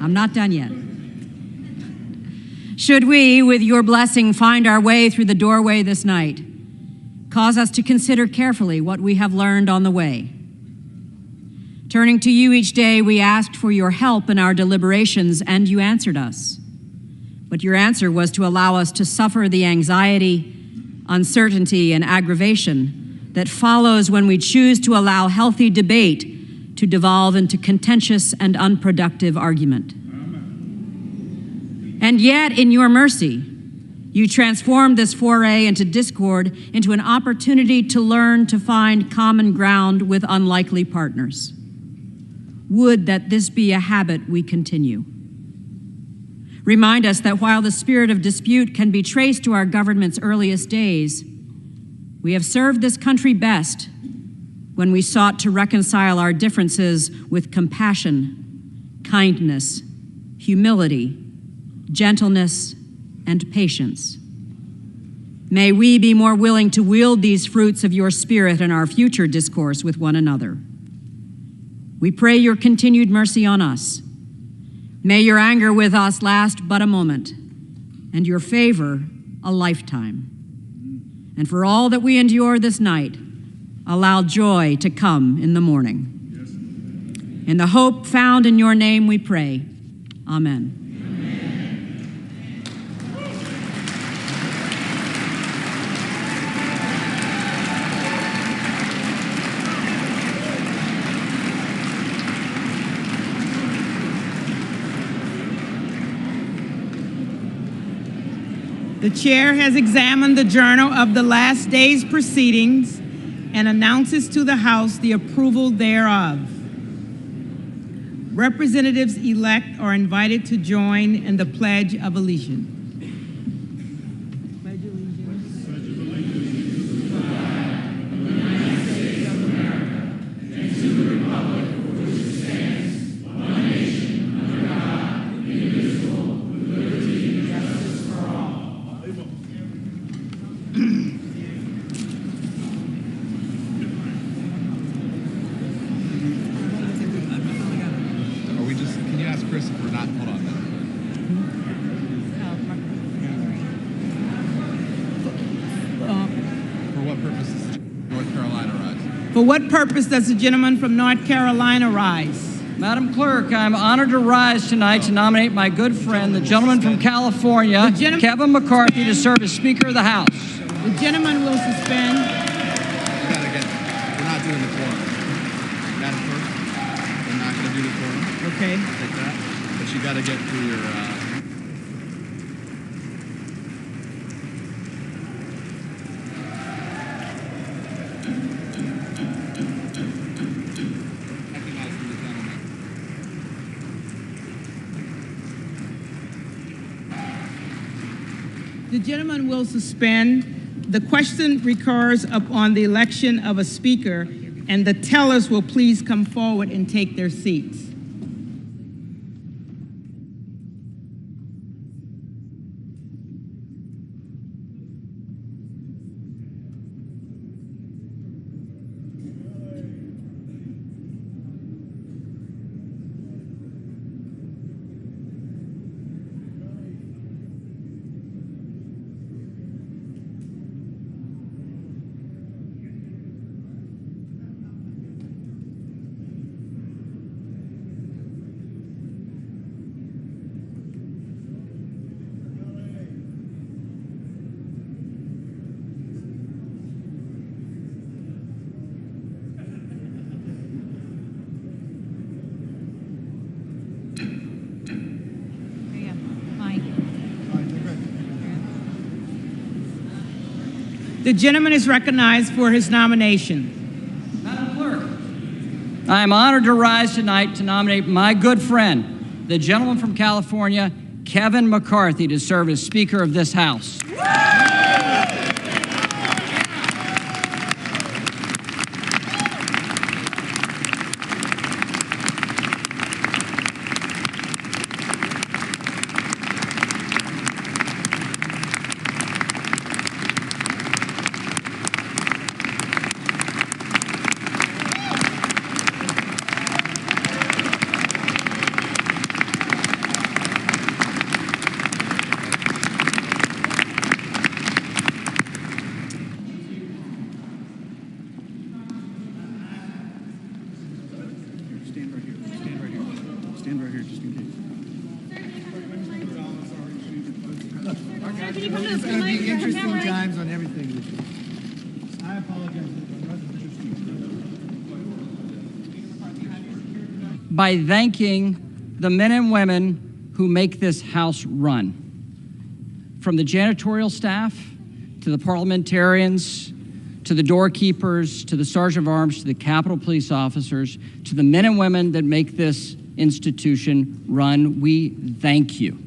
I'm not done yet. Should we, with your blessing, find our way through the doorway this night, cause us to consider carefully what we have learned on the way. Turning to you each day, we asked for your help in our deliberations, and you answered us. But your answer was to allow us to suffer the anxiety, uncertainty, and aggravation that follows when we choose to allow healthy debate to devolve into contentious and unproductive argument. And yet, in your mercy, you transformed this foray into discord into an opportunity to learn to find common ground with unlikely partners. Would that this be a habit we continue. Remind us that while the spirit of dispute can be traced to our government's earliest days, we have served this country best when we sought to reconcile our differences with compassion, kindness, humility, gentleness, and patience. May we be more willing to wield these fruits of your spirit in our future discourse with one another. We pray your continued mercy on us. May your anger with us last but a moment, and your favor a lifetime. And for all that we endure this night, allow joy to come in the morning. In the hope found in your name we pray. Amen. The chair has examined the journal of the last day's proceedings and announces to the House the approval thereof. Representatives-elect are invited to join in the Pledge of Allegiance. Pledge allegiance. Pledge allegiance to the flag of the United States of America and to the republic for which it stands, one nation, under God, indivisible, with liberty and justice for all. Chris, if we're not, hold on a minute. For what purpose does North Carolina rise? For what purpose does the gentleman from North Carolina rise? Madam Clerk, I'm honored to rise tonight to nominate my good friend, the gentleman from California, Kevin McCarthy, to serve as Speaker of the House. The gentleman will suspend. We're not doing the quorum. Madam Clerk, we're not going to do the quorum. Okay. Take that. But you got to get through your... The gentleman will suspend. The question recurs upon the election of a speaker, and the tellers will please come forward and take their seats. The gentleman is recognized for his nomination. Madam Clerk, I am honored to rise tonight to nominate my good friend, the gentleman from California, Kevin McCarthy, to serve as Speaker of this House. here just in case. It's going to be interesting times on everything. I apologize. By thanking the men and women who make this House run. From the janitorial staff, to the parliamentarians, to the doorkeepers, to the sergeant of arms, to the Capitol Police officers, to the men and women that make this institution run, we thank you.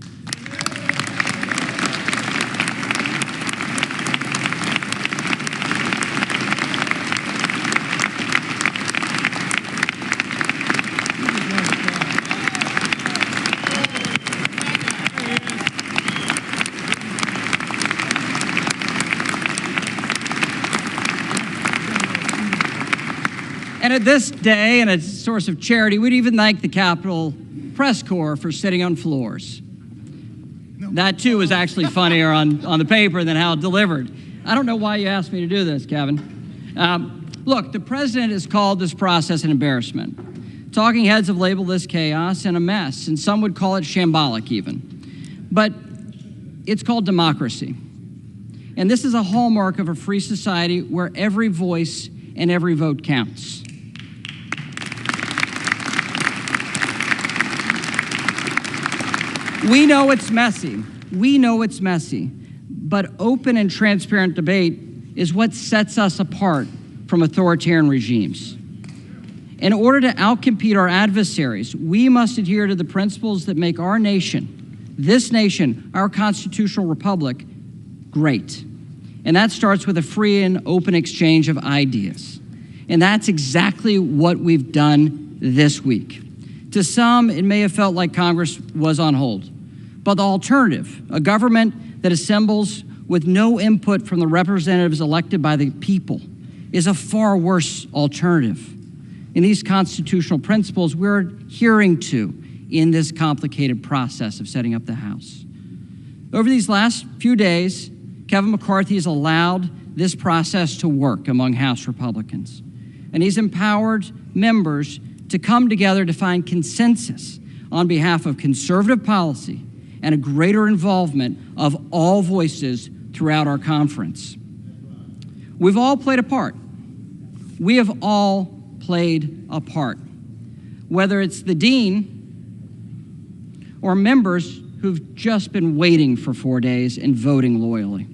And at this day, and a source of charity, we'd even thank the Capitol Press Corps for sitting on floors. That, too, was actually funnier on the paper than how it delivered. I don't know why you asked me to do this, Kevin. Look, the president has called this process an embarrassment. Talking heads have labeled this chaos and a mess, and some would call it shambolic even. But it's called democracy. And this is a hallmark of a free society where every voice and every vote counts. We know it's messy. We know it's messy. But open and transparent debate is what sets us apart from authoritarian regimes. In order to outcompete our adversaries, we must adhere to the principles that make our nation, this nation, our constitutional republic, great. And that starts with a free and open exchange of ideas. And that's exactly what we've done this week. To some, it may have felt like Congress was on hold. But the alternative, a government that assembles with no input from the representatives elected by the people, is a far worse alternative. And these constitutional principles we're adhering to in this complicated process of setting up the House. Over these last few days, Kevin McCarthy has allowed this process to work among House Republicans. And he's empowered members to come together to find consensus on behalf of conservative policy and a greater involvement of all voices throughout our conference. We've all played a part. We have all played a part. Whether it's the dean or members who've just been waiting for 4 days and voting loyally.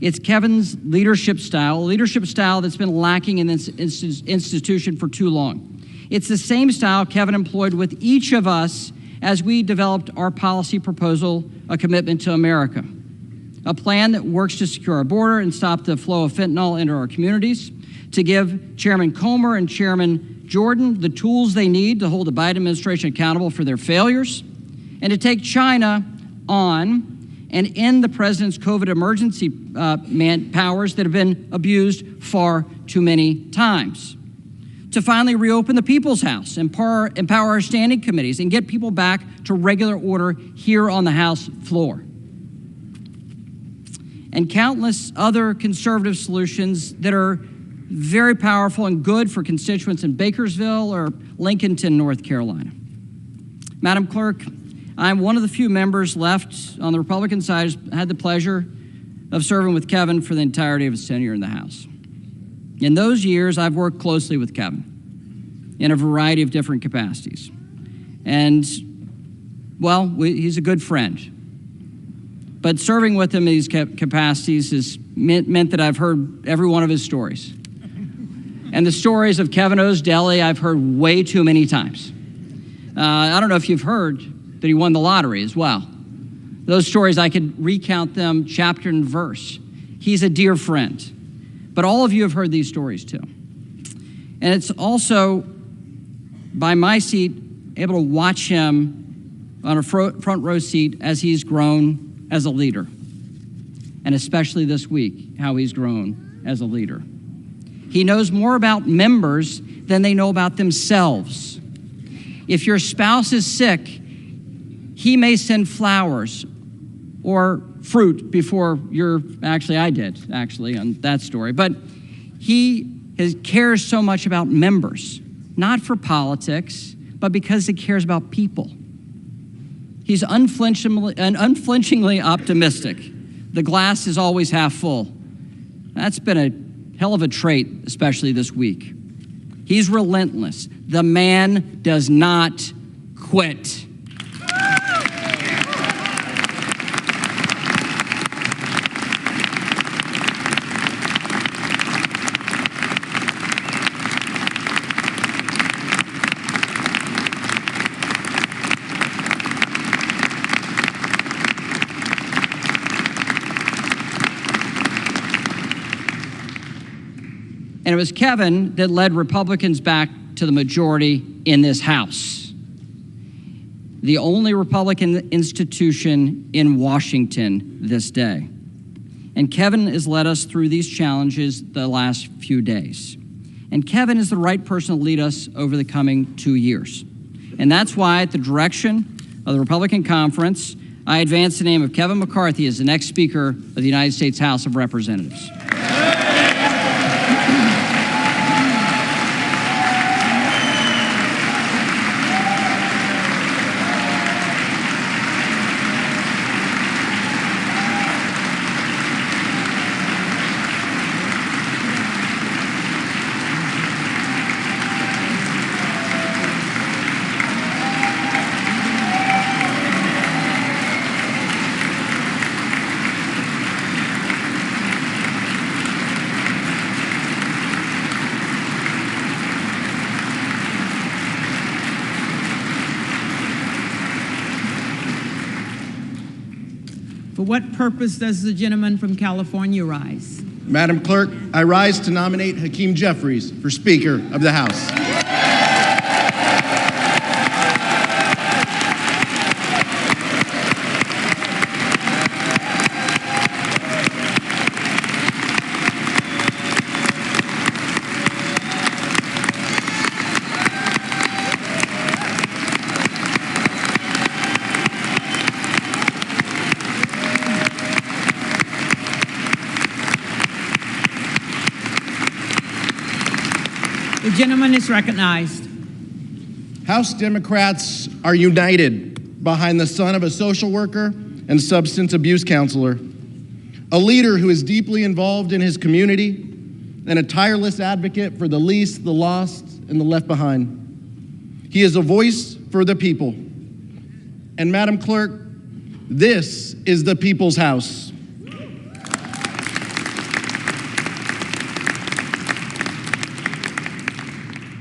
It's Kevin's leadership style, a leadership style that's been lacking in this institution for too long. It's the same style Kevin employed with each of us as we developed our policy proposal, A Commitment to America, a plan that works to secure our border and stop the flow of fentanyl into our communities, to give Chairman Comer and Chairman Jordan the tools they need to hold the Biden administration accountable for their failures, and to take China on and end the president's COVID emergency powers that have been abused far too many times. To finally reopen the People's House, empower our standing committees, and get people back to regular order here on the House floor. And countless other conservative solutions that are very powerful and good for constituents in Bakersville or Lincolnton, North Carolina. Madam Clerk, I'm one of the few members left on the Republican side who's had the pleasure of serving with Kevin for the entirety of his tenure in the House. In those years, I've worked closely with Kevin in a variety of different capacities. And, well, he's a good friend. But serving with him in these capacities has meant that I've heard every one of his stories. And the stories of Kevin O's Deli I've heard way too many times. I don't know if you've heard that he won the lottery as well. Those stories, I could recount them chapter and verse. He's a dear friend. But all of you have heard these stories too. And it's also, by my seat, able to watch him on a front row seat as he's grown as a leader. And especially this week, how he's grown as a leader. He knows more about members than they know about themselves. If your spouse is sick, he may send flowers or fruit before I did on that story. But he cares so much about members, not for politics, but because he cares about people. He's unflinchingly optimistic. The glass is always half full. That's been a hell of a trait, especially this week. He's relentless. The man does not quit. And it was Kevin that led Republicans back to the majority in this House. The only Republican institution in Washington this day. And Kevin has led us through these challenges the last few days. And Kevin is the right person to lead us over the coming 2 years. And that's why, at the direction of the Republican Conference, I advance the name of Kevin McCarthy as the next Speaker of the United States House of Representatives. For what purpose does the gentleman from California rise? Madam Clerk, I rise to nominate Hakeem Jeffries for Speaker of the House. The gentleman is recognized. House Democrats are united behind the son of a social worker and substance abuse counselor, a leader who is deeply involved in his community and a tireless advocate for the least, the lost, and the left behind. He is a voice for the people. And Madam Clerk, this is the people's house.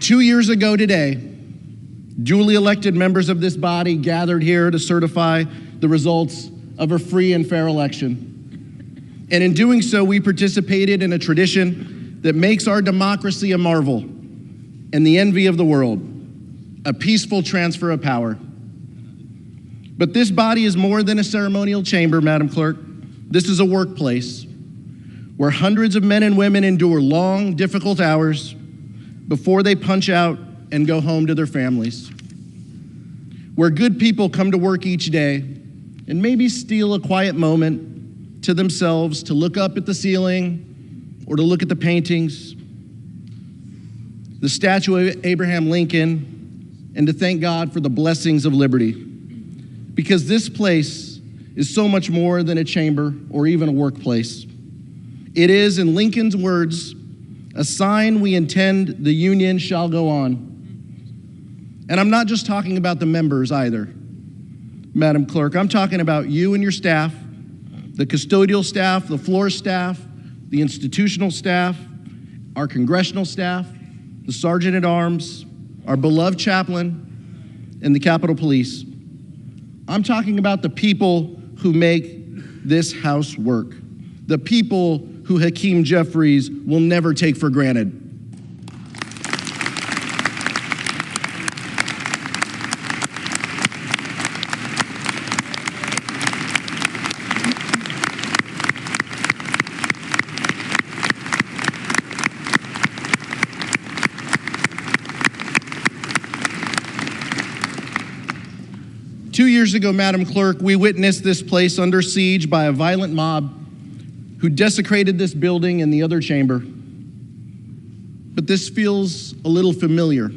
Two years ago today, duly elected members of this body gathered here to certify the results of a free and fair election. And in doing so, we participated in a tradition that makes our democracy a marvel and the envy of the world, a peaceful transfer of power. But this body is more than a ceremonial chamber, Madam Clerk. This is a workplace where hundreds of men and women endure long, difficult hours before they punch out and go home to their families, where good people come to work each day and maybe steal a quiet moment to themselves to look up at the ceiling or to look at the paintings, the statue of Abraham Lincoln, and to thank God for the blessings of liberty. Because this place is so much more than a chamber or even a workplace. It is, in Lincoln's words, a sign we intend the union shall go on. And I'm not just talking about the members either, Madam Clerk. I'm talking about you and your staff, the custodial staff, the floor staff, the institutional staff, our congressional staff, the sergeant at arms, our beloved chaplain, and the Capitol Police. I'm talking about the people who make this house work, the people who Hakeem Jeffries will never take for granted. Two years ago, Madam Clerk, we witnessed this place under siege by a violent mob who desecrated this building and the other chamber. But this feels a little familiar.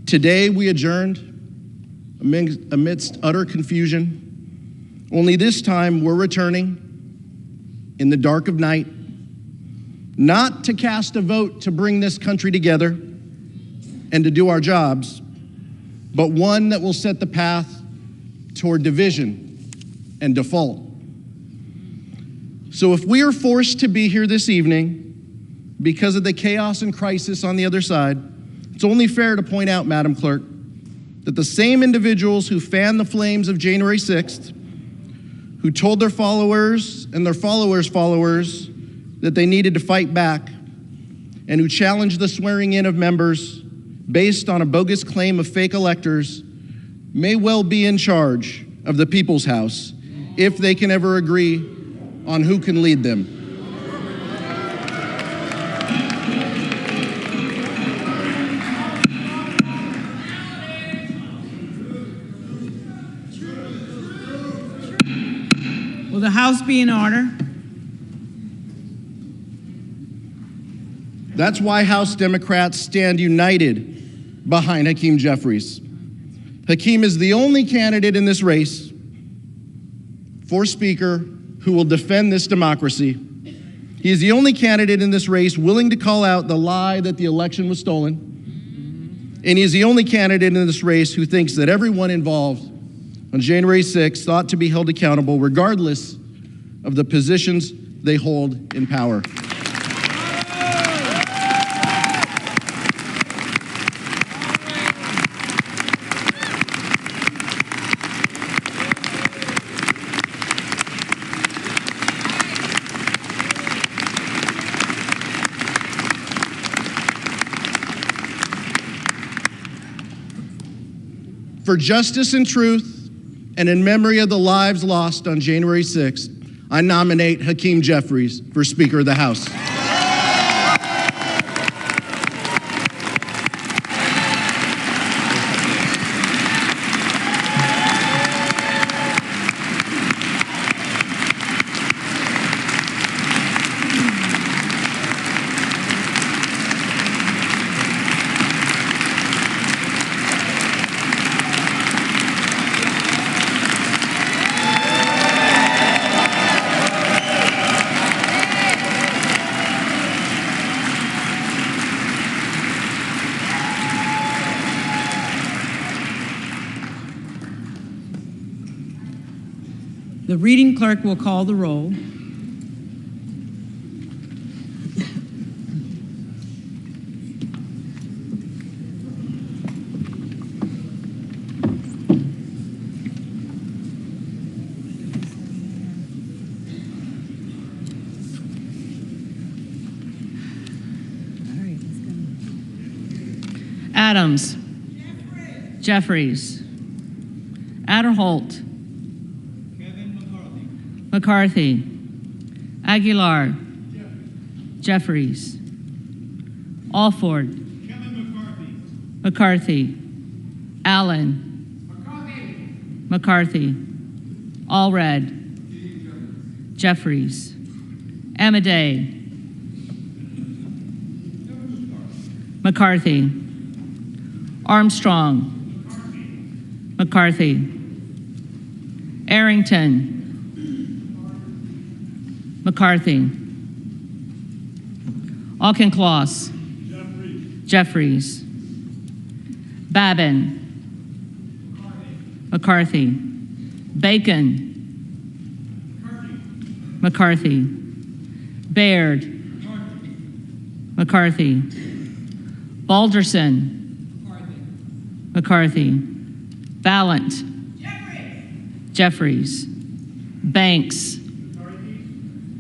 Today we adjourned, amidst utter confusion. Only this time we're returning in the dark of night, not to cast a vote to bring this country together and to do our jobs, but one that will set the path toward division and default. So if we are forced to be here this evening because of the chaos and crisis on the other side, it's only fair to point out, Madam Clerk, that the same individuals who fanned the flames of January 6th, who told their followers and their followers' followers that they needed to fight back, and who challenged the swearing in of members based on a bogus claim of fake electors, may well be in charge of the People's House if they can ever agree on who can lead them. Will the House be in order? That's why House Democrats stand united behind Hakeem Jeffries. Hakeem is the only candidate in this race for Speaker who will defend this democracy. He is the only candidate in this race willing to call out the lie that the election was stolen. And he is the only candidate in this race who thinks that everyone involved on January 6th ought to be held accountable regardless of the positions they hold in power. For justice and truth, and in memory of the lives lost on January 6th, I nominate Hakeem Jeffries for Speaker of the House. The reading clerk will call the roll. Adams. Jeffries. Adderholt. McCarthy. Aguilar. Jeffries. Alford. McCarthy. Allen. McCarthy. Allred. Jeffries. Amadei. McCarthy. Armstrong. McCarthy. Arrington. McCarthy. Auchincloss. Jeffries. Babin. McCarthy. Bacon. McCarthy. Baird. McCarthy. Balderson. McCarthy. Ballant. Jeffries. Banks.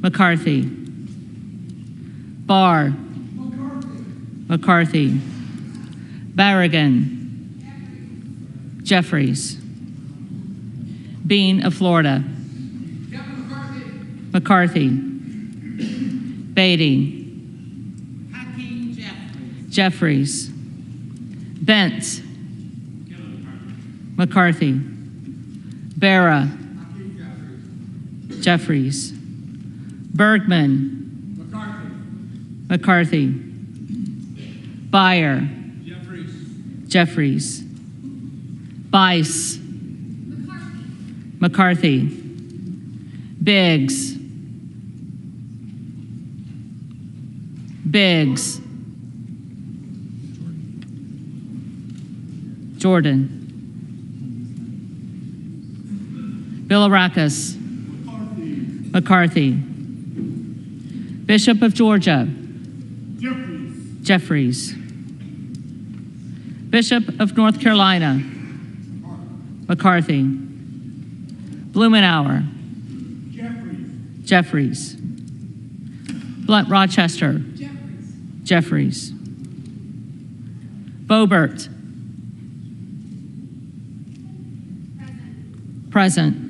McCarthy. Barr. McCarthy. Barragan. Jeffries. Bean of Florida. McCarthy. Beatty. Jeffries. Bentz. McCarthy. Barra. Jeffries. Bergman. McCarthy. Beyer. Jeffries. Bice. McCarthy. Biggs. Biggs. Jordan. Bilirakis. McCarthy. Bishop of Georgia. Jeffries. Bishop of North Carolina. McCarthy. Blumenauer. Jeffries. Blunt Rochester. Jeffries. Boebert. Present.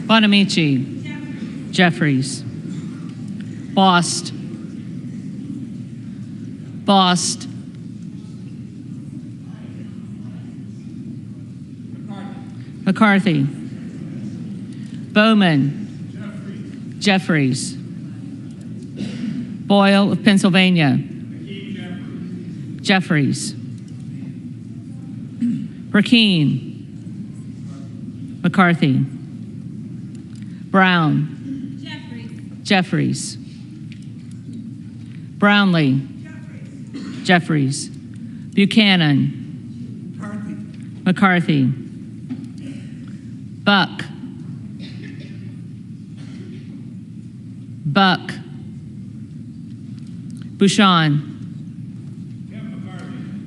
Bonamici. Jeffries. Bost. Bost. McCarthy. Bowman. Jeffries. Boyle of Pennsylvania. Jeffries. Burkeen. McCarthy. Brown. Jeffries. Brownlee. Jeffries. Buchanan. McCarthy. Buck. Buck. Bouchon.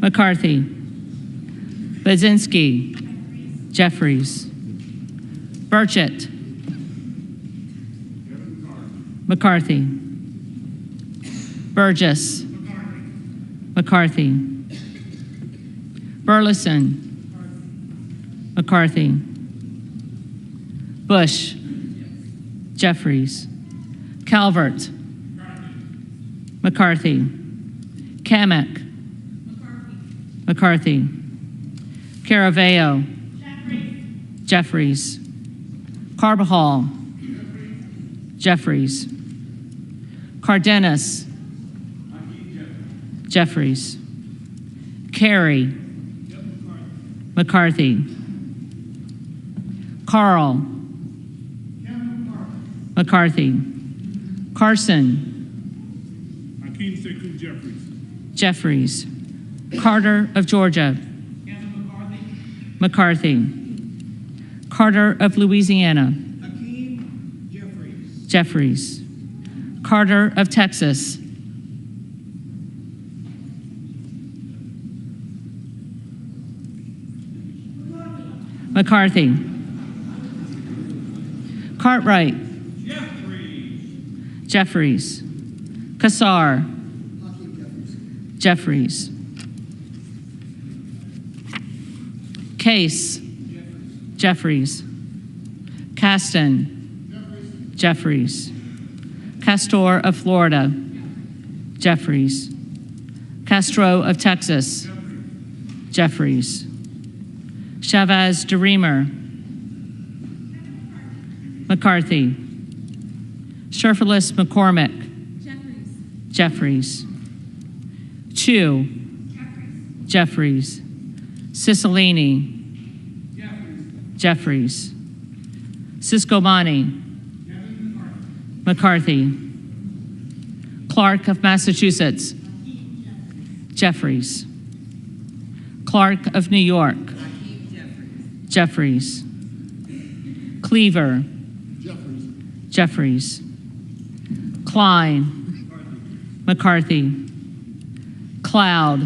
McCarthy. Bazinski. Jeffries. Burchett. McCarthy. Burgess. McCarthy. Burleson. McCarthy. Bush. Jeffries. Calvert. McCarthy. Kamek. McCarthy. Caraveo. Jeffries. Carbajal. Jeffries. Cardenas. Jeffries. Carey. McCarthy. Carl. McCarthy. Carson. Jeffries. Carter of Georgia. McCarthy. Carter of Louisiana. Jeffries. Carter of Texas. McCarthy. Cartwright. Jeffries. Kassar. Jeffries. Case. Jeffries. Caston. Jeffries. Castor of Florida. Jeffries. Castro of Texas. Jeffries. Chavez DeReamer. McCarthy. Sherfilis McCormick. Jeffries. Chu. Jeffries. Cicilline. Jeffries. Ciscomani. McCarthy. Clark of Massachusetts. Jeffries. Clark of New York. Jeffries. Cleaver. Jeffries. Klein. McCarthy. Cloud.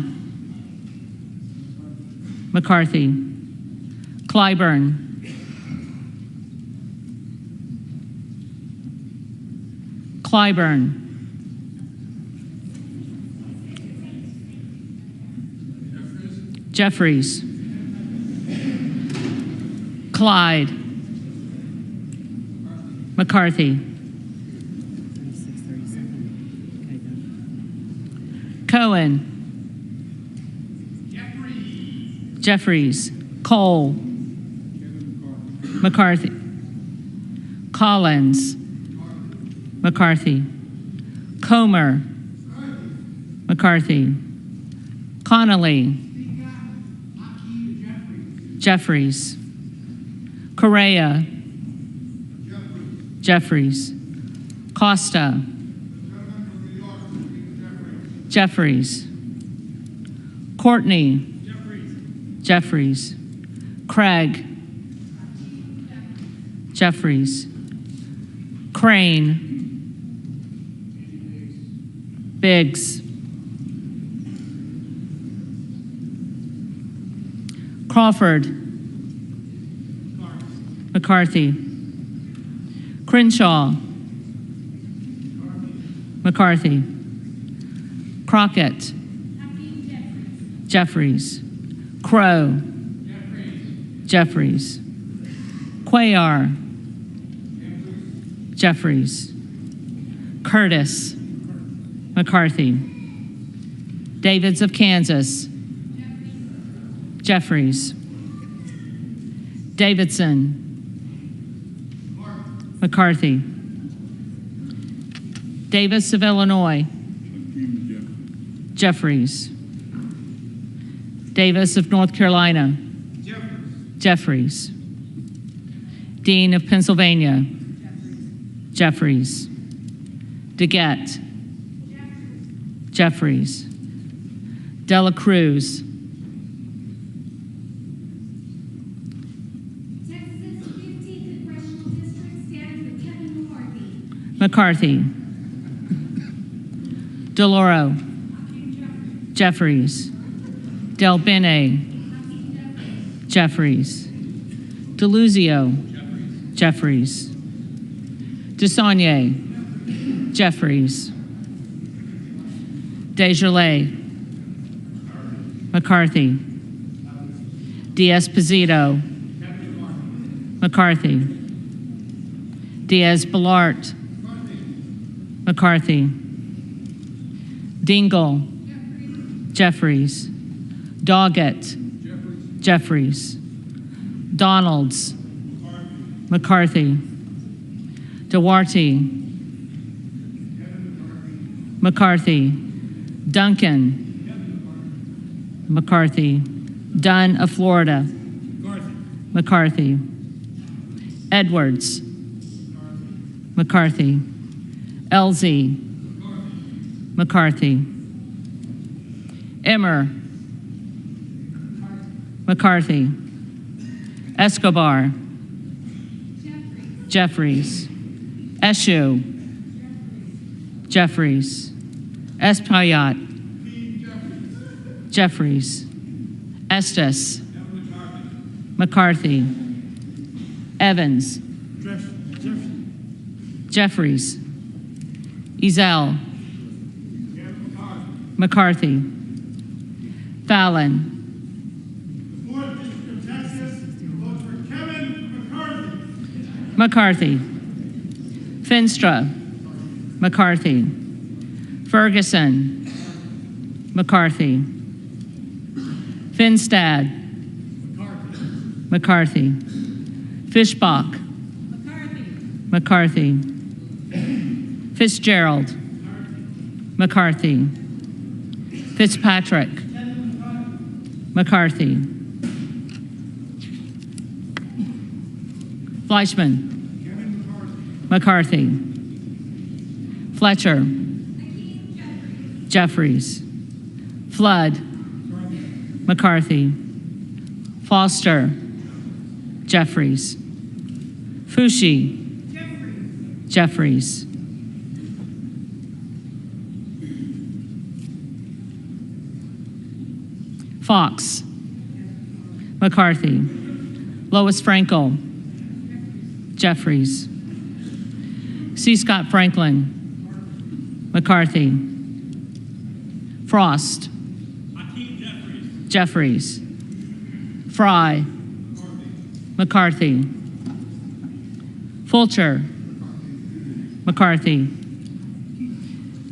McCarthy. Clyburn. Clyburn. Jeffries. Clyde. McCarthy. Cohen. Jeffries. Cole. McCarthy. Collins. McCarthy. Comer. McCarthy. Connolly. Jeffries. Correa. Jeffries. Costa. Jeffries. Courtney. Jeffries. Craig. Jeffries. Crane. Biggs. Crawford. McCarthy. Crenshaw. McCarthy. Crockett. Jeffries. Crow. Jeffries. Cuellar. Jeffries. Curtis. McCarthy. Davids of Kansas. Jeffries. Davidson. McCarthy. Davis of Illinois. Jeffries. Davis of North Carolina. Jeffries. Dean of Pennsylvania. Jeffries. DeGette. Jeffries. Dela Cruz. McCarthy. DeLauro. Jeffries. Del Bene. Jeffries. DeLuzio. Jeffries. DeSaulnier. Jeffries. Desjardins. McCarthy. Diaz-Pizito. McCarthy. Diaz-Balart. McCarthy. Dingle. Jeffries. Doggett. Jeffries. Donalds. McCarthy. Duarte. McCarthy. Duncan. McCarthy. Dunn of Florida. McCarthy. Edwards. McCarthy. Elsie. McCarthy. Emmer. McCarthy. Escobar. Jeffries. Eshu. Jeffries. Espaillat. Jeffries. Estes. McCarthy. Evans. Jeffries. Ezell. McCarthy. Fallon. McCarthy. Finstra. McCarthy. Ferguson. McCarthy. Finstad. McCarthy. Fishbach. McCarthy. Fitzgerald. McCarthy. Fitzpatrick. McCarthy. Fleischman. McCarthy. Fletcher. Jeffries. Flood. McCarthy. Foster. Jeffries. Fushi. Jeffries. Fox. McCarthy. Lois Frankel. Jeffries. C. Scott Franklin. McCarthy. Frost. Jeffries. Fry. McCarthy. Fulcher. McCarthy.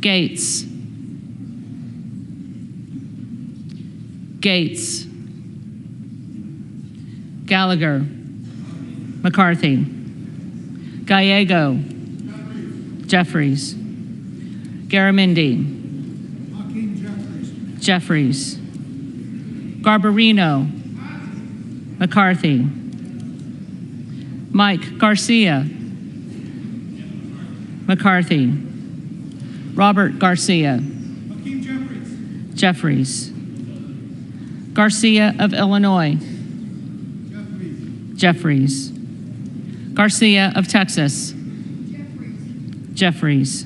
Gates. Gates. Gallagher. McCarthy. Gallego. Jeffries. Garamendi. Jeffries. Garbarino. McCarthy. Mike Garcia. McCarthy. Robert Garcia. Jeffries. Garcia of Illinois. Jeffries. Garcia of Texas. Jeffries.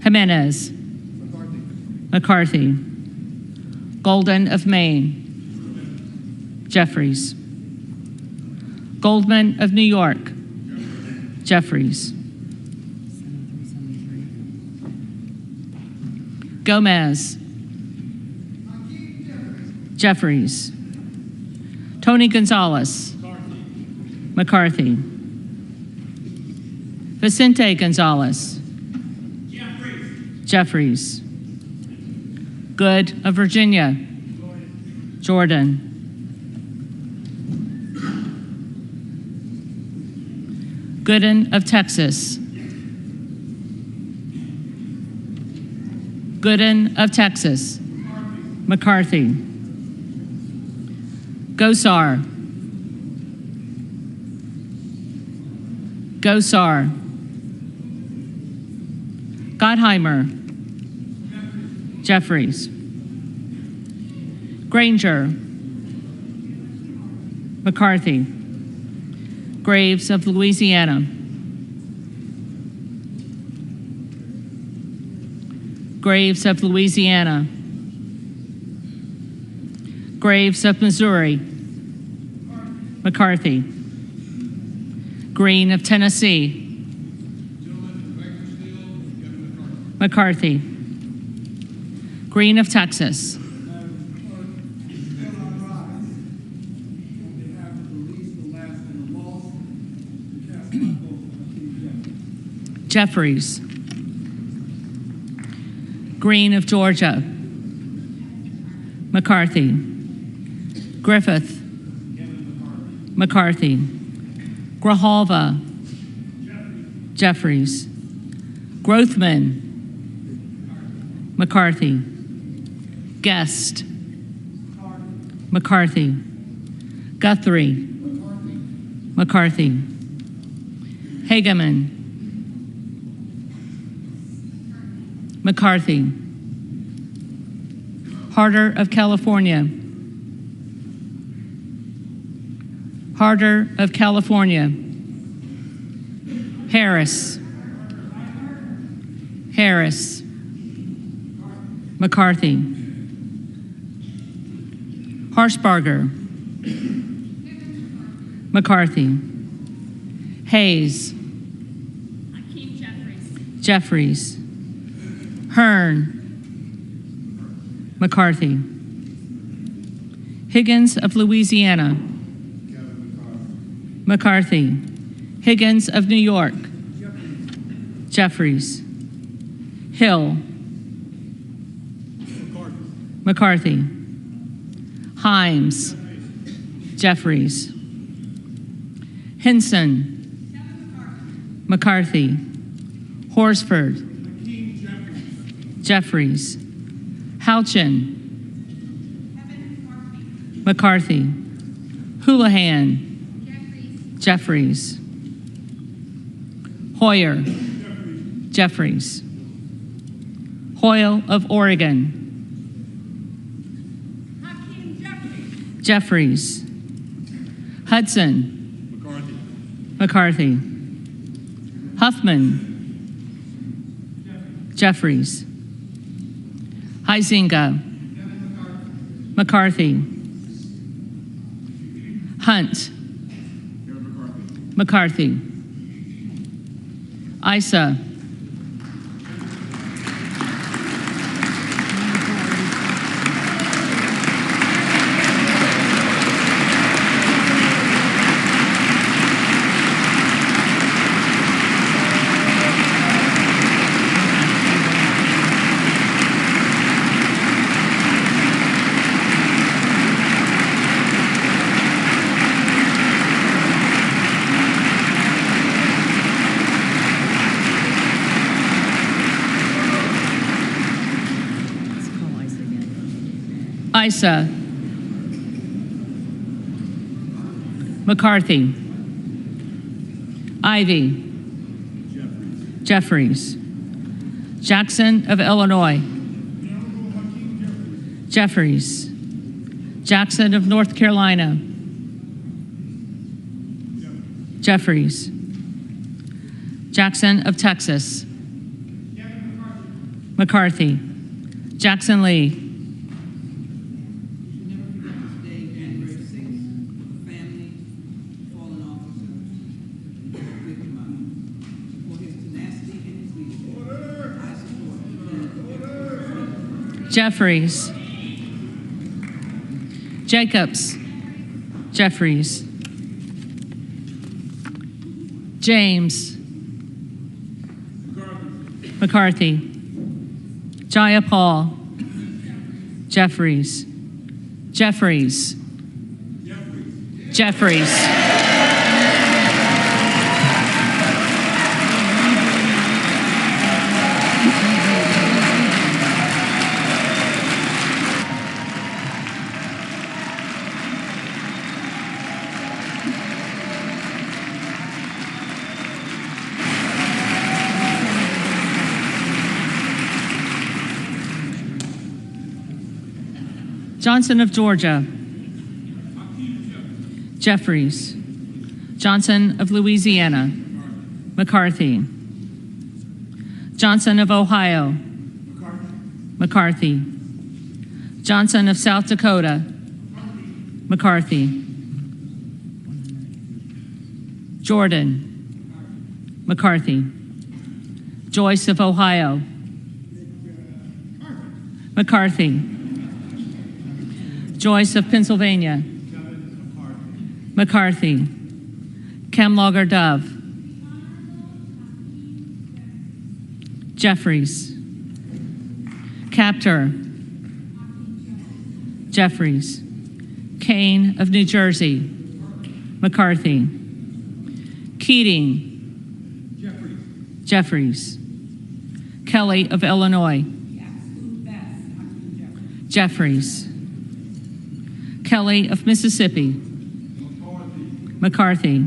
Jimenez. McCarthy. Golden of Maine. Jeffries. Goldman of New York. Jeffries. Gomez. Jeffries. Tony Gonzalez. McCarthy. Vicente Gonzalez. Jeffries. Good of Virginia. Jordan. Gooden of Texas. Gooden of Texas. McCarthy. Gosar. Gosar. Gottheimer. Jeffries. Granger. McCarthy. Graves of Louisiana. Graves of Louisiana. Graves of Missouri. McCarthy. Green of Tennessee. McCarthy. Green of Texas. Jeffries. Green of Georgia. McCarthy. Griffith. McCarthy. Grijalva. Jeffries. Grothman. McCarthy. Guest. McCarthy. Guthrie. McCarthy. Hageman. McCarthy. Harder of California. Harder of California. Harris. Harris. McCarthy. Harshbarger. McCarthy. Hayes. Jeffries. Hearn. McCarthy. Higgins of Louisiana. McCarthy. Higgins of New York. Jeffries. Hill. McCarthy. Himes. Jeffries. Henson. McCarthy. Horsford. Jeffries. Houchin. McCarthy. Houlihan. Jeffries. Hoyer. Jeffries. Hoyle of Oregon. Jeffries. Hudson. McCarthy. Huffman. Jeffries. Huizinga. McCarthy. Hunt. McCarthy. Issa. Isa. McCarthy. Ivy. Jeffries. Jackson of Illinois. Jeffries. Jackson of North Carolina. Jeffries. Jackson of Texas. McCarthy. Jackson Lee. Jeffries. Jacobs. Jeffries. James. McCarthy. Jayapal. Jeffries. Jeffries. Jeffries. Johnson of Georgia. Jeffries. Johnson of Louisiana. McCarthy. Johnson of Ohio. McCarthy. Johnson of South Dakota. McCarthy. Jordan. McCarthy. Joyce of Ohio. McCarthy. Joyce of Pennsylvania. McCarthy. Camlogger Dove. Jeffries. Captor. Jeffries. Kane of New Jersey. McCarthy. Keating. Jeffries. Kelly of Illinois. Jeffries. Kelly of Mississippi. McCarthy.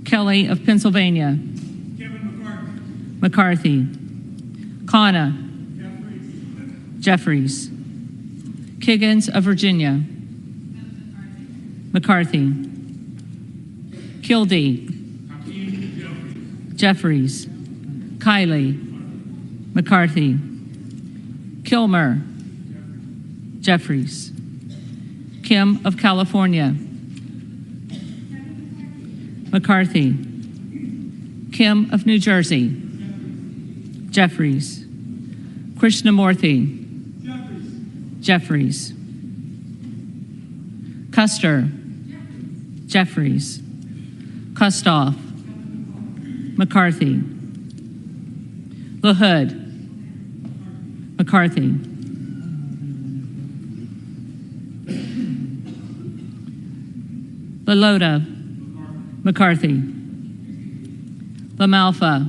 Kelly of Pennsylvania. McCarthy. Kana. Jeffries. Kiggins of Virginia. McCarthy. Kildee. Jeffries. Kiley. McCarthy. Kilmer. Jeffries. Kim of California. McCarthy. Kim of New Jersey. Jeffries. Krishnamurthy. Jeffries. Custer. Jeffries. Kustoff. McCarthy. LaHood. McCarthy. LaLota. McCarthy. LaMalfa.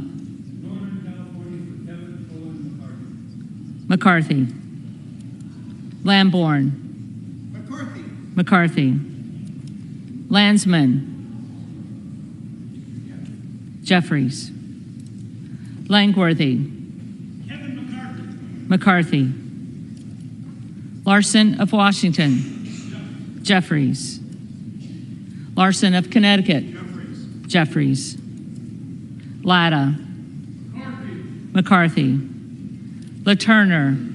McCarthy. Lamborn. McCarthy. Landsman. Jeffries. Langworthy. McCarthy. Larson of Washington. Jeffries. Larson of Connecticut. Jeffries. Latta. McCarthy. LaTurner.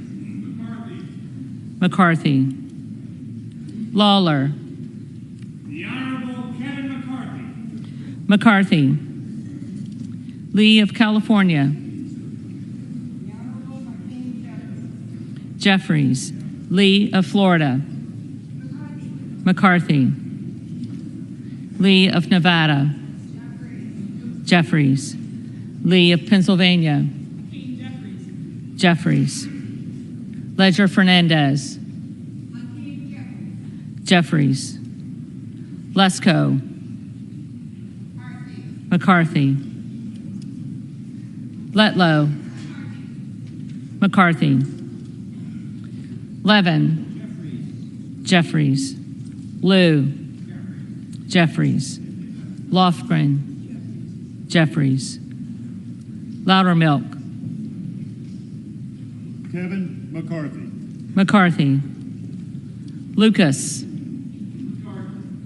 McCarthy. Lawler. The Honorable Kevin McCarthy. McCarthy. Lee of California. Jeffries. Lee of Florida. McCarthy. Lee of Nevada. Jeffries. Lee of Pennsylvania. Jeffries. Ledger Fernandez. Jeffries. Lesko. McCarthy. Letlow. McCarthy. Levin. Jeffries. Liu. Jeffries. Lofgren. Jeffries. Loudermilk. Kevin McCarthy. McCarthy. Lucas.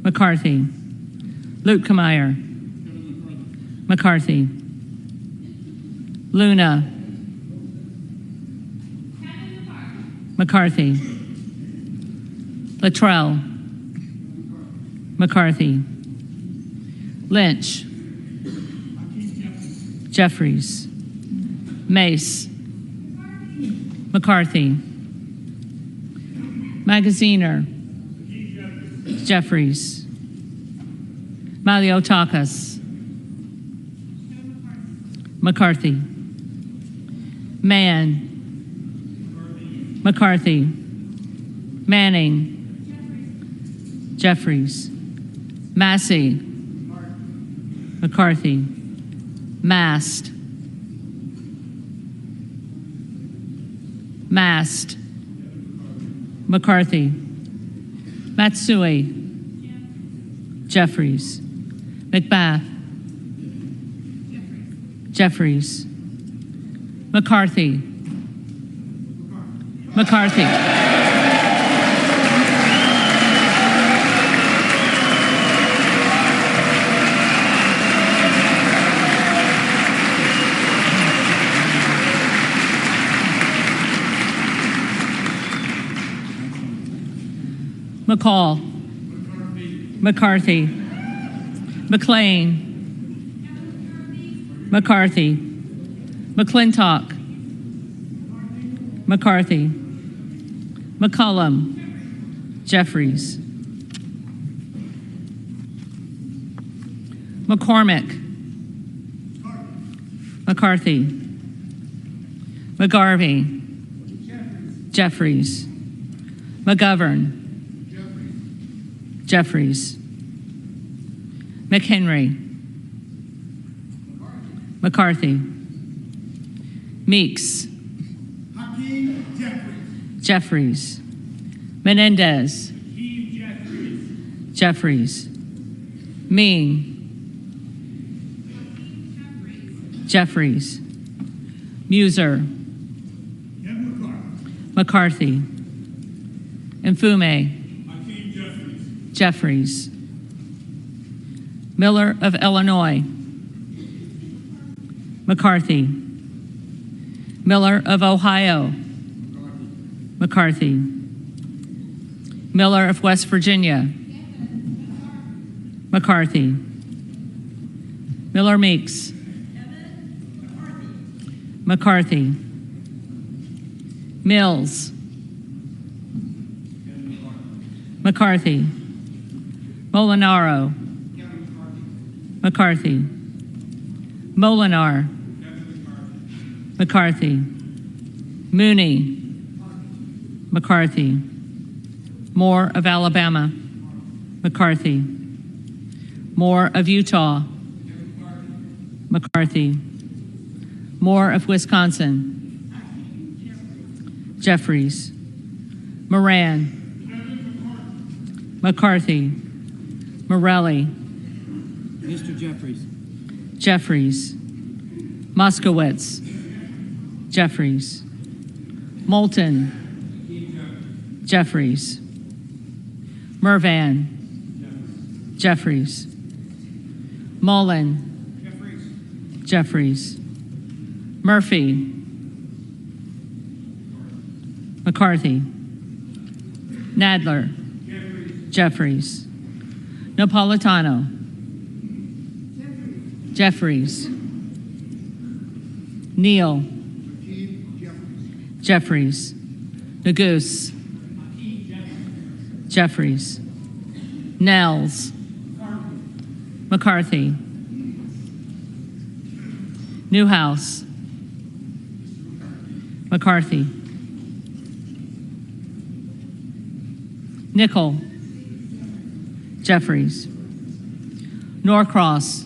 McCarthy. Luetkemeyer. McCarthy. Luna. McCarthy. Luttrell. McCarthy. Lynch. Jeffries. Mace. McCarthy. Magaziner. Jeffries. Maliotakis. McCarthy. Mann. McCarthy. Manning. Jeffries. Massey. McCarthy. Mast. Mast. McCarthy. Matsui. Jeffries. McBath. Jeffries. McCarthy. McCarthy. McCall. McCarthy. McLean. McCarthy. McClintock. McCarthy. McCullum. Jeffries. McCormick. McCarthy. McGarvey. Jeffries. McGovern. Jeffries. McHenry. McCarthy. Meeks. Hakeem Jeffries. Jeffries. Menendez. Hakeem Jeffries. Jeffries. Ming. Jeffries. Muser. Kevin McCarthy. McCarthy. Mfume. Hakeem Jeffries. Jeffries. Miller of Illinois. McCarthy. Miller of Ohio. McCarthy. Miller of West Virginia. McCarthy. Miller Meeks. McCarthy. Mills. McCarthy. Molinaro. McCarthy. Molinar. McCarthy. Mooney. McCarthy. Moore of Alabama. McCarthy. Moore of Utah. McCarthy. Moore of Wisconsin. Jeffries. Moran. McCarthy. Morelli. Mr. Jeffries. Jeffries. Moskowitz. Jeffries. Moulton. Jeffries. Mervan. Jeffries. Mullen. Jeffries. Murphy. McCarthy. Nadler. Jeffries. Napolitano. Jeffries. Neal. Jeffries. Nagoose. Jeffries. Nels. McCarthy. Newhouse. McCarthy. Nickel. Jeffries. Norcross.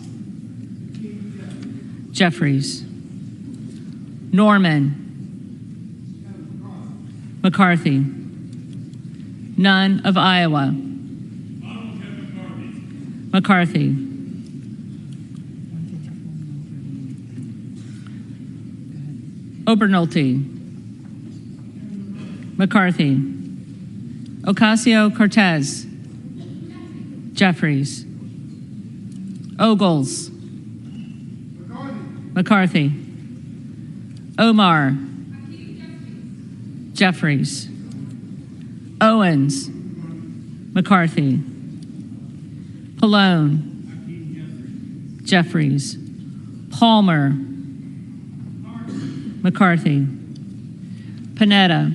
Jeffries. Norman. McCarthy. None of Iowa. McCarthy. Obernolte. McCarthy. Ocasio-Cortez. Jeffries. Ogles. McCarthy. Omar. Jeffries. Owens. McCarthy. Pallone. Jeffries. Palmer. McCarthy. Panetta.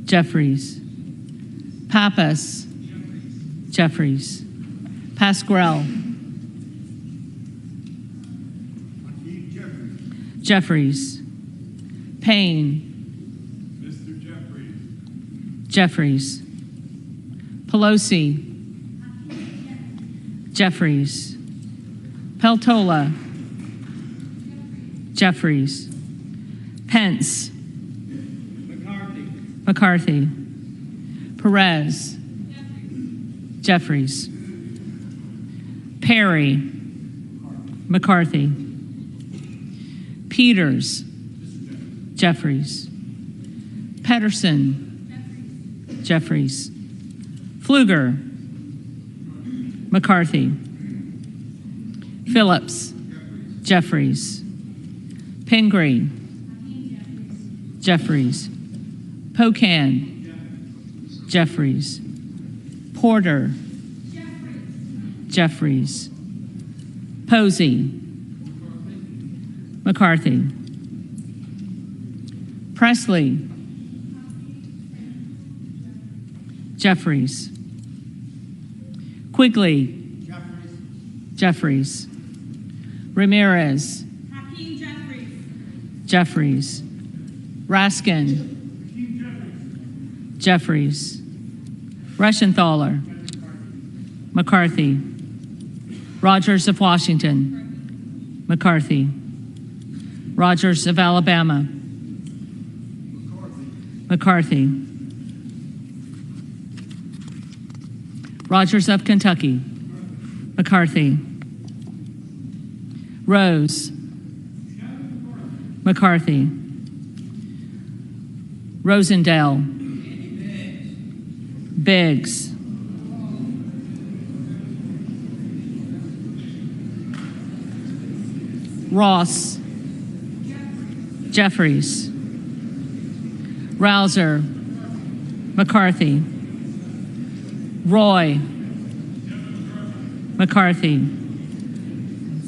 Jeffries. Pappas. Jeffries. Pasquarel. Jeffries. Payne. Jeffries. Pelosi. Jeffries. Peltola. Jeffries. Pence. McCarthy. Perez. Jeffries. Perry. McCarthy. Peters. Jeffries. Pedersen. Jeffries. Pfluger. McCarthy. Phillips. Jeffries. Pingree. Jeffries. Pocan. Jeffries. Porter. Jeffries. Posey. McCarthy. Presley. Jeffries. Quigley. Jeffries. Ramirez. Jeffries. Raskin. Jeffries. Reschenthaler. McCarthy. Rogers of Washington. McCarthy. Rogers of Alabama. McCarthy. Rogers of Kentucky. McCarthy. Rose. McCarthy. Rosendale. Biggs. Ross. Jeffries. Rouser. McCarthy. Roy. McCarthy.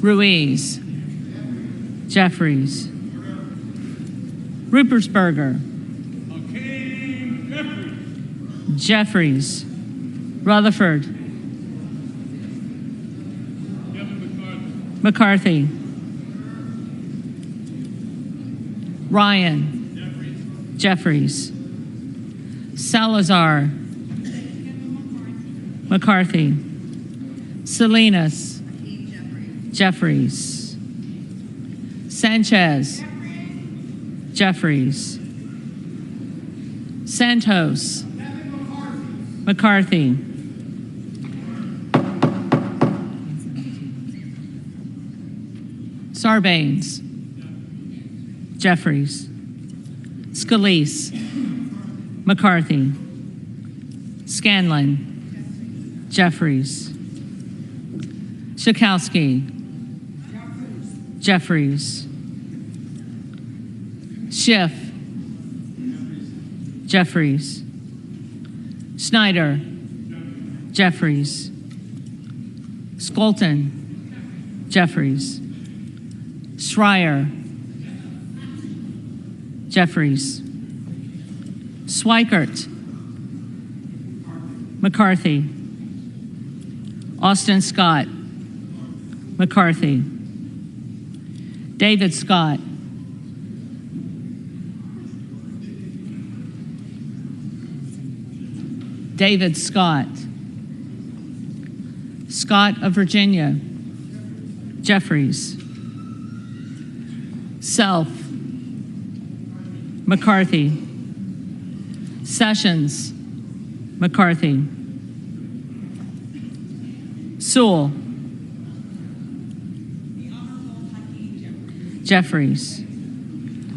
Ruiz. Jeffries. Rupersberger. Jeffries. Rutherford. McCarthy. Ryan. Jeffries. Salazar. McCarthy. Salinas. Jeffries. Sanchez. Jeffries. Santos. McCarthy. Sarbanes. Jeffries. Scalise. McCarthy. Scanlon. Jeffries. Schakowsky. Jeffries. Schiff. Jeffries. Snyder. Jeffries. Skolton. Jeffries. Schreier. Jeffries. Swikert. McCarthy. Austin Scott. McCarthy. David Scott. David Scott. Scott of Virginia. Jeffries. Self. McCarthy. Sessions. McCarthy. Sewell. Jeffries.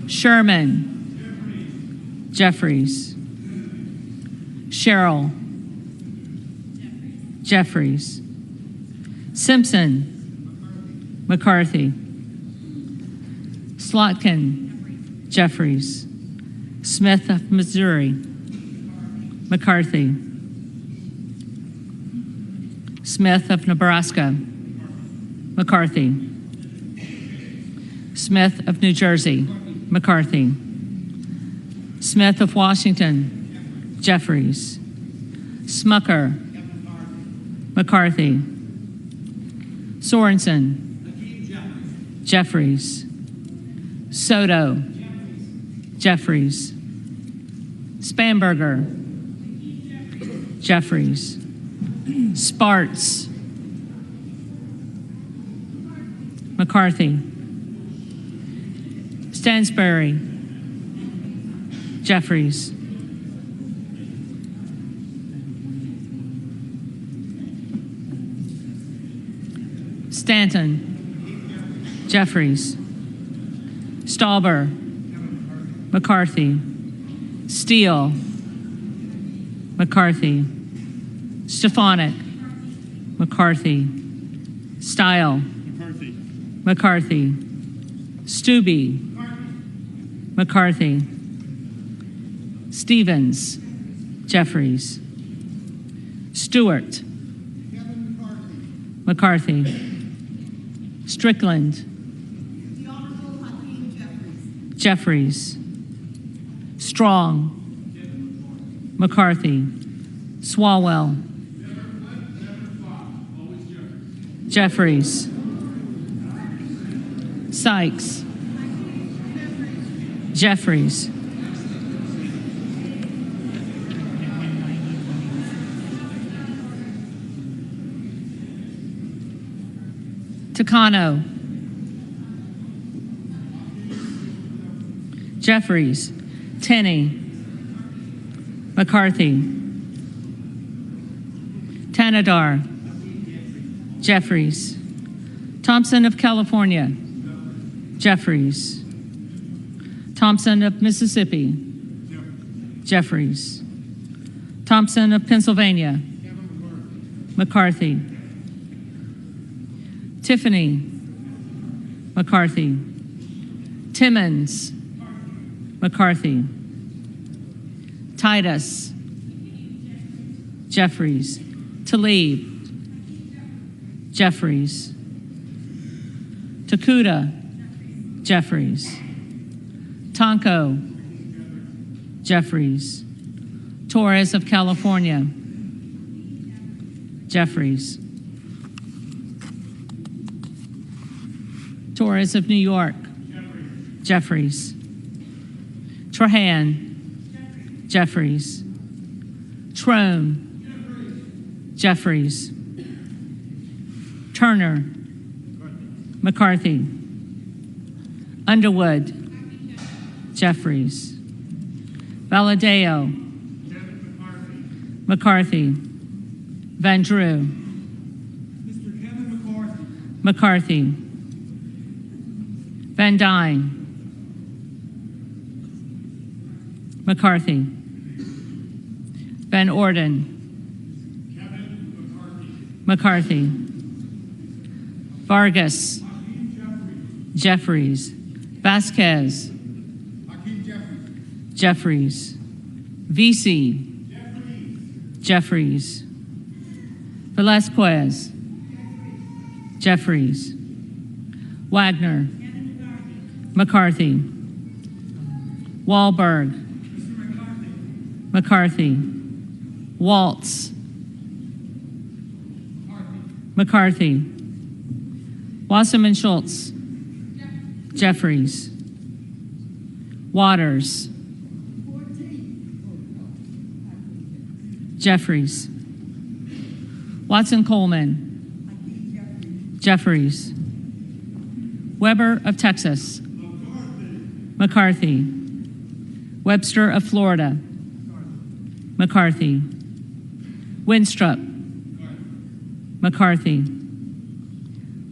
Sherman. Jeffries. Sherrill. Jeffries. Simpson. McCarthy. Slotkin. Jeffries. Smith of Missouri. McCarthy. Smith of Nebraska. McCarthy. Smith of New Jersey. McCarthy. Smith of Washington. Jeffries. Smucker. McCarthy. Sorensen. Jeffries. Soto. Jeffries. Spanberger. Jeffries. Sparts. McCarthy. Stansbury. Jeffries. Stanton. Jeffries. Stauber. McCarthy. Steele. McCarthy. Stefanik. McCarthy. Style. McCarthy. Stubbe. McCarthy. Stevens. Jeffries. Stewart. McCarthy. Strickland. Jeffries. Strong. McCarthy. Swalwell. Jeffries. Sykes. Jeffries. Takano. Jeffries. Tenney. McCarthy. Tanadar. Jeffries. Thompson of California. Jeffries. Thompson of Mississippi. Jeffries. Thompson of Pennsylvania. McCarthy. Tiffany. McCarthy. Timmons. McCarthy. Titus. Jeffries. Talib. Jeffries. Takuda. Jeffries. Tonko. Jeffries. Torres of California. Jeffries. Torres of New York. Jeffries. Trahan. Jeffries. Trone. Jeffries. Turner. McCarthy. Underwood. Jeffries. Valadeo. McCarthy. Van Drew. McCarthy. Van Dyne. McCarthy. Van Orden. McCarthy. Vargas. Jeffries. Vasquez. Jeffries. VC. Jeffries. Velasquez. Jeffries. Wagner. McCarthy. Wahlberg. McCarthy. Waltz. McCarthy. Wasserman Schultz. Jeffries. Waters. Jeffries. Watson Coleman. Jeffries. Weber of Texas. McCarthy. Webster of Florida. McCarthy. Winstrup. McCarthy.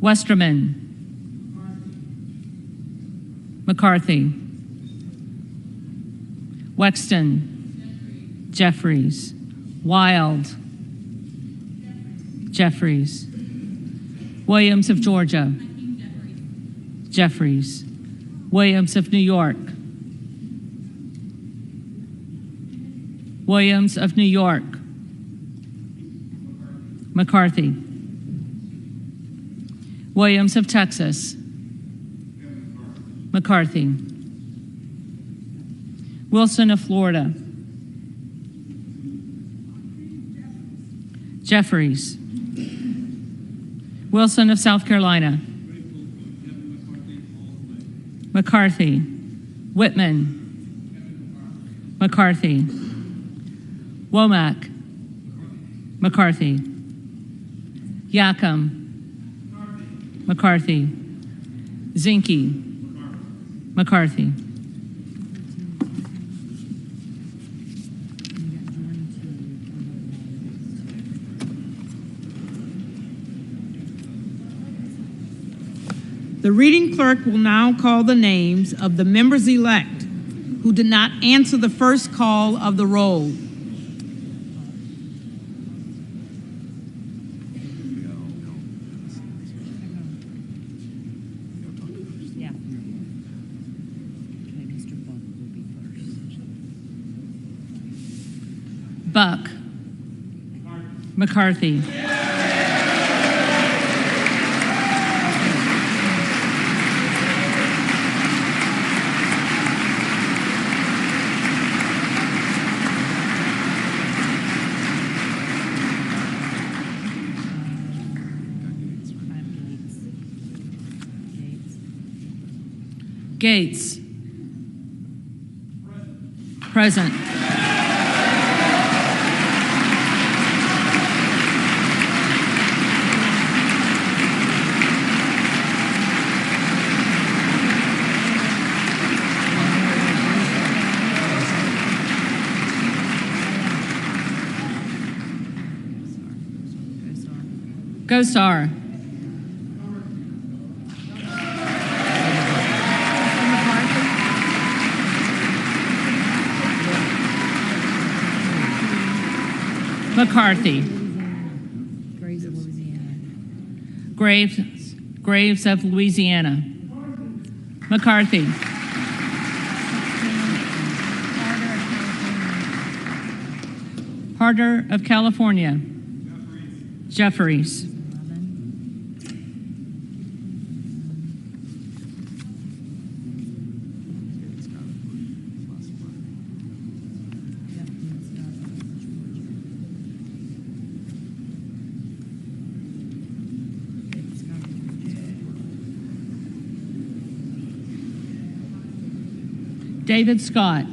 Westerman. McCarthy. Wexton. Jeffries. Wild. Jeffries. Williams of Georgia. Jeffries. Williams of New York. Williams of New York. McCarthy. Williams of Texas. McCarthy. Wilson of Florida. Jeffries. Wilson of South Carolina. McCarthy. Whitman. McCarthy. Womack. McCarthy. Yackham. McCarthy. Zinke. McCarthy. The reading clerk will now call the names of the members-elect who did not answer the first call of the roll. Buck. McCarthy. Gates. Present. Gosar. McCarthy. Graves of Louisiana. McCarthy. Harder of California. Jeffries. David Scott.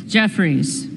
Jeffries.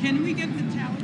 Can we get the tallies?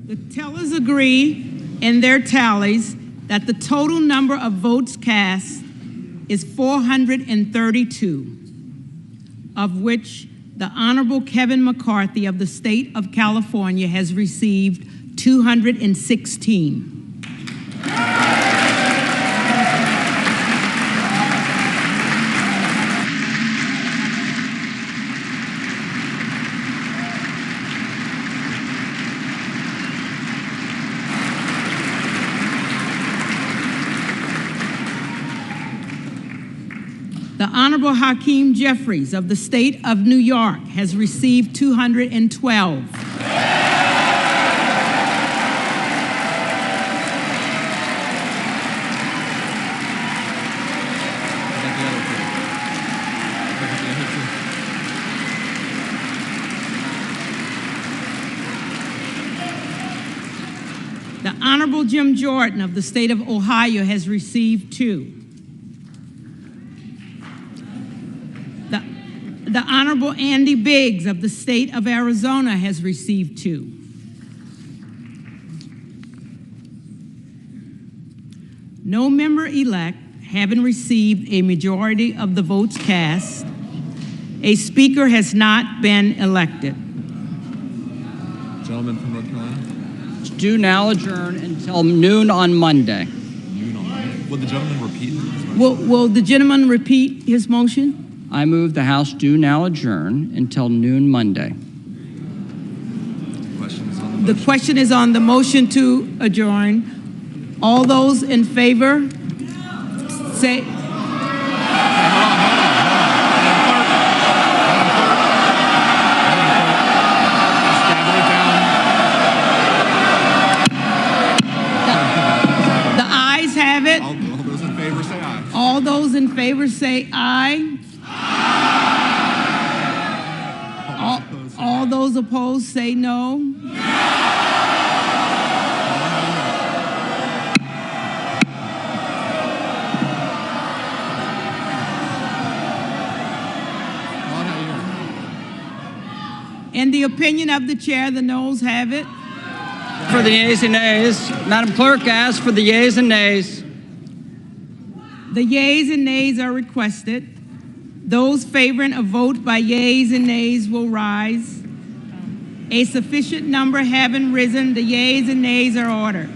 The tellers agree in their tallies that the total number of votes cast is 432, of which the Honorable Kevin McCarthy of the state of California has received 216. The Honorable Hakeem Jeffries of the state of New York has received 212. The Honorable Jim Jordan of the state of Ohio has received 2. The Honorable Andy Biggs of the state of Arizona has received 2. No member-elect having received a majority of the votes cast, a speaker has not been elected. Gentleman from North Carolina. Do now adjourn until noon on Monday. Noon on Monday. Will the gentleman repeat his motion? Will the gentleman repeat his motion? I move the House do now adjourn until noon Monday. The question is on the motion to adjourn. All those in favor, say. The ayes have it. All those in favor say aye. All those in favor say aye. All those opposed say no. In the opinion of the chair, the noes have it. For the yeas and nays, Madam Clerk asks for the yeas and nays. The yeas and nays are requested. Those favoring a vote by yeas and nays will rise. A sufficient number having risen, the yeas and nays are ordered.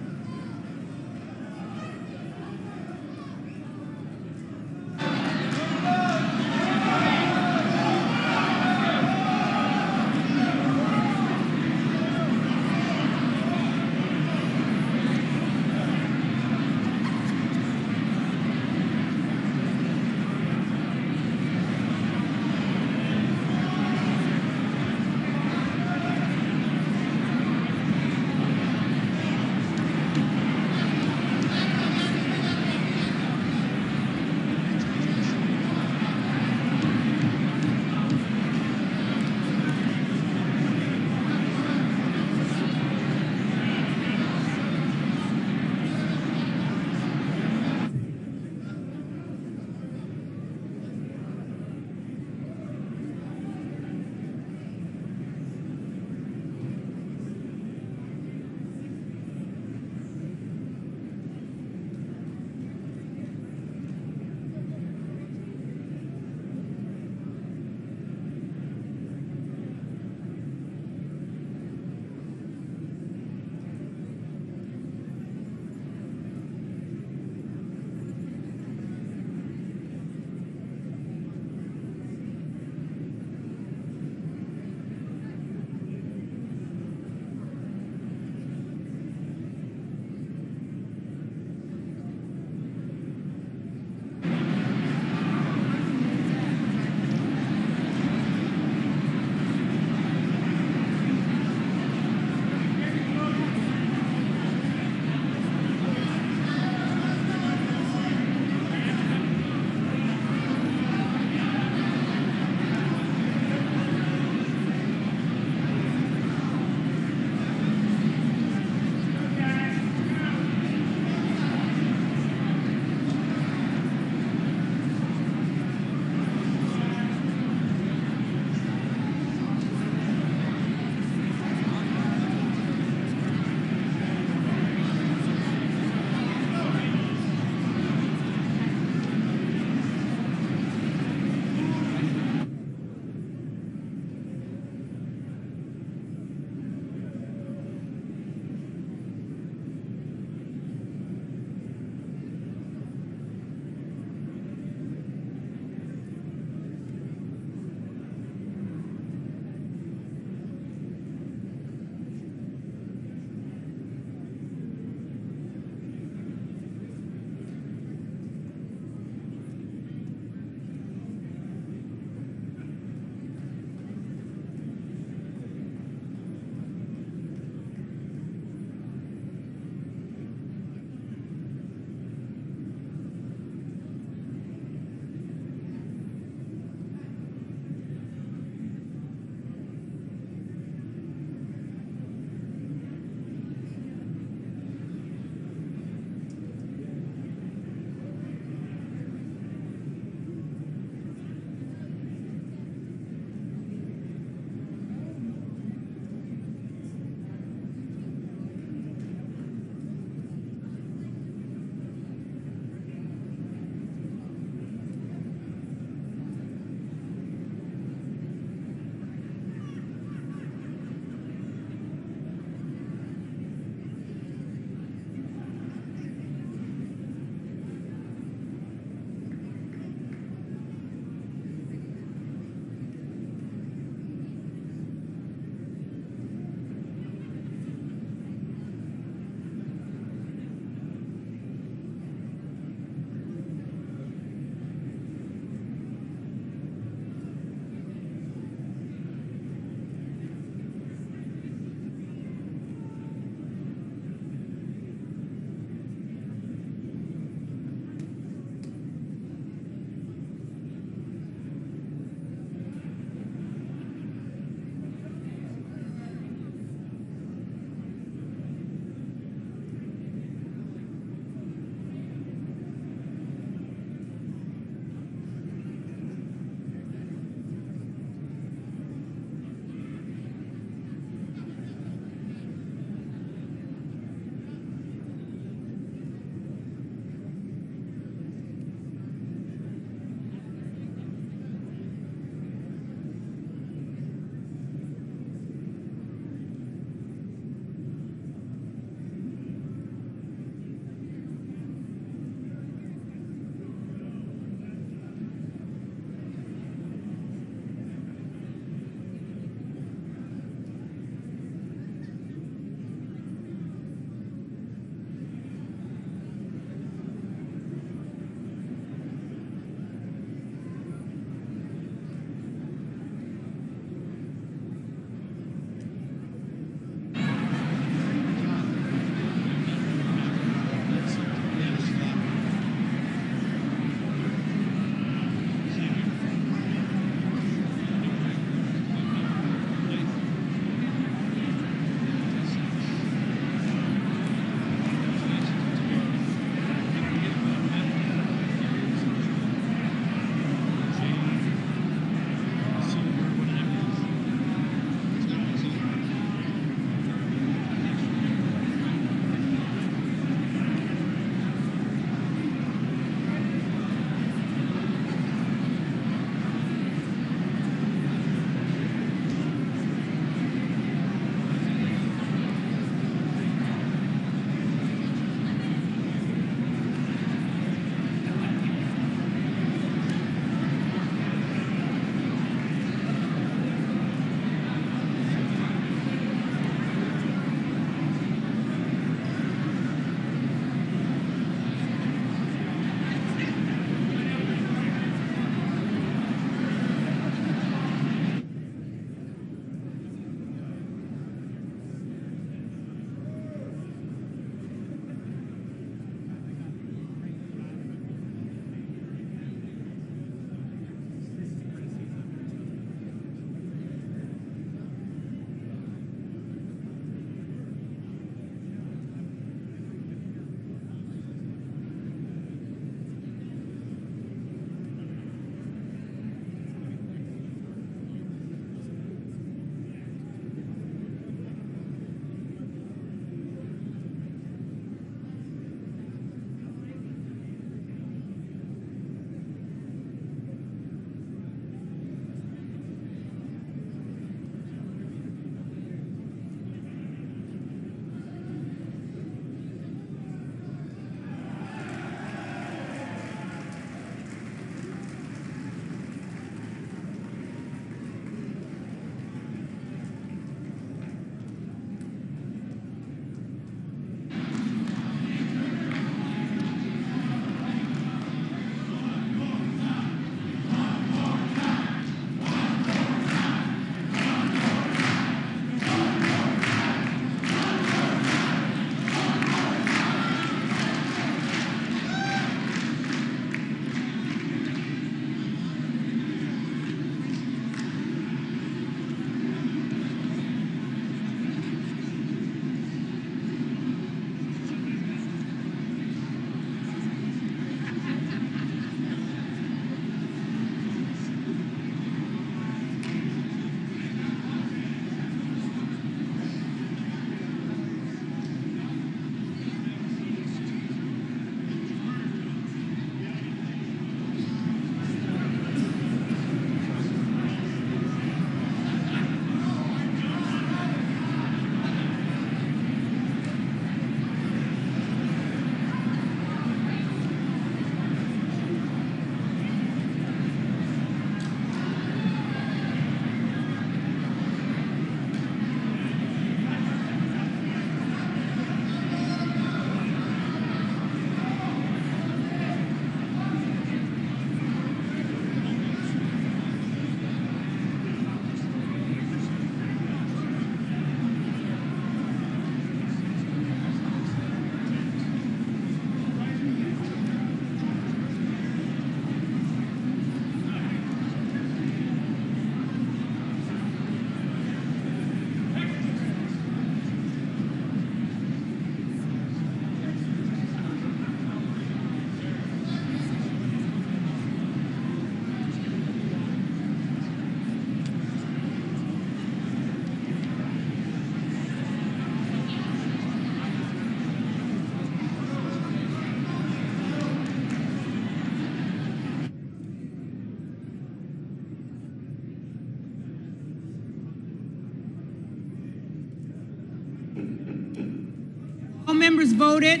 members voted?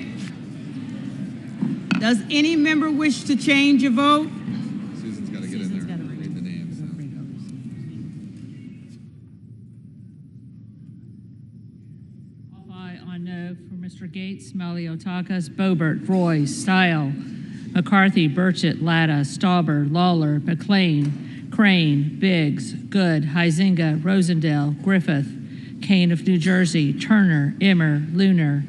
Does any member wish to change a vote? Susan's got to get in there and read the names. Off aye on no for Mr. Gates, Maliotakis, Boebert, Roy, Stile, McCarthy, Burchett, Latta, Stauber, Lawler, McLean, Crane, Biggs, Good, Huizinga, Rosendale, Griffith, Kane of New Jersey, Turner, Emmer, Lunar,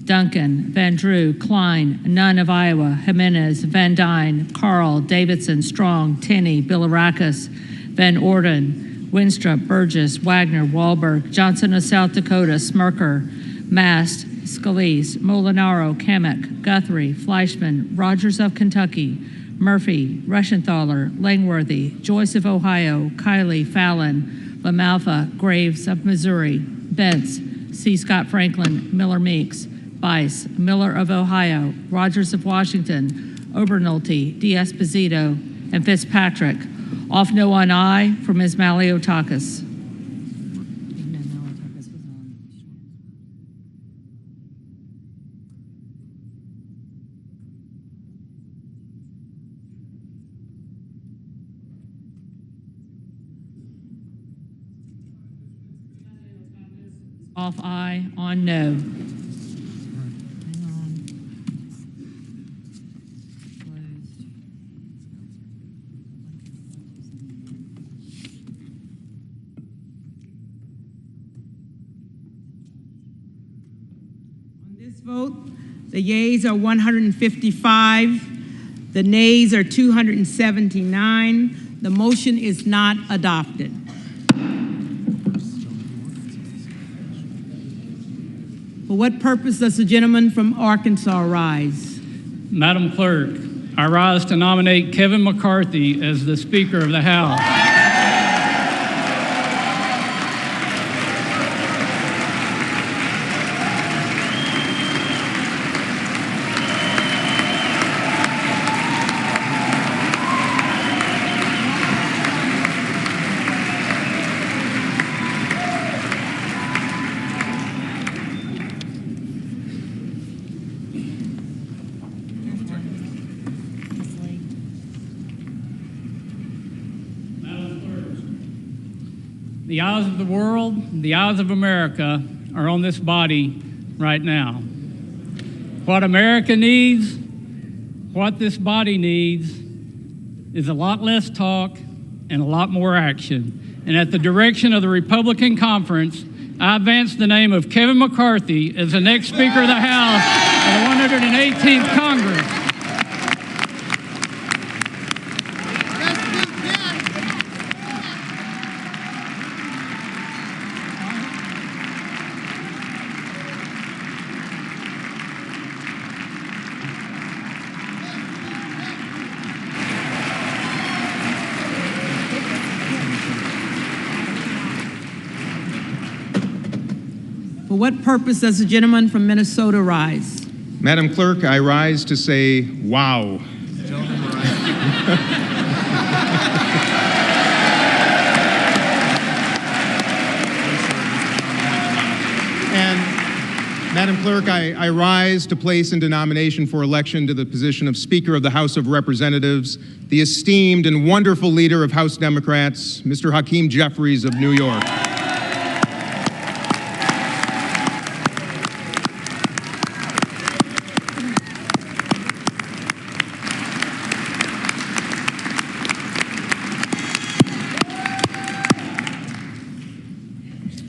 Duncan, Van Drew, Klein, Nunn of Iowa, Jimenez, Van Dyne, Carl, Davidson, Strong, Tenney, Bilirakis, Van Orden, Winstrup, Burgess, Wagner, Wahlberg, Johnson of South Dakota, Smirker, Mast, Scalise, Molinaro, Kamek, Guthrie, Fleischman, Rogers of Kentucky, Murphy, Rushenthaler, Langworthy, Joyce of Ohio, Kiley, Fallon, LaMalfa, Graves of Missouri, Bentz, C. Scott Franklin, Miller Meeks, Bice, Miller of Ohio, Rogers of Washington, Obernolte, D'Esposito, and Fitzpatrick. Off no on aye for Ms. Maliotakis. Off aye on no. Vote. The yeas are 155. The nays are 279. The motion is not adopted. For what purpose does the gentleman from Arkansas rise? Madam Clerk, I rise to nominate Kevin McCarthy as the Speaker of the House. The eyes of the world, the eyes of America are on this body right now. What America needs, what this body needs, is a lot less talk and a lot more action. And at the direction of the Republican Conference, I advance the name of Kevin McCarthy as the next Speaker of the House of the 118th Congress. For what purpose does the gentleman from Minnesota rise? Madam Clerk, I rise to say, wow. And Madam Clerk, I rise to place into nomination for election to the position of Speaker of the House of Representatives, the esteemed and wonderful leader of House Democrats, Mr. Hakeem Jeffries of New York.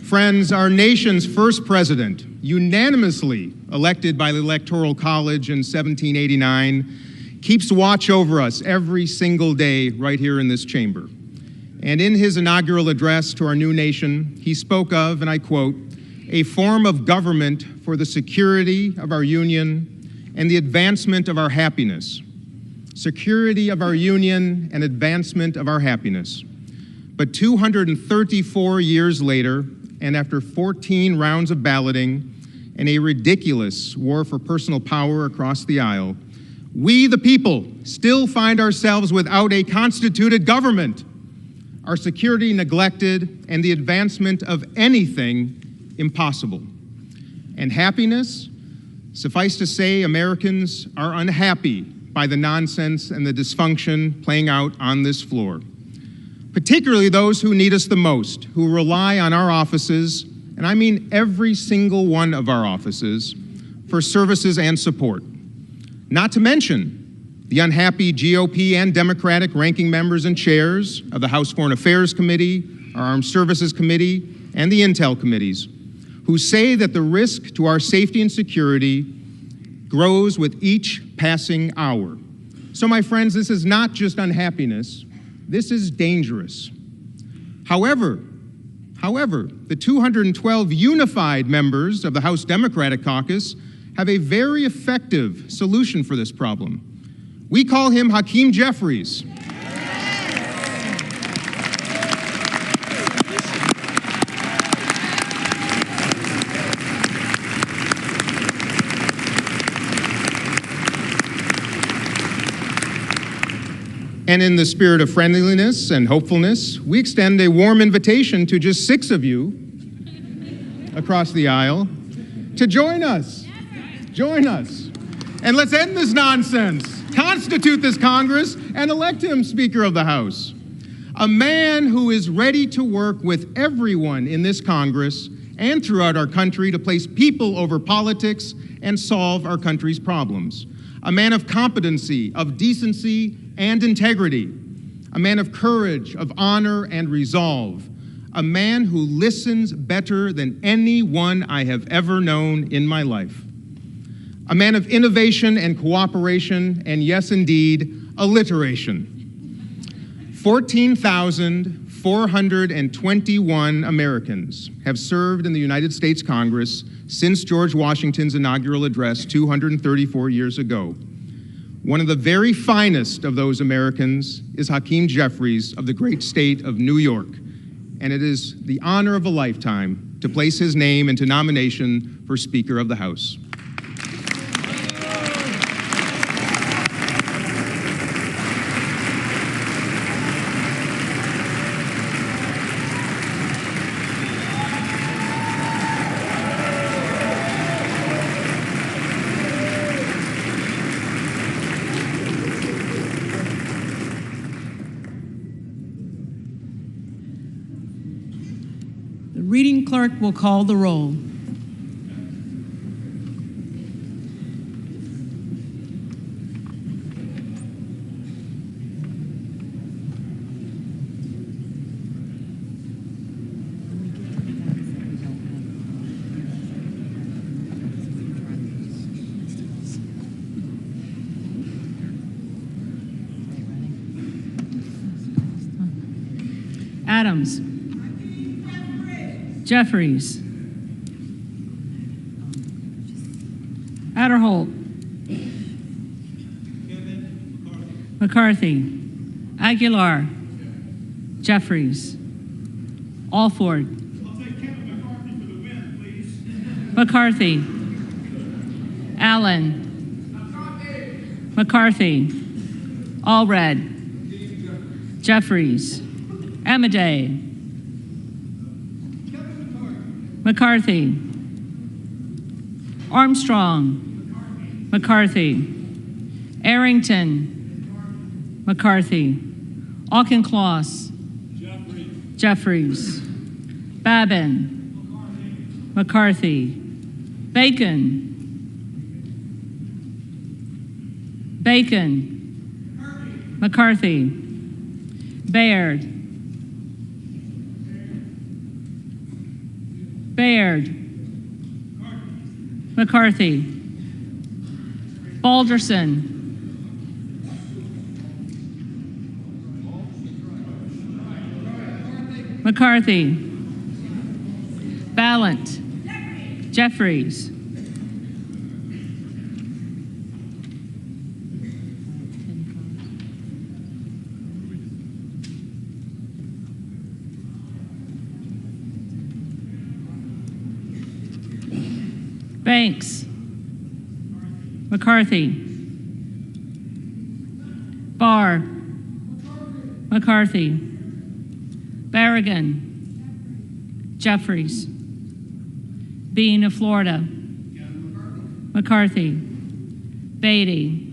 Friends, our nation's first president, unanimously elected by the Electoral College in 1789, keeps watch over us every single day right here in this chamber. And in his inaugural address to our new nation, he spoke of, and I quote, a form of government for the security of our union and the advancement of our happiness. Security of our union and advancement of our happiness. But 234 years later, and after 14 rounds of balloting and a ridiculous war for personal power across the aisle, we, the people, still find ourselves without a constituted government, our security neglected, and the advancement of anything impossible. And happiness? Suffice to say, Americans are unhappy by the nonsense and the dysfunction playing out on this floor, particularly those who need us the most, who rely on our offices, and I mean every single one of our offices, for services and support. Not to mention the unhappy GOP and Democratic ranking members and chairs of the House Foreign Affairs Committee, our Armed Services Committee, and the Intel Committees, who say that the risk to our safety and security grows with each passing hour. So, my friends, this is not just unhappiness, this is dangerous. However, the 212 unified members of the House Democratic Caucus have a very effective solution for this problem. We call him Hakeem Jeffries. And in the spirit of friendliness and hopefulness, we extend a warm invitation to just 6 of you across the aisle to join us. Join us. And let's end this nonsense, constitute this Congress, and elect him Speaker of the House. A man who is ready to work with everyone in this Congress and throughout our country to place people over politics and solve our country's problems. A man of competency, of decency, and integrity. A man of courage, of honor, and resolve. A man who listens better than anyone I have ever known in my life. A man of innovation and cooperation, and yes, indeed, alliteration. 14,421 Americans have served in the United States Congress since George Washington's inaugural address 234 years ago. One of the very finest of those Americans is Hakeem Jeffries of the great state of New York, and it is the honor of a lifetime to place his name into nomination for Speaker of the House. The reading clerk will call the roll. Adams. Jeffries. Adderholt. McCarthy. Aguilar. Jeffries. Alford. McCarthy. Allen. McCarthy. Allred. Jeffries. Amadei. McCarthy. Armstrong. McCarthy. Arrington. McCarthy. Auchincloss. Jeffries. Babin. McCarthy. Bacon. McCarthy. Baird. McCarthy. Balderson. McCarthy. Ballant. Jeffries. Banks. McCarthy. Barr. McCarthy. Barragan. Jeffries. Bean of Florida. McCarthy. Beatty.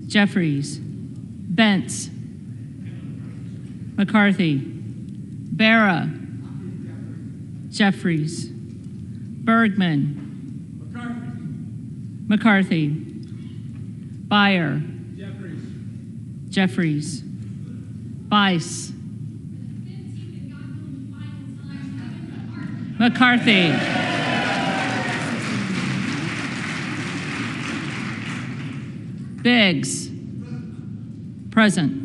Jeffries. Bentz. McCarthy. Barra. Jeffries. Bergman. McCarthy. Beyer. Jeffries. Bice. McCarthy. Biggs. Present.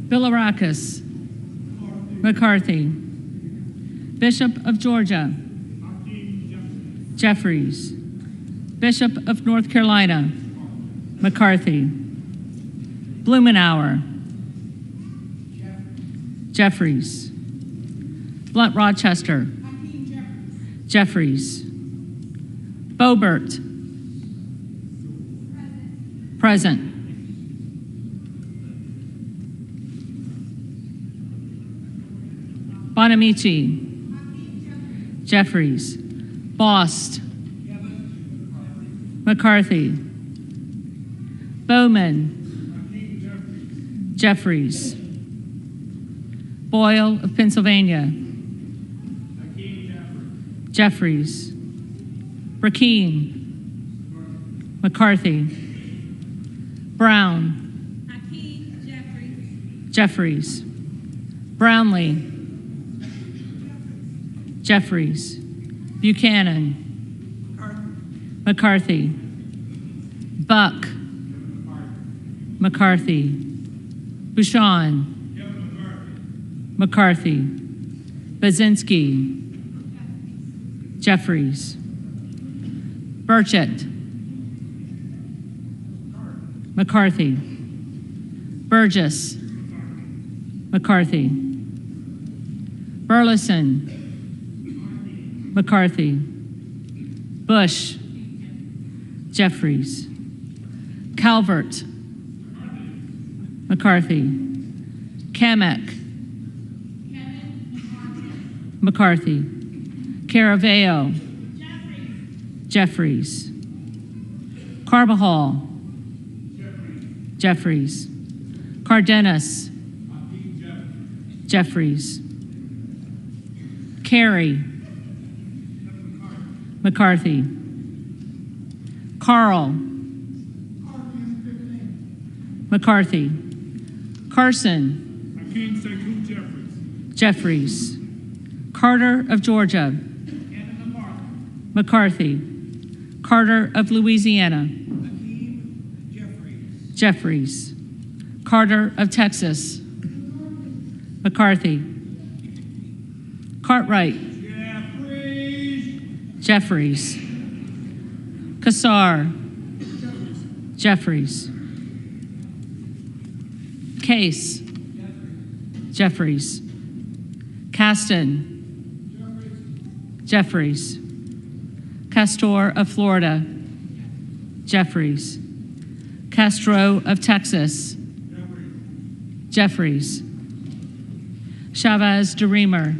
Bilirakis. McCarthy. Bishop of Georgia. Jeffries. Bishop of North Carolina. McCarthy. Blumenauer. Jeffries. Blunt Rochester. Jeffries. Boebert. Present. Bonamici. Jeffries. Bost. McCarthy. Bowman. Jeffries. Boyle of Pennsylvania. Jeffries. Brackeen. McCarthy. Brown. Jeffries. Brownlee. Jeffries. Buchanan. McCarthy. Buck. McCarthy. Bouchon. McCarthy. Bazinski. Jeffries. Burchett. McCarthy. Burgess. McCarthy. Burleson. McCarthy. Bush. Jeffries. Calvert. McCarthy. Kamek. McCarthy. Caraveo. Jeffries. Carbajal. Jeffries. Cardenas. Jeffries. Carey. McCarthy. Carl. McCarthy. Carson. Jeffries. Carter of Georgia. McCarthy. Carter of Louisiana. Jeffries. Carter of Texas. McCarthy. Cartwright. Jeffries. Kassar. Jeffries. Case. Jeffries. Caston. Jeffries. Castor of Florida. Jeffries. Castro of Texas. Jeffries. Chavez de Reamer.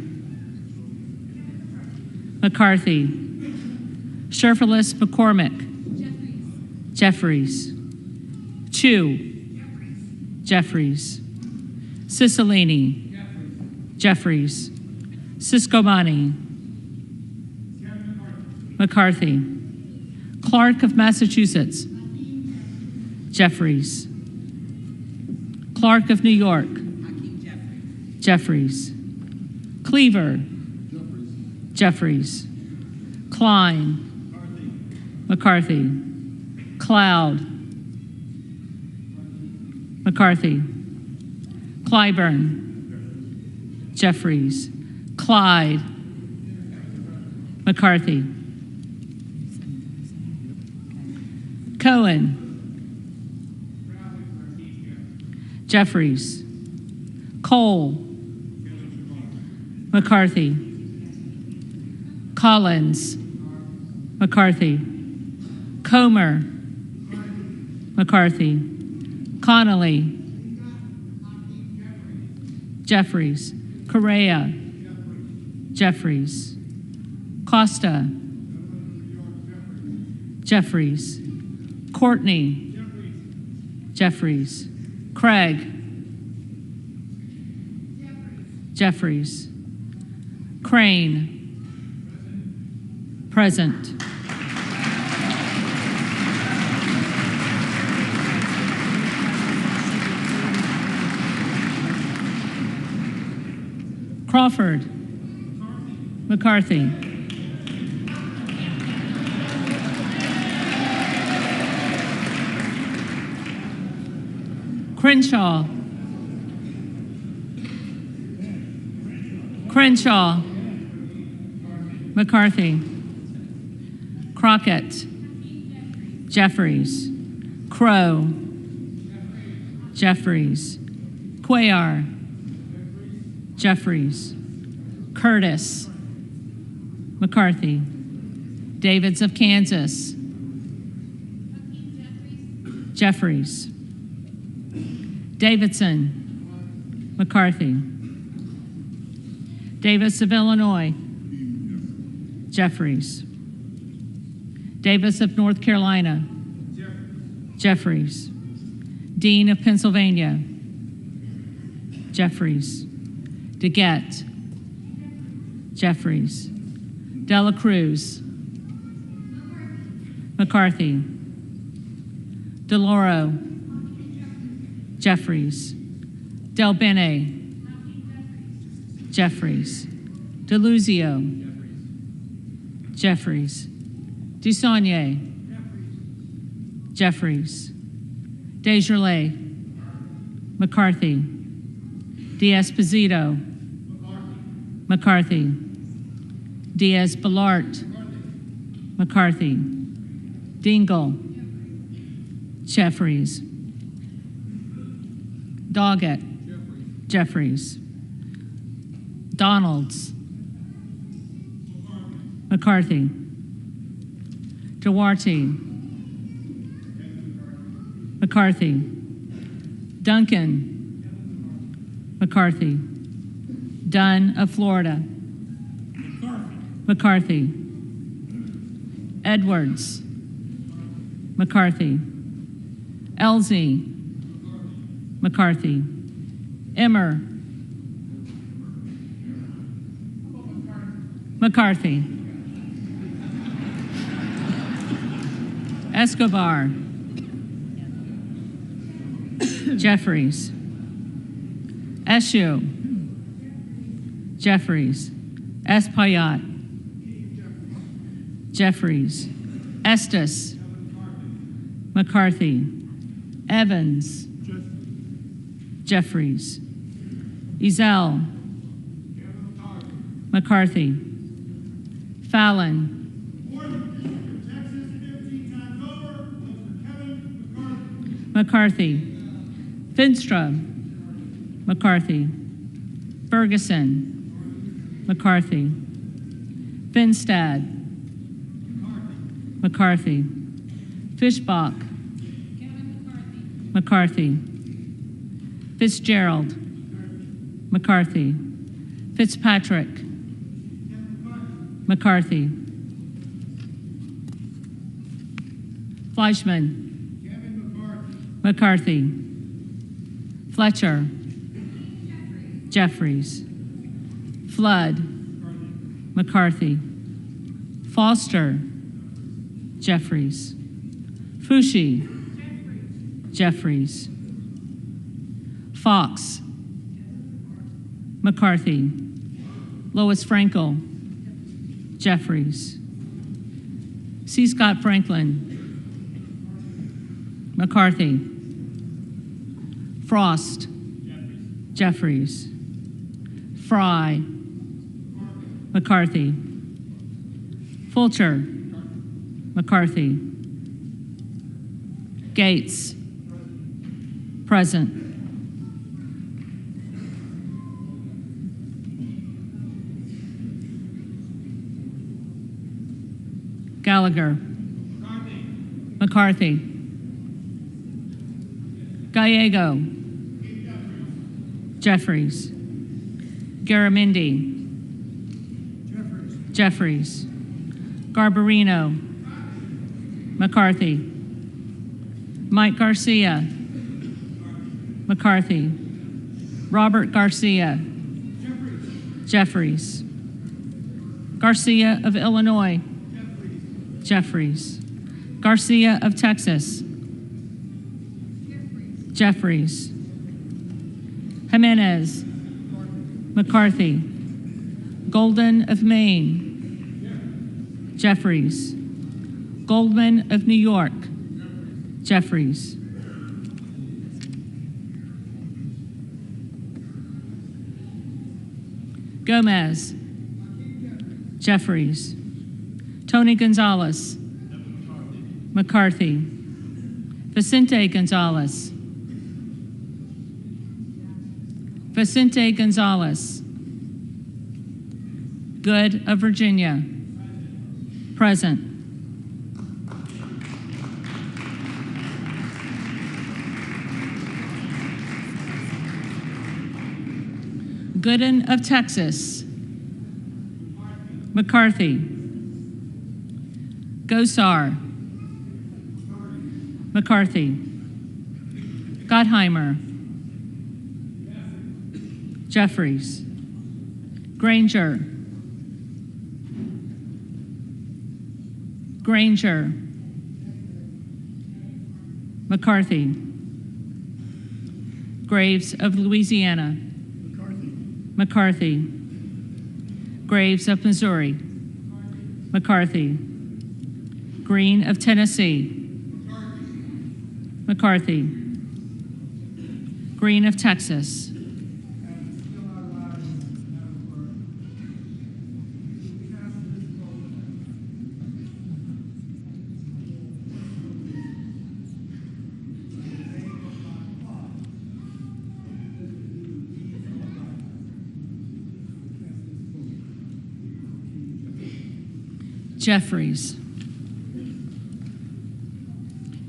McCarthy. Sherfilis McCormick. Jeffries. Chu. Jeffries. Cicilline. Jeffries. Siscomani. McCarthy. Clark of Massachusetts. Jeffries. Clark of New York. Jeffries. Cleaver. Jeffries. Klein. McCarthy. Cloud. McCarthy. Clyburn. Jeffries. Clyde. McCarthy. Cohen. Jeffries. Cole, McCarthy, Collins, McCarthy, Comer, McCarthy, Connolly, Jeffries, Correa, Jeffries, Costa, Jeffries, Courtney, Jeffries, Craig, Jeffries, Crane, present. Crawford, McCarthy, Crenshaw, McCarthy, Crockett, Jeffries, Crow, Jeffries, Cuellar, Jeffries, Curtis, McCarthy, Davids of Kansas, Jeffries, Davidson, McCarthy, Davis of Illinois, Jeffries, Davis of North Carolina, Jeffries, Dean of Pennsylvania, Jeffries, DeGette, Jeffries, Dela Cruz, McCarthy, DeLauro, Jeffries, Del Bene, Jeffries, DeLuzio, Jeffries, Dusaunier, Jeffries, Desjardins, McCarthy, Diaz-Pizito, McCarthy, Diaz-Balart, McCarthy, Dingle, Jeffries, Doggett, Jeffries, Donalds, McCarthy, Duarte, McCarthy, Duncan, McCarthy, Dunn of Florida, McCarthy, Edwards, McCarthy, Elsie, McCarthy, Emmer, McCarthy, Escobar, Jeffries, Eshu, Jeffries, Espaillat, Jeffries, Estes, McCarthy, Evans, Jeffries, Ezell, McCarthy, Fallon, McCarthy, Finstra, McCarthy, Ferguson, McCarthy, Finstad, McCarthy, Fishbach, McCarthy, Fitzgerald, McCarthy, Fitzpatrick, McCarthy, Fleischman, McCarthy, Fletcher, Jeffries, Flood, McCarthy, Foster, Jeffries, Fushi, Jeffries, Fox, McCarthy, Lois Frankel, Jeffries, C. Scott Franklin, McCarthy, Frost, Jeffries, Fry, McCarthy, Fulcher, McCarthy, Gates, present. Gallagher. McCarthy. Gallego. Jeffries. Garamendi. Jeffries. Garbarino. McCarthy. Mike Garcia. McCarthy. Robert Garcia. Jeffries. Garcia of Illinois. Jeffries. Garcia of Texas. Jeffries. Jimenez. McCarthy. Golden of Maine. Jeffries. Goldman of New York. Jeffries. Gomez. Jeffries. Tony Gonzalez. McCarthy. Vicente Gonzalez. Vicente Gonzalez. Good of Virginia. Present. Gooden of Texas. McCarthy. Gosar. McCarthy. Gottheimer. Jeffries. Granger. Granger. McCarthy. Graves of Louisiana. McCarthy. Graves of Missouri. McCarthy. Green of Tennessee. McCarthy. Green of Texas. Jeffries.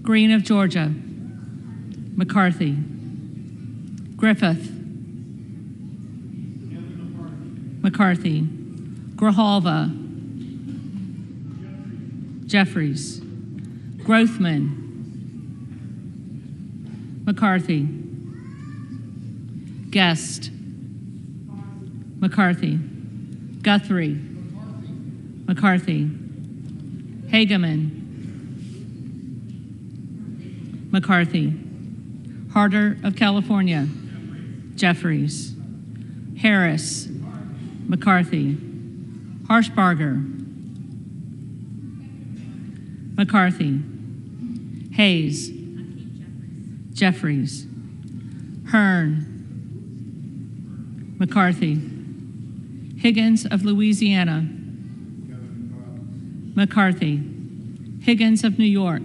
Green of Georgia. McCarthy. Griffith. McCarthy. Grijalva. Jeffries. Grothman. McCarthy. Guest. McCarthy. Guthrie. McCarthy. Hageman. McCarthy. Harder of California. Jeffries. Harris. McCarthy. Harshbarger. McCarthy. Hayes. Jeffries. Hearn. McCarthy. Higgins of Louisiana. McCarthy. Higgins of New York.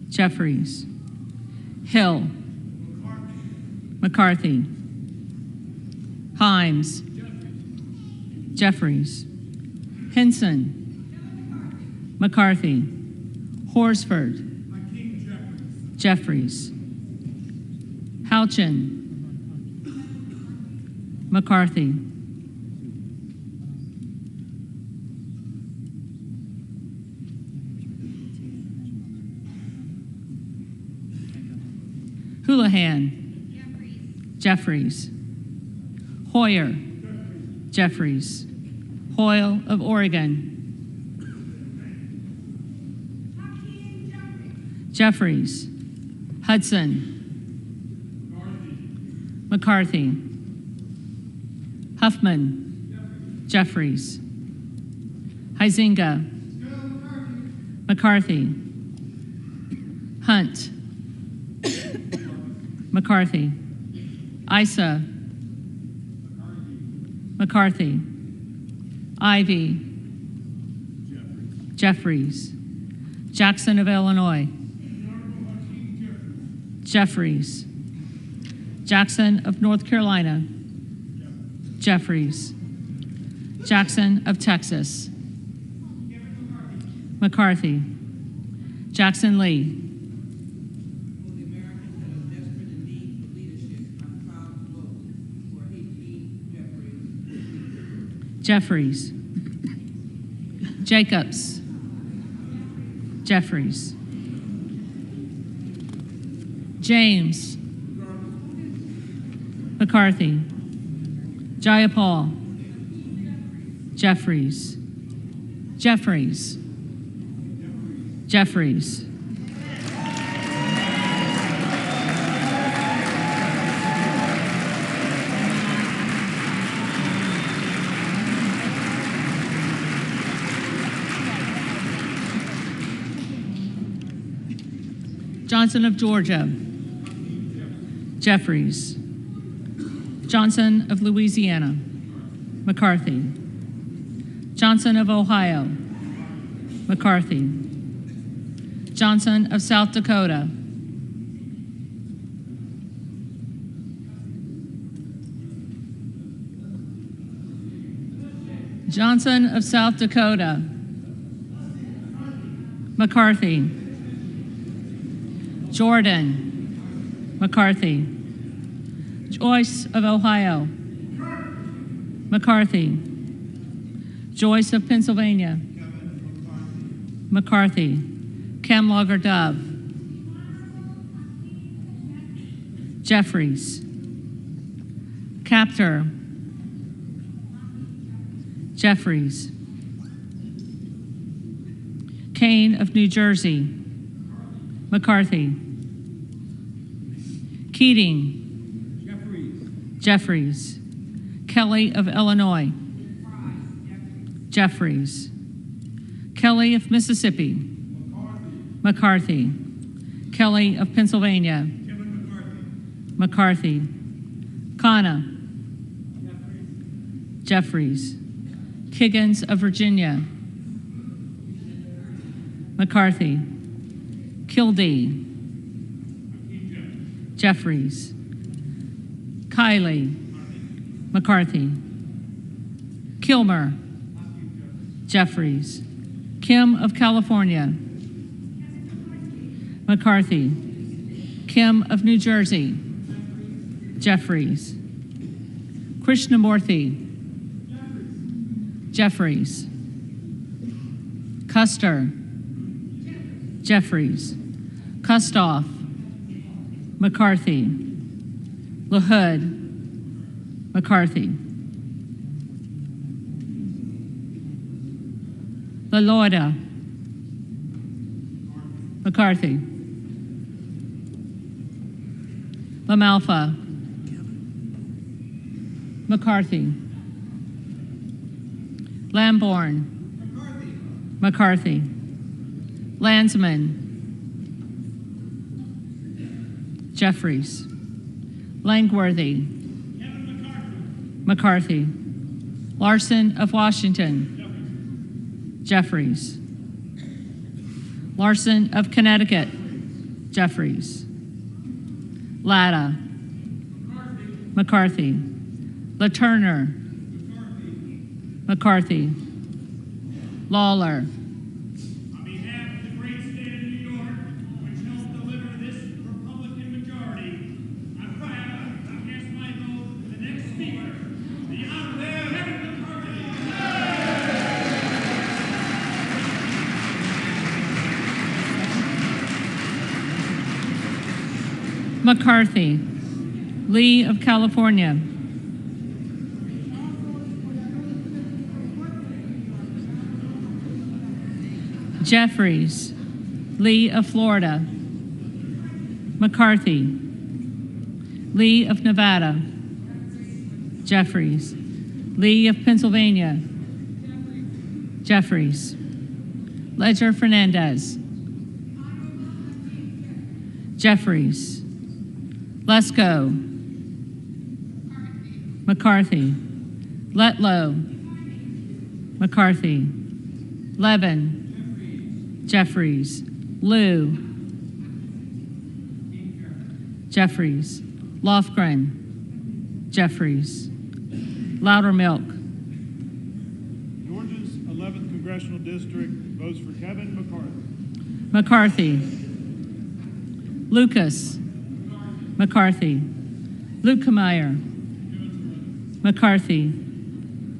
Jeffries. Hill. McCarthy. Himes. Jeffries. Henson. McCarthy. Horsford. Jeffries. Houchin. McCarthy. Houlihan. Jeffries. Hoyer. Jeffries. Hoyle of Oregon. Jeffries. Hudson. McCarthy. Huffman. Jeffries. Huizinga. McCarthy. Hunt. McCarthy. Isa. McCarthy. Ivy. Jeffries. Jackson of Illinois. Jeffries. Jackson of North Carolina. Jeffries. Jackson of Texas. McCarthy. Jackson Lee. For the Americans that are desperate in need of leadership, I'm proud to vote for H.E. Jeffries. Jeffries. Jacobs. Jeffries. James. McCarthy. Jayapal. Jeffries. Jeffries. Jeffries. Johnson of Georgia. Jeffries. Johnson of Louisiana. McCarthy. Johnson of Ohio. McCarthy. Johnson of South Dakota. Johnson of South Dakota. McCarthy. Jordan. McCarthy. Joyce of Ohio. McCarthy. Joyce of Pennsylvania. McCarthy. Camlogger Dove. Jeffries. Captor. Jeffries. Kane of New Jersey. McCarthy. Keating. Jeffries. Kelly of Illinois. Jeffries. Kelly of Mississippi. McCarthy. Kelly of Pennsylvania. McCarthy. Khanna. Jeffries. Kiggins of Virginia. McCarthy. Kildee. Jeffries. Kiley. McCarthy. Kilmer. Jeffries. Kim of California. McCarthy. Kim of New Jersey. Jeffries. Krishnamurthy. Jeffries. Custer. Jeffries. Kustoff. McCarthy. LaHood. McCarthy. LaLorda. McCarthy. LaMalfa. McCarthy. Lamborn. McCarthy. Landsman. Jeffries. Langworthy. McCarthy. Larson of Washington. Jeffries. Larson of Connecticut. Jeffries. Latta. McCarthy. LaTurner. McCarthy. Lawler. On behalf of the great state of New York, which helped deliver this Republican majority, I'm proud to cast my vote for the next speaker, the Honorable Kevin McCarthy. Lee of California. Jeffries. Lee of Florida. McCarthy. Lee of Nevada. Jeffries. Lee of Pennsylvania. Jeffries. Ledger Fernandez. Jeffries. Lesko. McCarthy. Letlow. McCarthy. Levin. Jeffries. Liu. Jeffries. Lofgren. Jeffries. Loudermilk. 11th Congressional District votes for Kevin McCarthy. McCarthy. Lucas. McCarthy. Lukemeyer. McCarthy.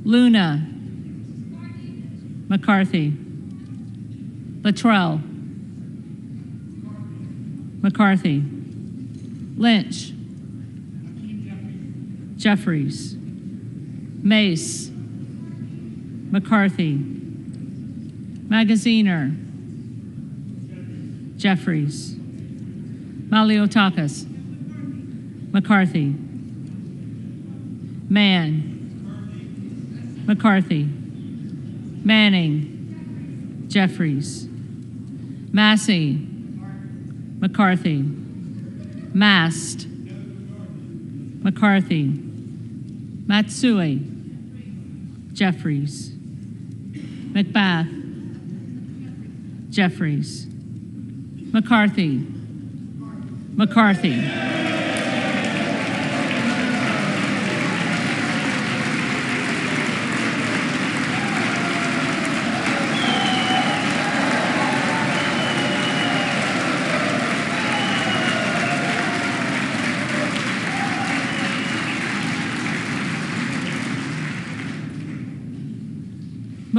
Luna. McCarthy. Luttrell. McCarthy. Lynch. Jeffries. Mace. McCarthy. Magaziner. Jeffries. Maliotakis. McCarthy. Mann. McCarthy. Manning. Jeffries. Massey. McCarthy. Mast. McCarthy. Matsui. Jeffries. McBath. Jeffries. McCarthy. McCarthy.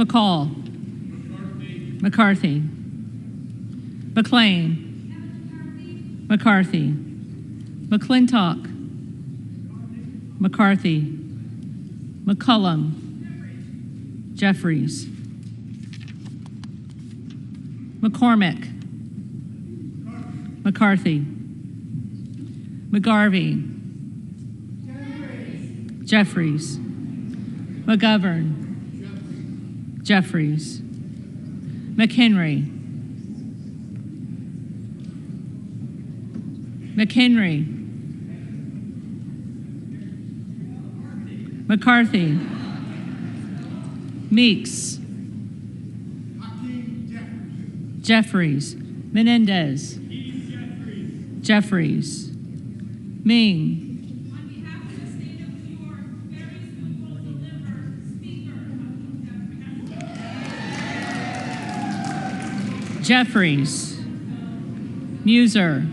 McCall. McCarthy. McLean. McCarthy. McClintock. McCarthy. McCullum. Jeffries. McCormick. McCarthy. McGarvey. Jeffries. McGovern. Jeffries. McHenry. McHenry. McCarthy. Meeks. Jeffries. Menendez. Jeffries. Ming. Jeffries. Muser.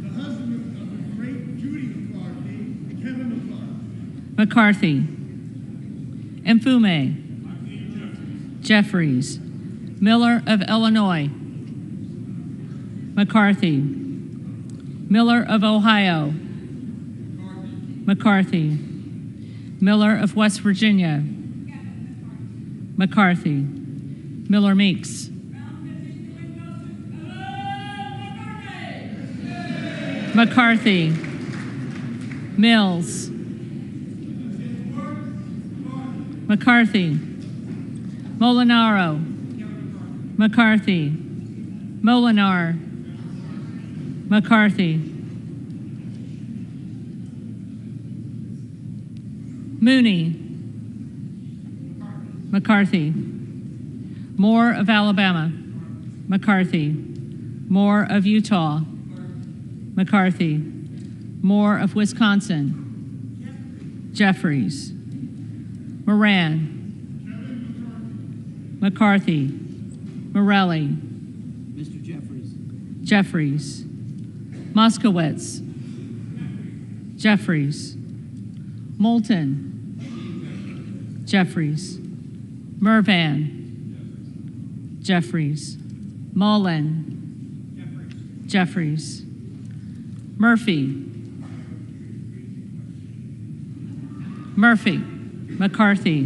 The husband of the great Judy McCarthy, Kevin McCarthy. McCarthy. Mfume. Jeffries. Miller of Illinois. McCarthy. Miller of Ohio. McCarthy. Miller of West Virginia. McCarthy. Miller Meeks. McCarthy. Mills. McCarthy. Molinaro. McCarthy. Molinar. McCarthy. Mooney. McCarthy. Moore of Alabama. McCarthy. Moore of Utah. McCarthy. Moore of Wisconsin. Jeffries. Moran. McCarthy. Morelli. Mr. Jeffries. Jeffries. Moskowitz. Jeffries. Moulton. Jeffries. Mervan. Jeffries. Mullen. Jeffries. Murphy. Murphy. McCarthy.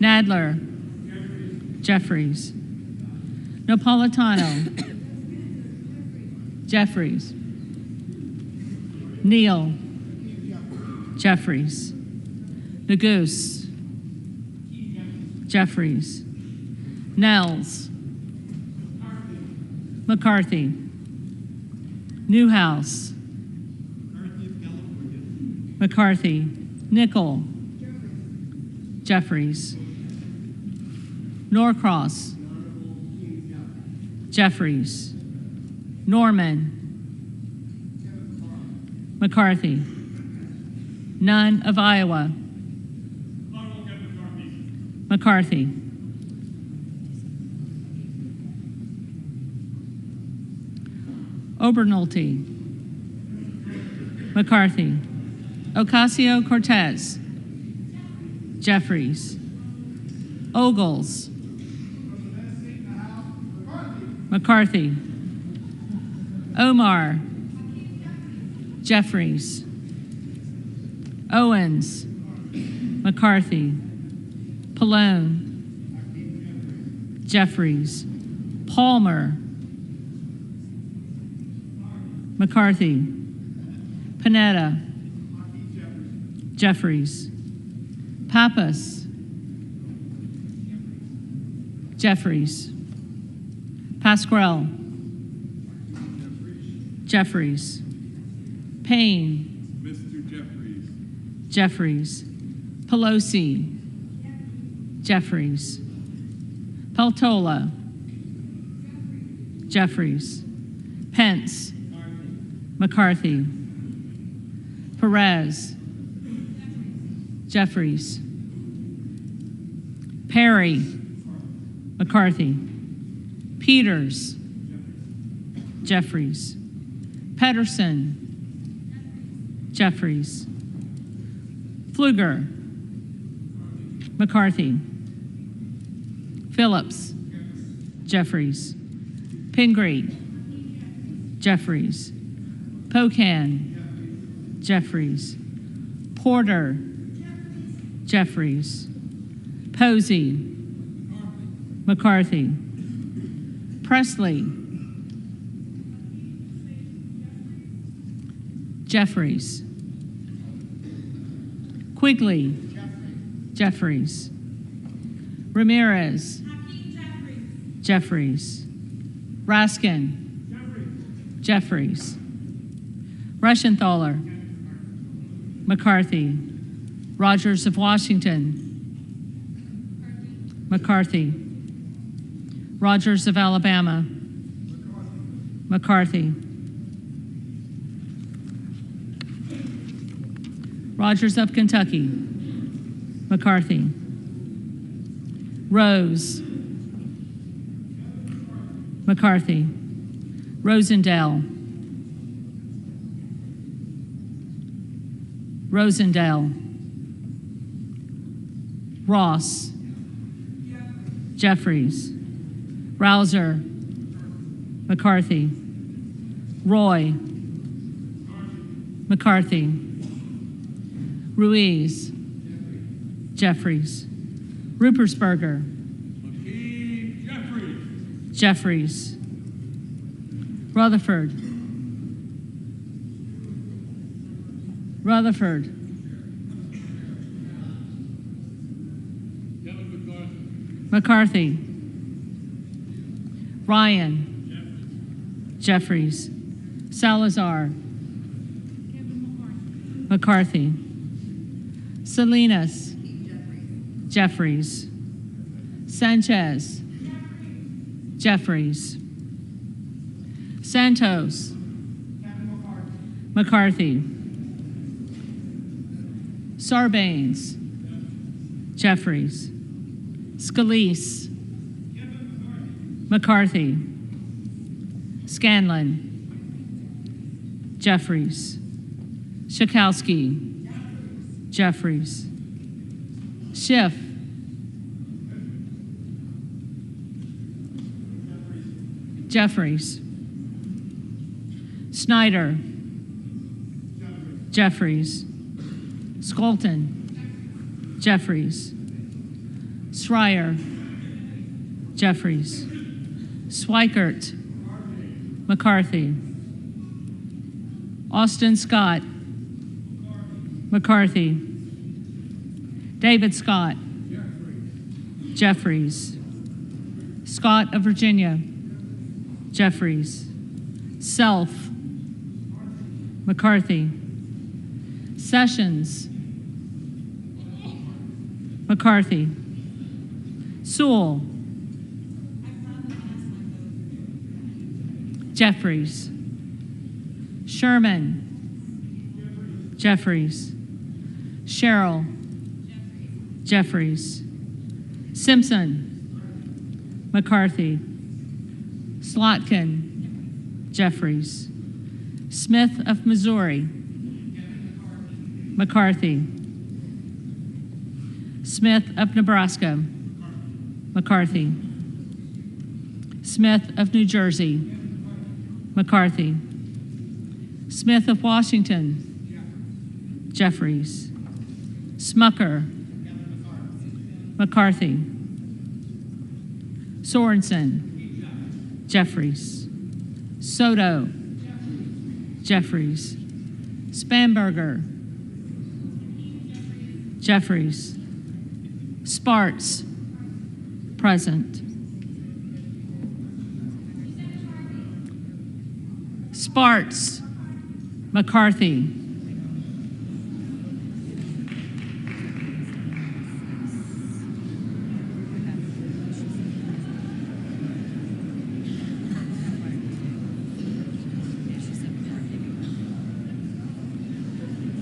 Nadler. Jeffries. Napolitano. Jeffries. Neal. Jeffries. Nagoose. Jeffries. Nels. McCarthy. Newhouse. McCarthy. Nickel. Jeffries. Norcross. Jeffries. Norman. McCarthy. Nunn of Iowa. McCarthy. Obernolte. McCarthy. Ocasio-Cortez. Jeffries. Ogles. McCarthy. Omar. Jeffries. Owens. McCarthy. Pallone. Jeffries. Palmer. McCarthy. Panetta. Jeffries. Pappas. Jeffries. Pasquale. Jeffries. Payne. Mr. Jeffries. Jeffries. Pelosi. Jeffries. Peltola. Jeffries. Pence. McCarthy. Perez. Jeffries. Perry. McCarthy. Peters. Jeffries. Pedersen. Jeffries. Pfluger. McCarthy. Phillips. Jeffries. Pingree. Jeffries. Pocan. Jeffries. Porter. Jeffries. Posey. McCarthy. Presley. Jeffries. Quigley. Jeffries. Ramirez. Jeffries. Raskin. Jeffries. Reschenthaler. McCarthy. Rogers of Washington. McCarthy. Rogers of Alabama. McCarthy. Rogers of Kentucky. McCarthy. Rose. McCarthy. Rosendale. Rosendale. Ross. Jeffries. Rouser. McCarthy. Roy. McCarthy. Ruiz. Jeffries. Rupersberger. Jeffries. Rutherford. Rutherford. McCarthy. Ryan. Jeffries. Salazar. McCarthy. Salinas. Jeffries. Sanchez. Jeffries. Santos. McCarthy. Sarbanes. Jeffries. Scalise. McCarthy. Scanlon. Jeffries. Schakowsky. Jeffries. Schiff. Jeffries. Snyder. Jeffries. Skolton. Jeffries. Schreier. Jeffries. Swikert. McCarthy. Austin Scott. McCarthy. David Scott. Jeffries. Scott of Virginia. Jeffries. Self. McCarthy. Sessions. McCarthy. Sewell. Jeffries. Sherman. Jeffries. Sherrill. Jeffries. Simpson, McCarthy, Slotkin, Jeffries, Smith of Missouri, McCarthy, Smith of Nebraska, McCarthy, Smith of New Jersey, McCarthy, Smith of Washington, Jeffries, Smucker, McCarthy, Sorensen, Jeffries, Soto, Jeffries, Spanberger, Jeffries, Sparts, present. Sparts, McCarthy.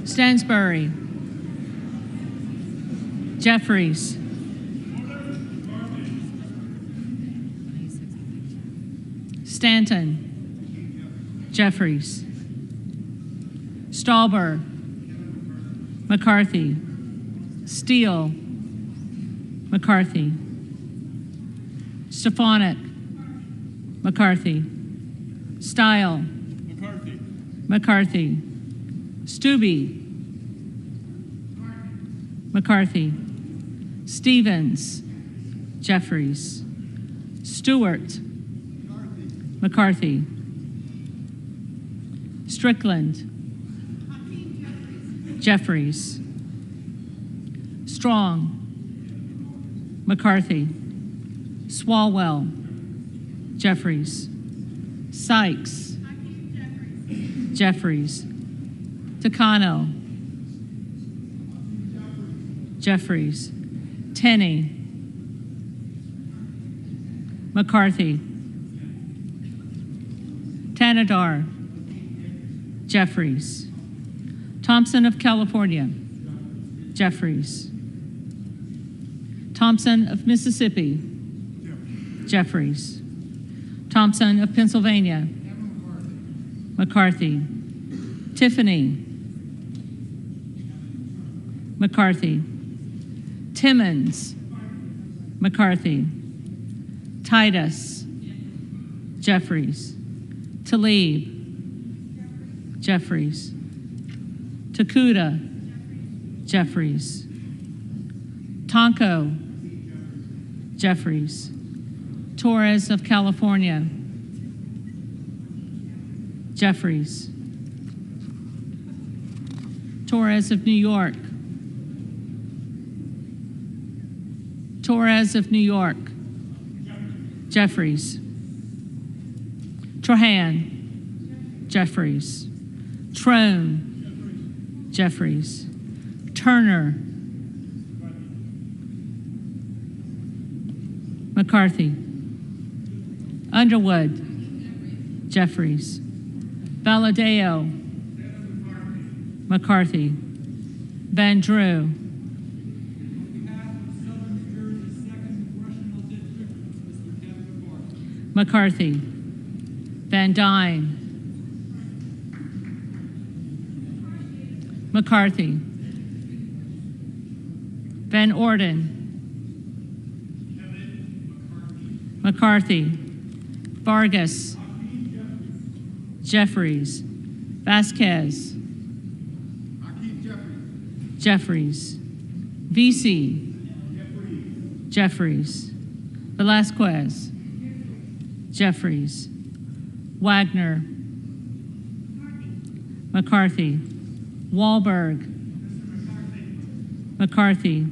Stansbury, Jeffries, Stanton, Jeffries, Stauber, McCarthy, Steele, McCarthy, Stefanik, McCarthy, Stile, McCarthy, Stubbe, McCarthy, Stevens, Jeffries, Stewart, McCarthy, Strickland, Jeffries, Strong, McCarthy, Swalwell, Jeffries, Sykes, Jeffries, Takano, Jeffries, Tenney, McCarthy, Tanadar, Jeffries, Thompson of California, Jeffries, Thompson of Mississippi, Jeffries, Thompson of Pennsylvania, McCarthy, Tiffany, McCarthy, Timmons, McCarthy, Titus, Jeffries, Tlaib, Jeffries, Takuda, Jeffries, Tonko, Jeffries, Torres of California, Jeffries, Torres of New York, Torres of New York, Jeffries, Trahan, Jeffries, Trone, Jeffries, Turner, McCarthy, Underwood, Jeffries, Valadeo, McCarthy, Van Drew, McCarthy, Van Dyne, McCarthy, Van Orden, McCarthy, Vargas, Jeffries, Vasquez, Jeffries, VC, Jeffries, Velasquez, Jeffries, Wagner, McCarthy, Wahlberg, McCarthy,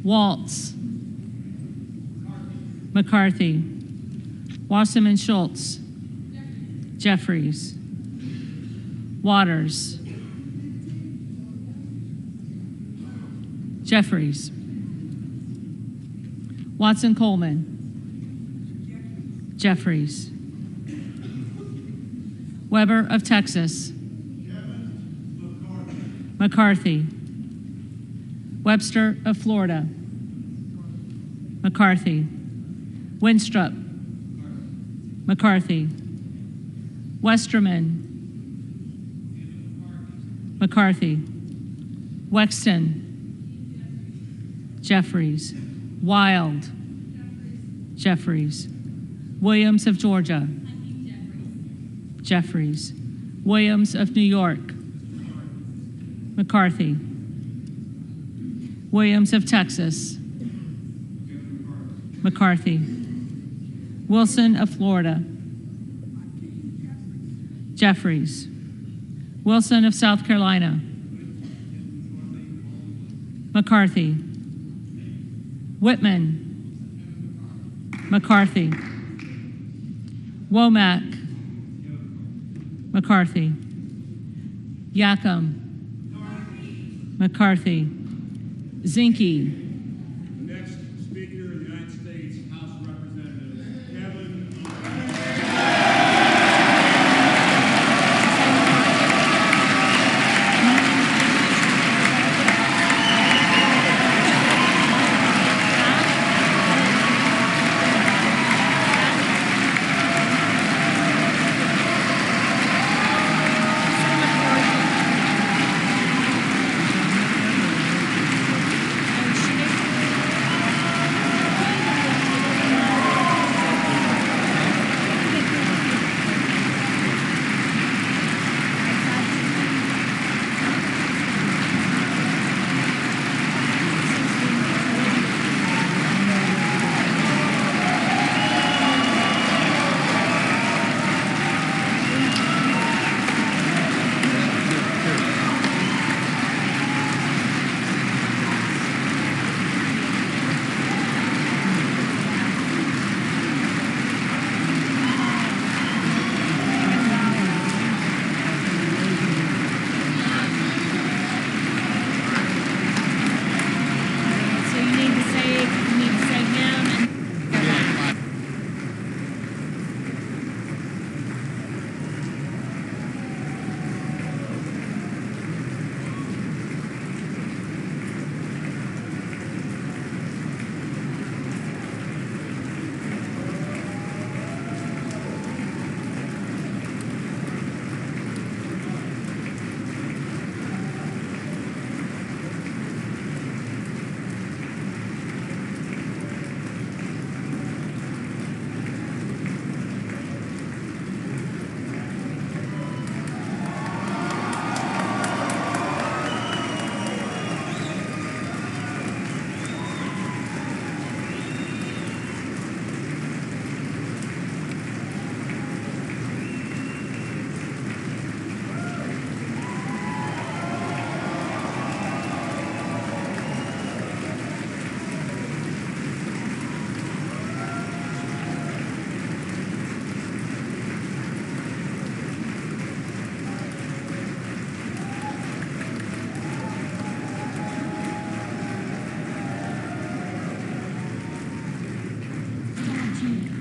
Waltz, McCarthy, Wasserman Schultz, Jeffries, Waters, Jeffries, Watson Coleman, Jeffries, Weber of Texas, McCarthy, Webster of Florida, McCarthy. Winstrup. McCarthy. Westerman. McCarthy. Wexton. Jeffries. Wild. Jeffries. Williams of Georgia. Jeffries. Williams of New York. McCarthy. Williams of Texas. McCarthy. Wilson of Florida. Jeffries. Wilson of South Carolina. McCarthy. Whitman. McCarthy. Womack. McCarthy. Yackham. McCarthy. Zinke. The next speaker of the United States House of Representatives, Kevin.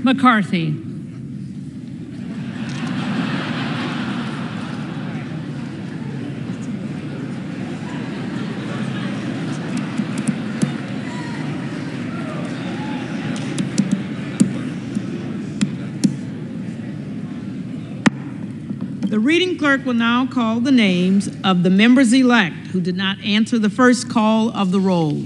McCarthy. The reading clerk will now call the names of the members-elect who did not answer the first call of the roll.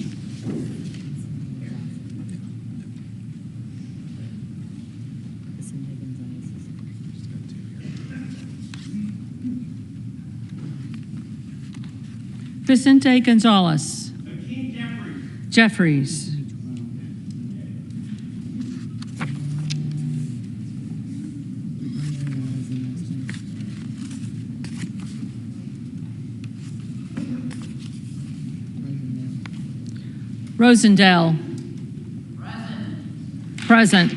Vicente Gonzalez. Hakeem Jeffries. Jeffries. Rosendale. Present.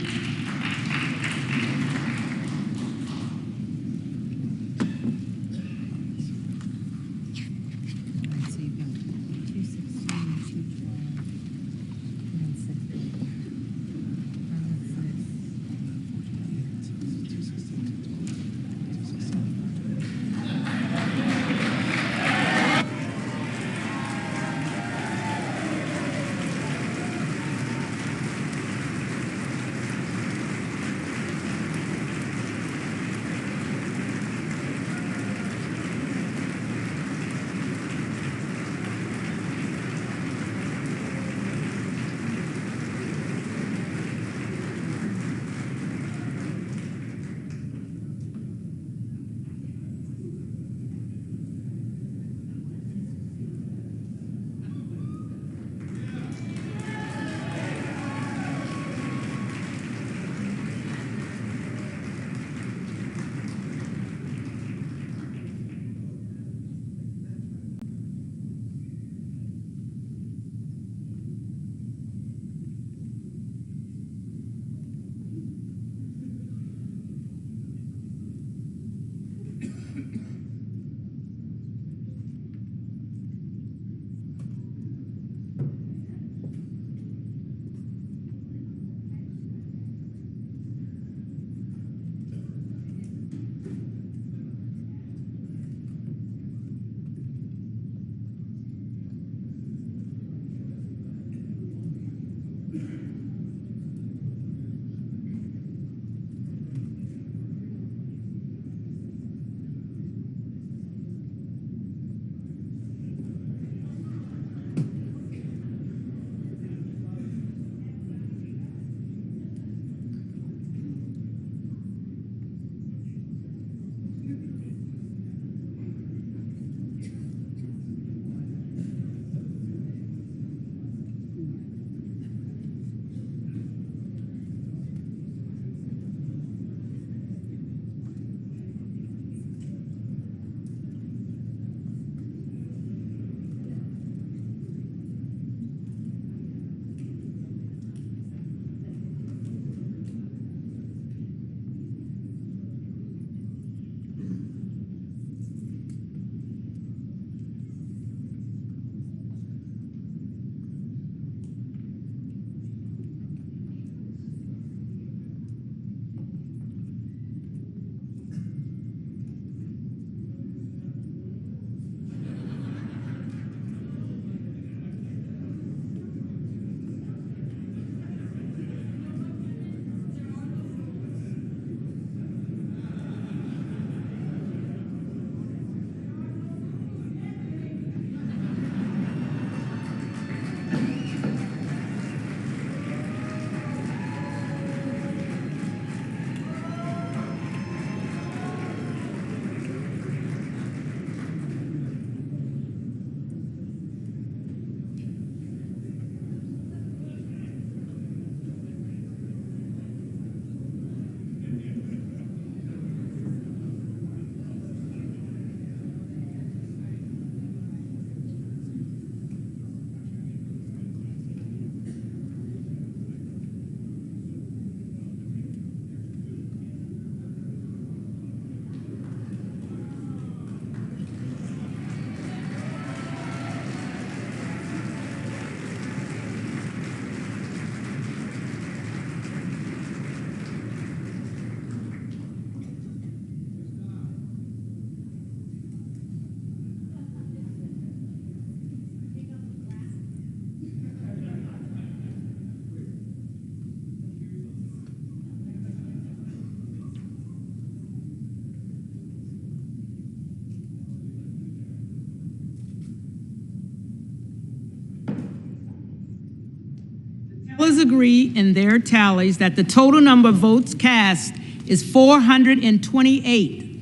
agree in their tallies that the total number of votes cast is 428,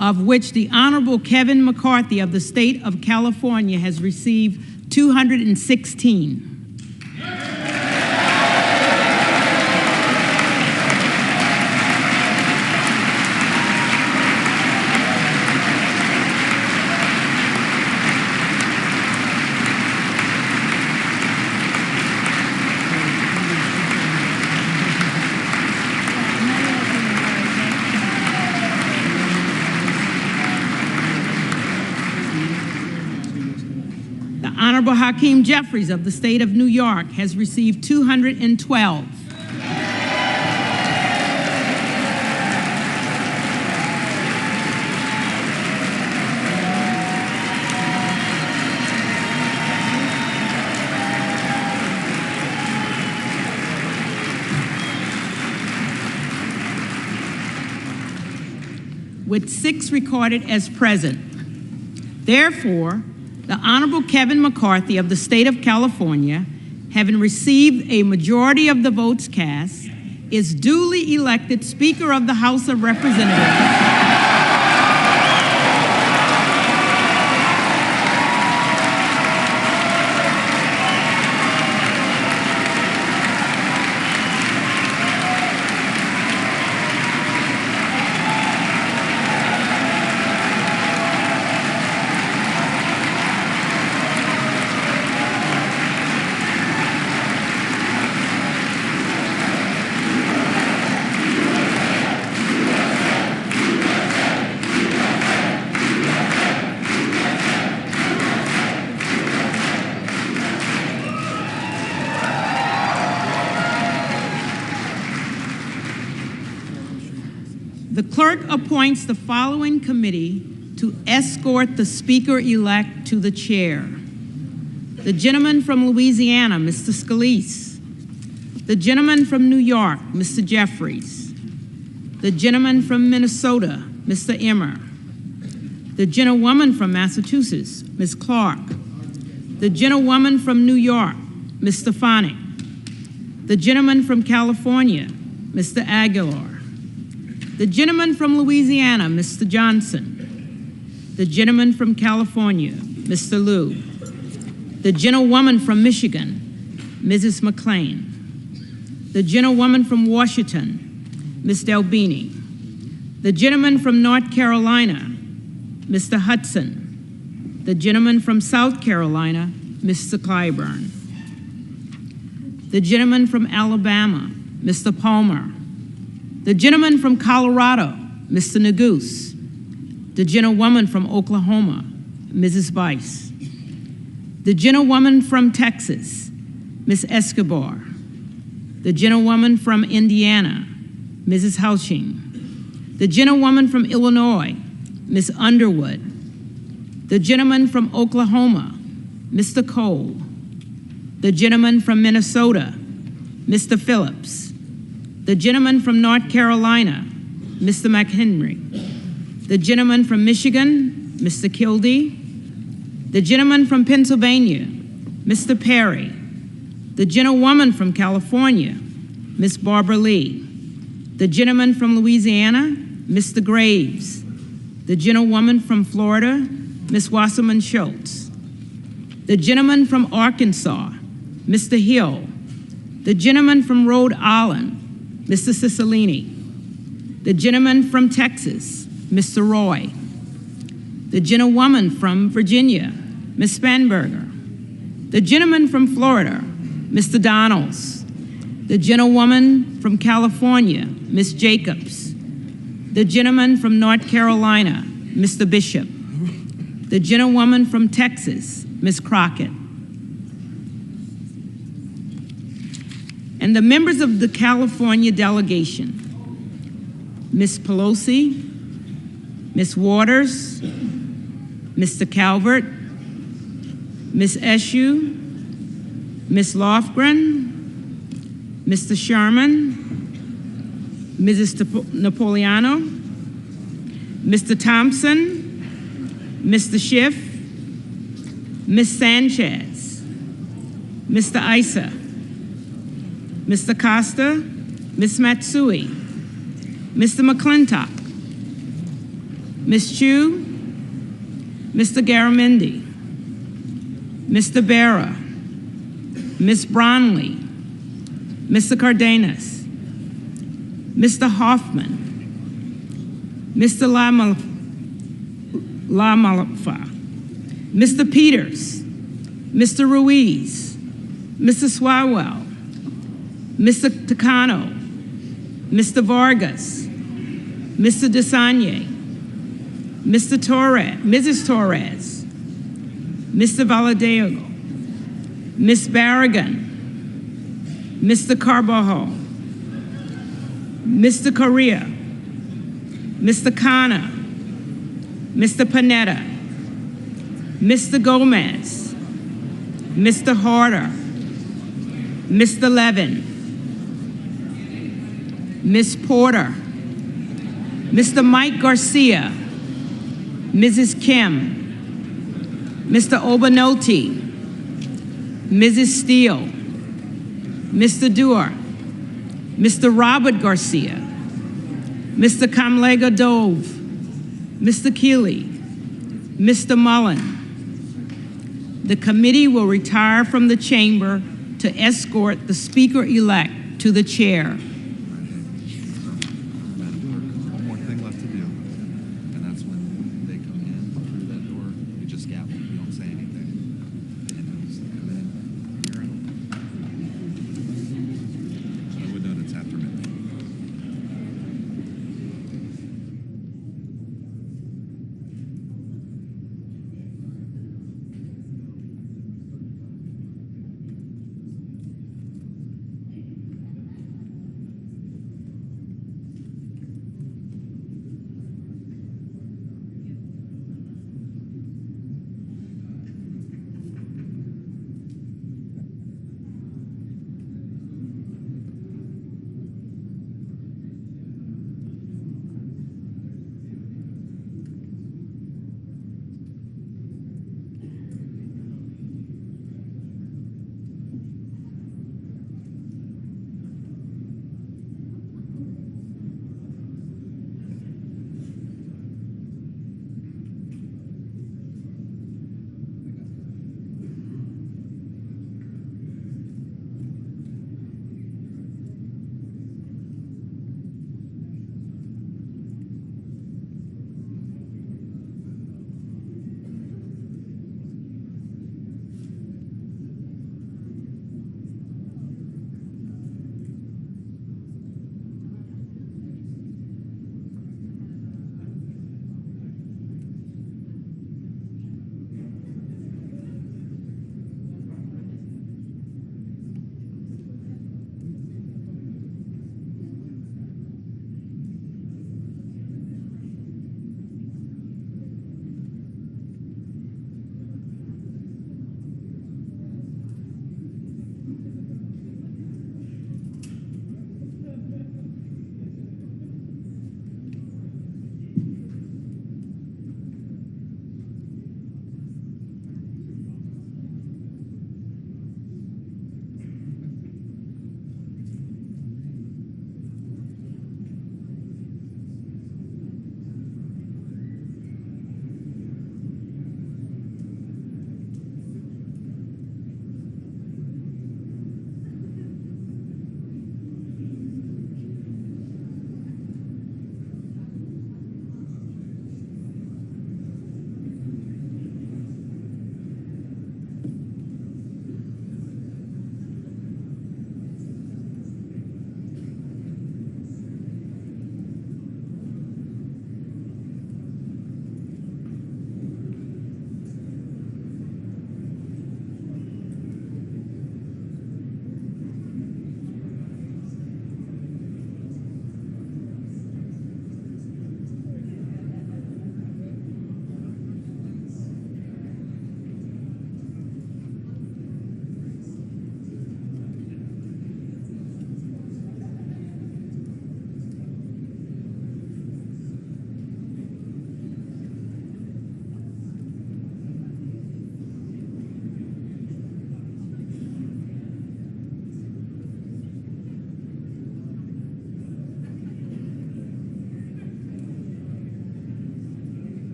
of which the Honorable Kevin McCarthy of the state of California has received 216. Honorable Hakeem Jeffries of the state of New York has received 212. With 6 recorded as present. Therefore, the Honorable Kevin McCarthy of the state of California, having received a majority of the votes cast, is duly elected Speaker of the House of Representatives. The clerk appoints the following committee to escort the speaker-elect to the chair. The gentleman from Louisiana, Mr. Scalise. The gentleman from New York, Mr. Jeffries. The gentleman from Minnesota, Mr. Emmer. The gentlewoman from Massachusetts, Ms. Clark. The gentlewoman from New York, Ms. Stefanik. The gentleman from California, Mr. Aguilar. The gentleman from Louisiana, Mr. Johnson. The gentleman from California, Mr. Liu. The gentlewoman from Michigan, Mrs. McLean. The gentlewoman from Washington, Ms. Delbini. The gentleman from North Carolina, Mr. Hudson. The gentleman from South Carolina, Mr. Clyburn. The gentleman from Alabama, Mr. Palmer. The gentleman from Colorado, Mr. Neguse. The gentlewoman from Oklahoma, Mrs. Bice. The gentlewoman from Texas, Ms. Escobar. The gentlewoman from Indiana, Mrs. Houshing. The gentlewoman from Illinois, Ms. Underwood. The gentleman from Oklahoma, Mr. Cole. The gentleman from Minnesota, Mr. Phillips. The gentleman from North Carolina, Mr. McHenry. The gentleman from Michigan, Mr. Kildee. The gentleman from Pennsylvania, Mr. Perry. The gentlewoman from California, Ms. Barbara Lee. The gentleman from Louisiana, Mr. Graves. The gentlewoman from Florida, Ms. Wasserman Schultz. The gentleman from Arkansas, Mr. Hill. The gentleman from Rhode Island, Mr. Cicilline. The gentleman from Texas, Mr. Roy. The gentlewoman from Virginia, Ms. Spanberger. The gentleman from Florida, Mr. Donalds. The gentlewoman from California, Ms. Jacobs. The gentleman from North Carolina, Mr. Bishop. The gentlewoman from Texas, Ms. Crockett. And the members of the California delegation, Ms. Pelosi, Ms. Waters, Mr. Calvert, Ms. Eshoo, Ms. Lofgren, Mr. Sherman, Mrs. Napoleano, Mr. Thompson, Mr. Schiff, Ms. Sanchez, Mr. Issa, Mr. Costa, Ms. Matsui, Mr. McClintock, Ms. Chu, Mr. Garamendi, Mr. Barra, Ms. Bronley, Mr. Cardenas, Mr. Hoffman, Mr. Lamalfa, Mr. Peters, Mr. Ruiz, Mr. Swalwell, Mr. Takano, Mr. Vargas, Mr. Desanye, Mr. Torres, Mrs. Torres, Mr. Valadego, Ms. Barragan, Mr. Carbajal, Mr. Correa, Mr. Khanna, Mr. Panetta, Mr. Gomez, Mr. Harder, Mr. Levin, Ms. Porter, Mr. Mike Garcia, Mrs. Kim, Mr. Obanoti, Mrs. Steele, Mr. Dewar, Mr. Robert Garcia, Mr. Kamlega Dove, Mr. Keeley, Mr. Mullen. The committee will retire from the chamber to escort the speaker-elect to the chair. One more thing left to do, and that's when they come in through that door, we just gavel, we don't say anything. And as they come in, you're out. I would note it's after midnight.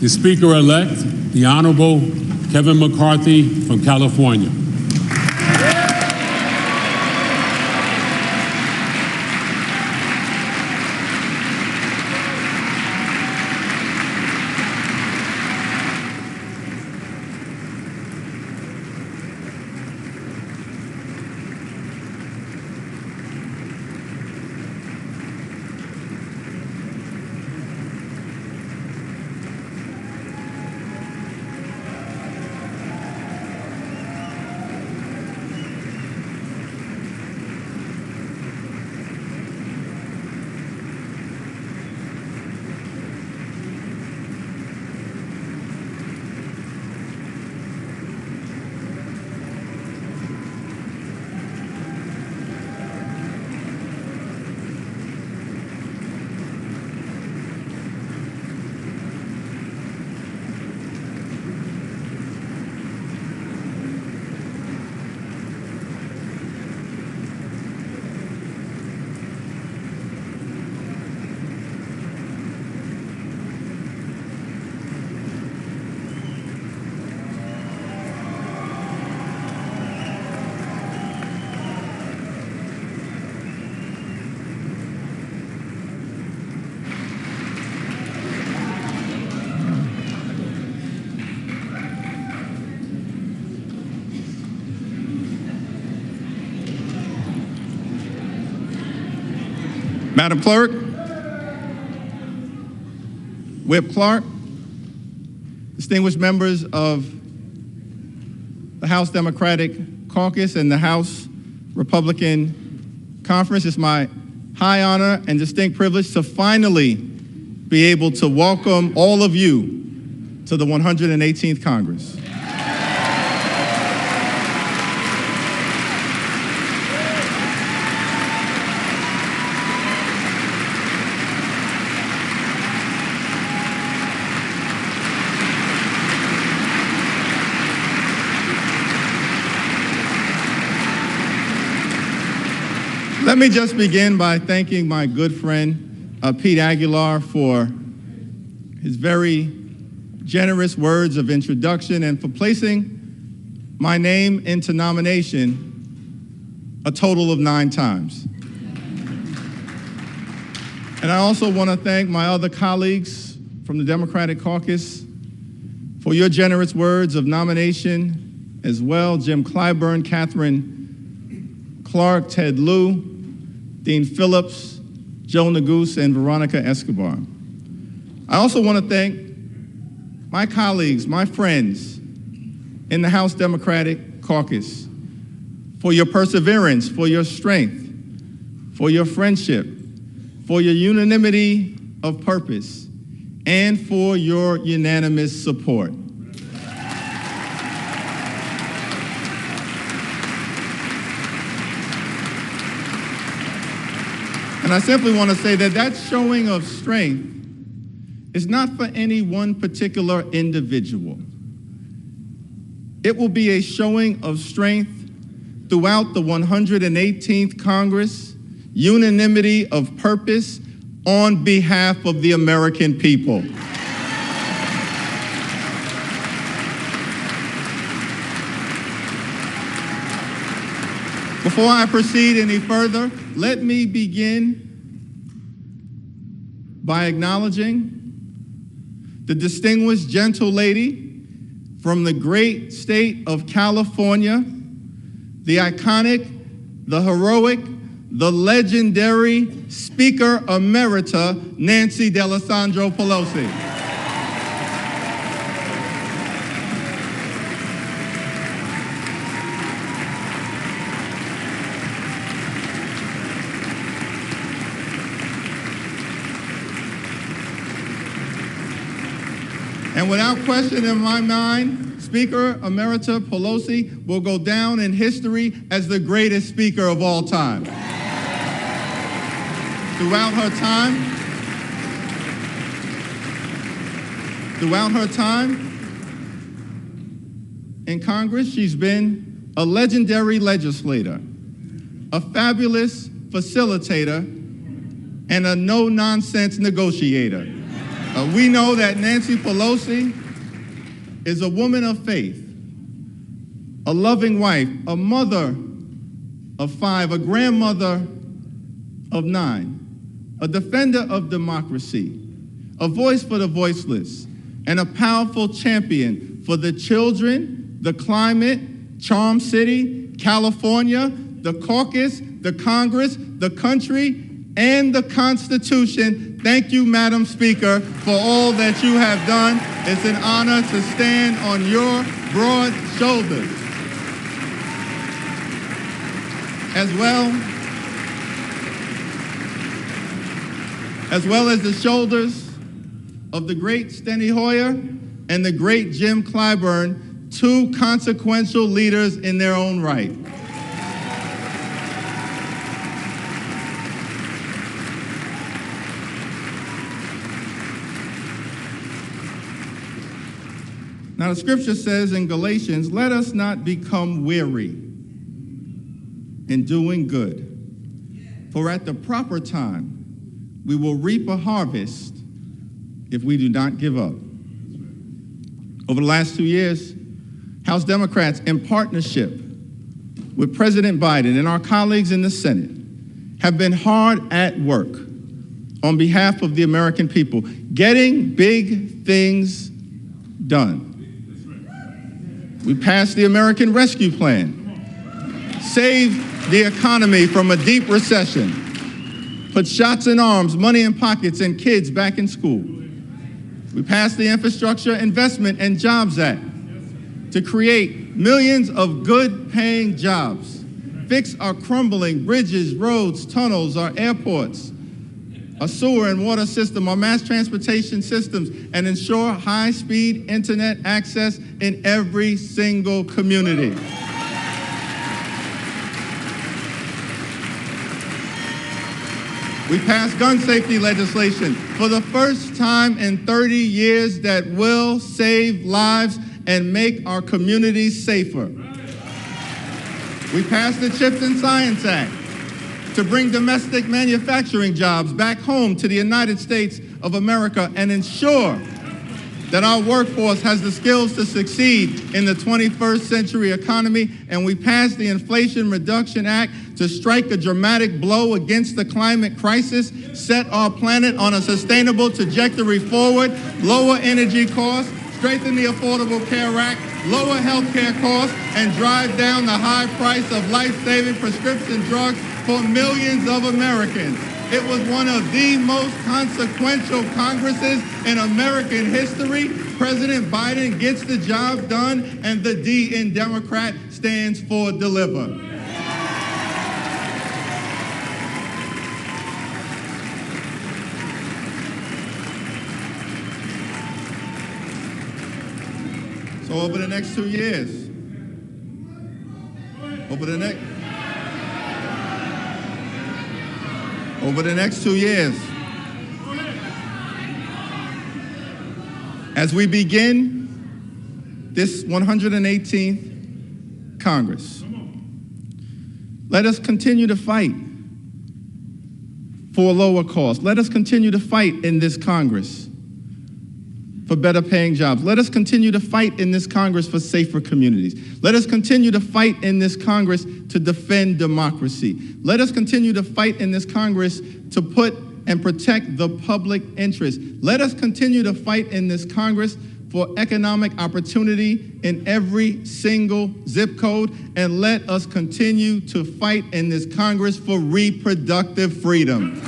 the Speaker-elect, the Honorable Kevin McCarthy from California. Madam Clerk, Whip Clark, distinguished members of the House Democratic Caucus and the House Republican Conference, it's my high honor and distinct privilege to finally be able to welcome all of you to the 118th Congress. Let me just begin by thanking my good friend, Pete Aguilar, for his very generous words of introduction and for placing my name into nomination a total of 9 times. And I also want to thank my other colleagues from the Democratic Caucus for your generous words of nomination as well. Jim Clyburn, Catherine Clark, Ted Lieu, Dean Phillips, Joe Neguse, and Veronica Escobar. I also want to thank my colleagues, my friends in the House Democratic Caucus for your perseverance, for your strength, for your friendship, for your unanimity of purpose, and for your unanimous support. And I simply want to say that that showing of strength is not for any one particular individual. It will be a showing of strength throughout the 118th Congress, unanimity of purpose on behalf of the American people. Before I proceed any further, let me begin by acknowledging the distinguished gentle lady from the great state of California, the iconic, the heroic, the legendary Speaker Emerita, Nancy D'Alessandro Pelosi. And without question in my mind, Speaker Emerita Pelosi will go down in history as the greatest speaker of all time. Throughout her time in Congress, she's been a legendary legislator, a fabulous facilitator, and a no-nonsense negotiator. We know that Nancy Pelosi is a woman of faith, a loving wife, a mother of 5, a grandmother of 9, a defender of democracy, a voice for the voiceless, and a powerful champion for the children, the climate, Charm City, California, the caucus, the Congress, the country, and the Constitution. Thank you, Madam Speaker, for all that you have done. It's an honor to stand on your broad shoulders. As well as the shoulders of the great Steny Hoyer and the great Jim Clyburn, 2 consequential leaders in their own right. Now, the scripture says in Galatians, let us not become weary in doing good, for at the proper time we will reap a harvest if we do not give up. Over the last 2 years, House Democrats, in partnership with President Biden and our colleagues in the Senate, have been hard at work on behalf of the American people, getting big things done. We passed the American Rescue Plan, saved the economy from a deep recession, put shots in arms, money in pockets, and kids back in school. We passed the Infrastructure Investment and Jobs Act to create millions of good-paying jobs, fix our crumbling bridges, roads, tunnels, our airports, our sewer and water system, our mass transportation systems, and ensure high-speed internet access in every single community. We passed gun safety legislation for the first time in 30 years that will save lives and make our communities safer. We passed the CHIPS and Science Act to bring domestic manufacturing jobs back home to the United States of America and ensure that our workforce has the skills to succeed in the 21st century economy. And we passed the Inflation Reduction Act to strike a dramatic blow against the climate crisis, set our planet on a sustainable trajectory forward, lower energy costs, strengthen the Affordable Care Act, lower health care costs, and drive down the high price of life-saving prescription drugs for millions of Americans. It was one of the most consequential Congresses in American history. President Biden gets the job done, and the D in Democrat stands for deliver. So over the next 2 years, over the next 2 years, as we begin this 118th Congress, let us continue to fight for lower costs. Let us continue to fight in this Congress for better paying jobs. Let us continue to fight in this Congress for safer communities. Let us continue to fight in this Congress to defend democracy. Let us continue to fight in this Congress to put and protect the public interest. Let us continue to fight in this Congress for economic opportunity in every single zip code. And let us continue to fight in this Congress for reproductive freedom.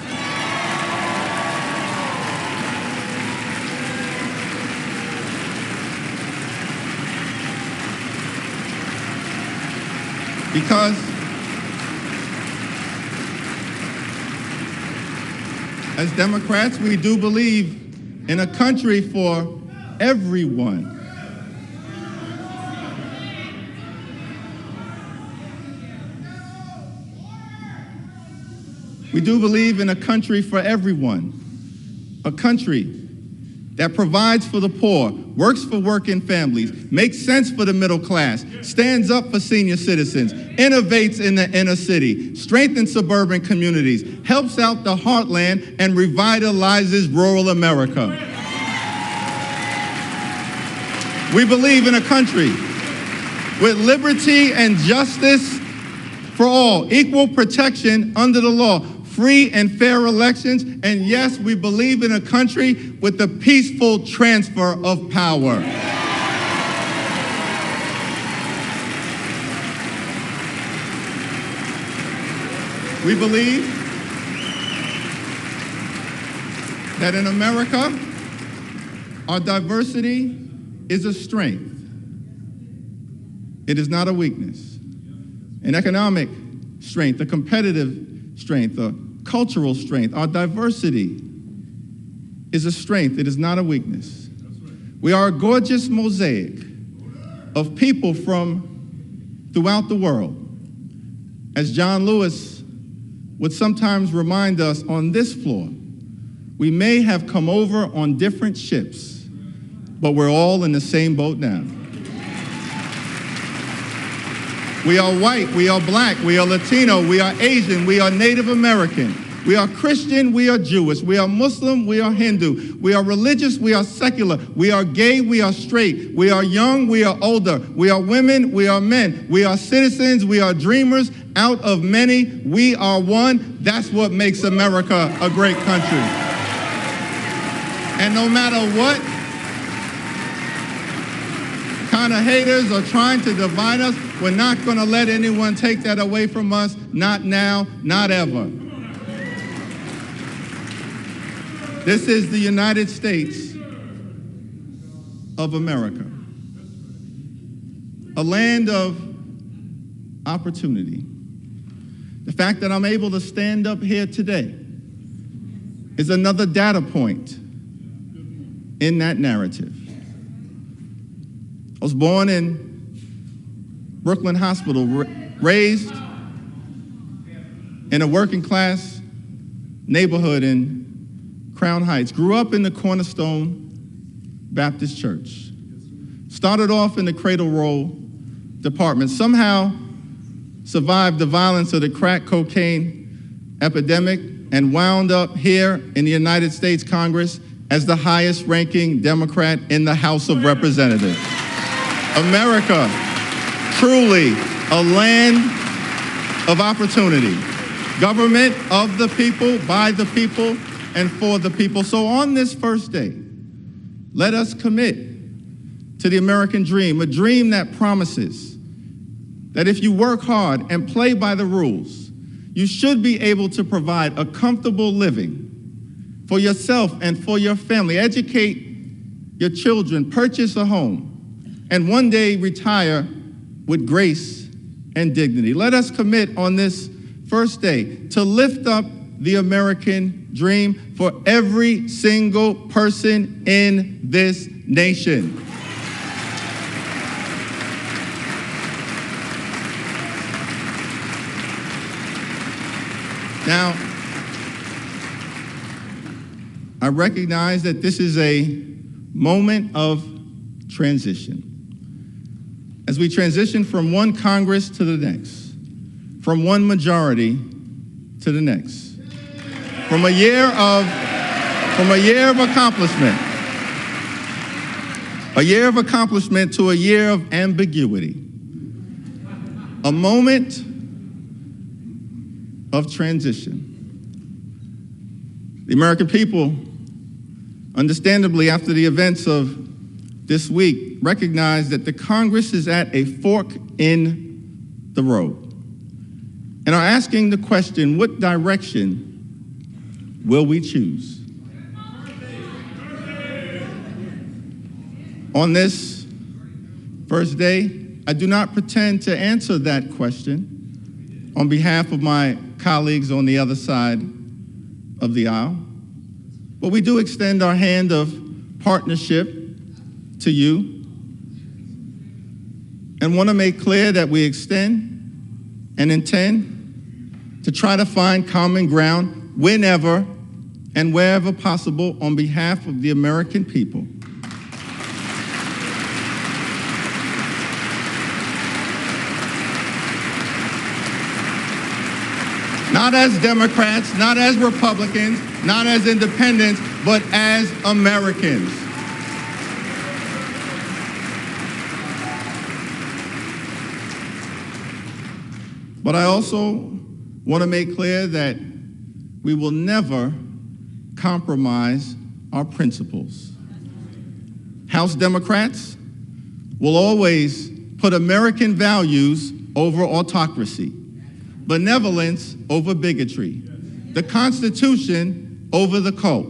Because as Democrats, we do believe in a country for everyone. We do believe in a country for everyone, a country that provides for the poor, works for working families, makes sense for the middle class, stands up for senior citizens, innovates in the inner city, strengthens suburban communities, helps out the heartland, and revitalizes rural America. We believe in a country with liberty and justice for all, equal protection under the law, free and fair elections, and yes, we believe in a country with the peaceful transfer of power. We believe that in America, our diversity is a strength. It is not a weakness. An economic strength, a competitive strength, a cultural strength. Our diversity is a strength. It is not a weakness. We are a gorgeous mosaic of people from throughout the world. As John Lewis would sometimes remind us, on this floor, we may have come over on different ships, but we're all in the same boat now. We are white, we are black, we are Latino, we are Asian, we are Native American, we are Christian, we are Jewish, we are Muslim, we are Hindu, we are religious, we are secular, we are gay, we are straight, we are young, we are older, we are women, we are men, we are citizens, we are dreamers. Out of many, we are one. That's what makes America a great country. And no matter what kind of haters are trying to divide us, we're not going to let anyone take that away from us. Not now, not ever. This is the United States of America, a land of opportunity. The fact that I'm able to stand up here today is another data point in that narrative. I was born in Brooklyn Hospital, raised in a working class neighborhood in Crown Heights, grew up in the Cornerstone Baptist Church, started off in the cradle roll department, somehow survived the violence of the crack cocaine epidemic, and wound up here in the United States Congress as the highest ranking Democrat in the House of Representatives. America, truly a land of opportunity. Government of the people, by the people, and for the people. So on this first day, let us commit to the American dream, a dream that promises that if you work hard and play by the rules, you should be able to provide a comfortable living for yourself and for your family, educate your children, purchase a home, and one day retire with grace and dignity. Let us commit on this first day to lift up the American dream for every single person in this nation. Now, I recognize that this is a moment of transition. As we transition from one Congress to the next, from one majority to the next, from a year of accomplishment to a year of ambiguity, a moment of transition. The American people, understandably, after the events of this week, recognize that the Congress is at a fork in the road and are asking the question, what direction will we choose? On this first day, I do not pretend to answer that question on behalf of my colleagues on the other side of the aisle, but we do extend our hand of partnership to you and want to make clear that we extend and intend to try to find common ground whenever and wherever possible on behalf of the American people. Not as Democrats, not as Republicans, not as independents, but as Americans. But I also want to make clear that we will never compromise our principles. House Democrats will always put American values over autocracy, benevolence over bigotry, the Constitution over the cult,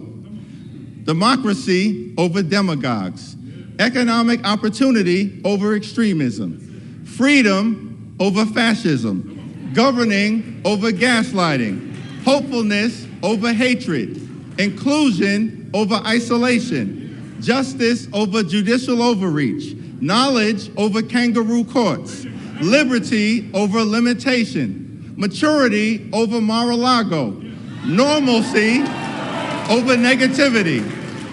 democracy over demagogues, economic opportunity over extremism, freedom over fascism, governing over gaslighting, hopefulness over hatred, inclusion over isolation, justice over judicial overreach, knowledge over kangaroo courts, liberty over limitation, maturity over Mar-a-Lago, normalcy over negativity,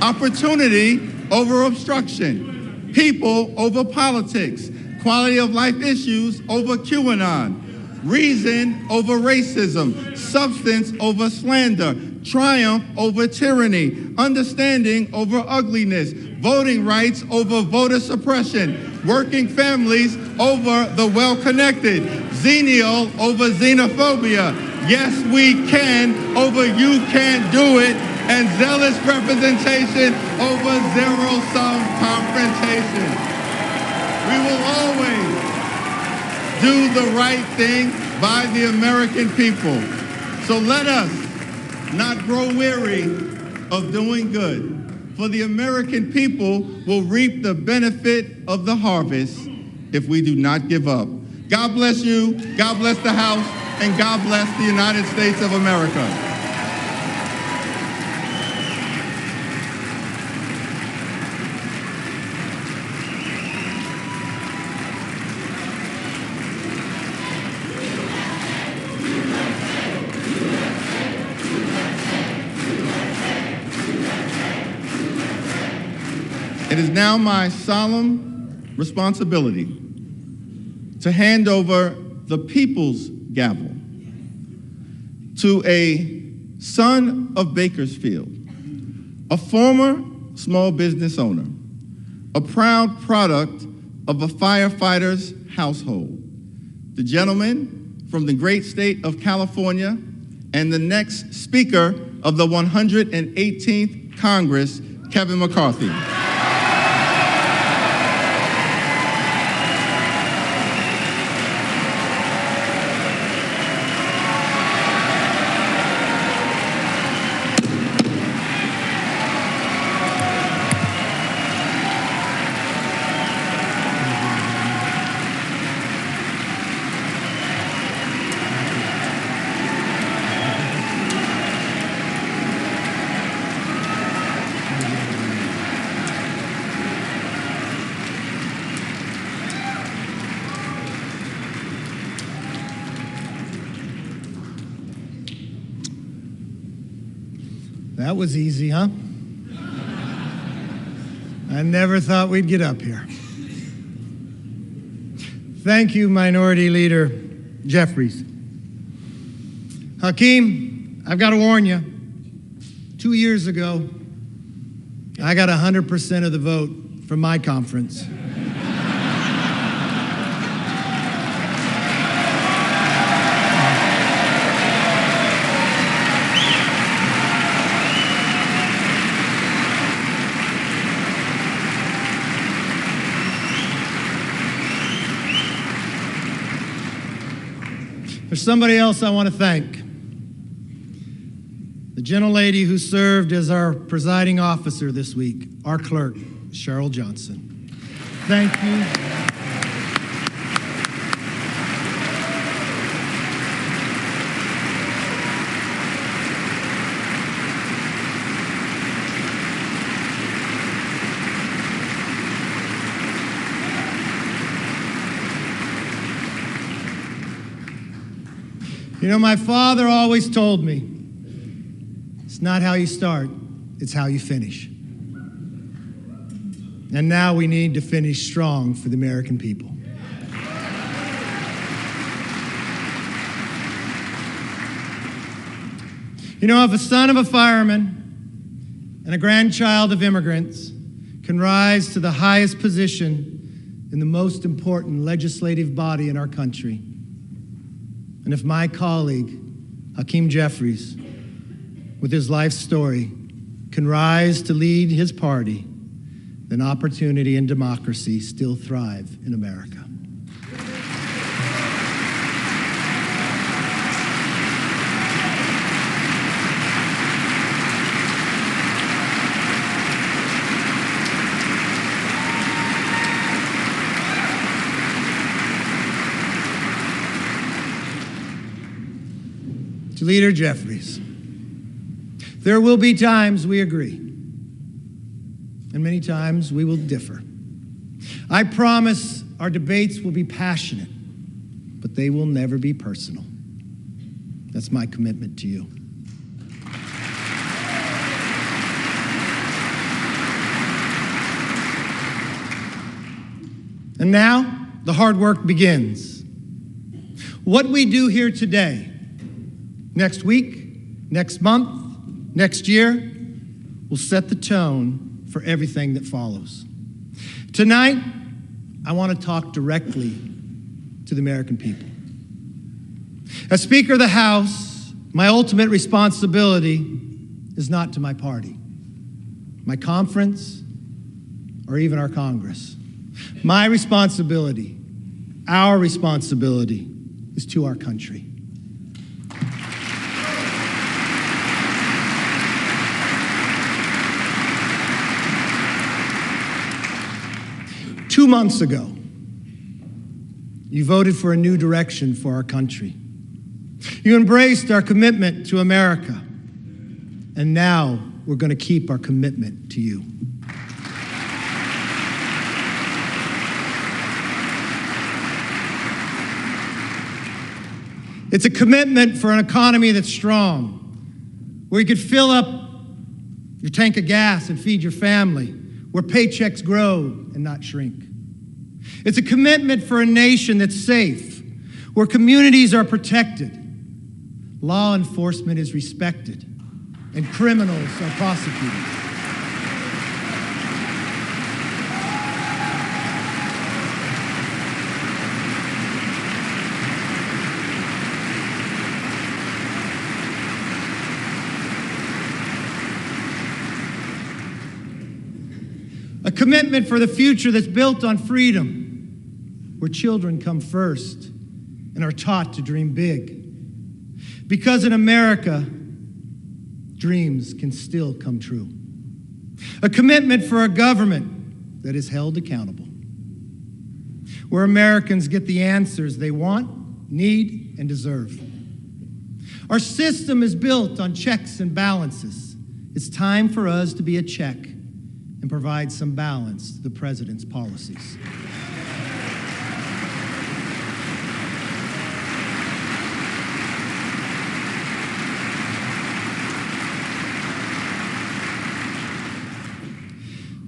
opportunity over obstruction, people over politics, quality of life issues over QAnon, reason over racism, substance over slander, triumph over tyranny, understanding over ugliness, voting rights over voter suppression, working families over the well-connected, xenial over xenophobia, yes we can over you can't do it, and zealous representation over zero-sum confrontation. We will always do the right thing by the American people. So let us not grow weary of doing good, for the American people will reap the benefit of the harvest if we do not give up. God bless you, God bless the House, and God bless the United States of America. It is now my solemn responsibility to hand over the people's gavel to a son of Bakersfield, a former small business owner, a proud product of a firefighter's household, the gentleman from the great state of California and the next Speaker of the 118th Congress, Kevin McCarthy. That was easy, huh? I never thought we'd get up here. Thank you, Minority Leader Jeffries. Hakeem, I've got to warn you. 2 years ago, I got 100% of the vote from my conference. There's somebody else I want to thank. The gentlelady who served as our presiding officer this week, our clerk, Cheryl Johnson. Thank you. You know, my father always told me, it's not how you start, it's how you finish. And now we need to finish strong for the American people. You know, if a son of a fireman and a grandchild of immigrants can rise to the highest position in the most important legislative body in our country, And if my colleague, Hakeem Jeffries, with his life story, can rise to lead his party, then opportunity and democracy still thrive in America. To Leader Jeffries, there will be times we agree, and many times we will differ. I promise our debates will be passionate, but they will never be personal. That's my commitment to you. And now, the hard work begins. What we do here today, next week, next month, next year, will set the tone for everything that follows. Tonight, I want to talk directly to the American people. As Speaker of the House, my ultimate responsibility is not to my party, my conference, or even our Congress. My responsibility, our responsibility, is to our country. Two months ago, you voted for a new direction for our country. You embraced our commitment to America, and now we're going to keep our commitment to you. It's a commitment for an economy that's strong, where you could fill up your tank of gas and feed your family, where paychecks grow and not shrink. It's a commitment for a nation that's safe, where communities are protected, law enforcement is respected, and criminals are prosecuted. A commitment for the future that's built on freedom, where children come first and are taught to dream big. Because in America, dreams can still come true. A commitment for a government that is held accountable, where Americans get the answers they want, need, and deserve. Our system is built on checks and balances. It's time for us to be a check and provide some balance to the president's policies.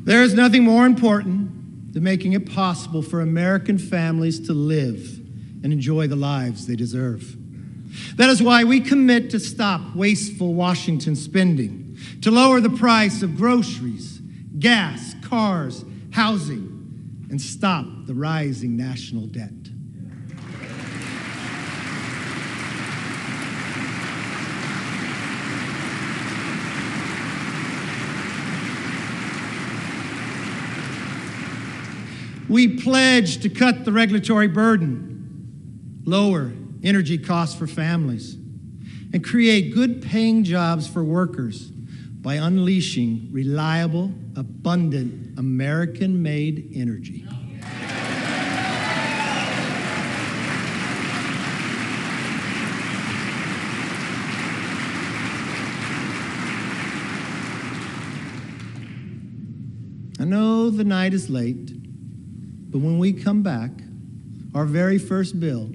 There is nothing more important than making it possible for American families to live and enjoy the lives they deserve. That is why we commit to stop wasteful Washington spending, to lower the price of groceries, gas, cars, housing, and stop the rising national debt. We pledge to cut the regulatory burden, lower energy costs for families, and create good-paying jobs for workers by unleashing reliable, abundant, American-made energy. I know the night is late, but when we come back, our very first bill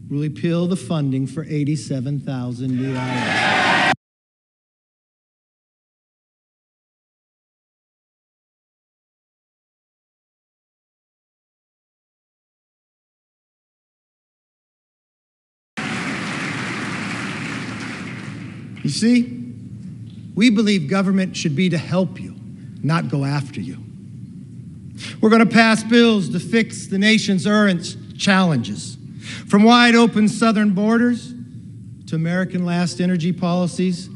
will repeal the funding for 87,000 new hours. You see, we believe government should be to help you, not go after you. We're going to pass bills to fix the nation's current challenges, From wide open southern borders to American last energy policies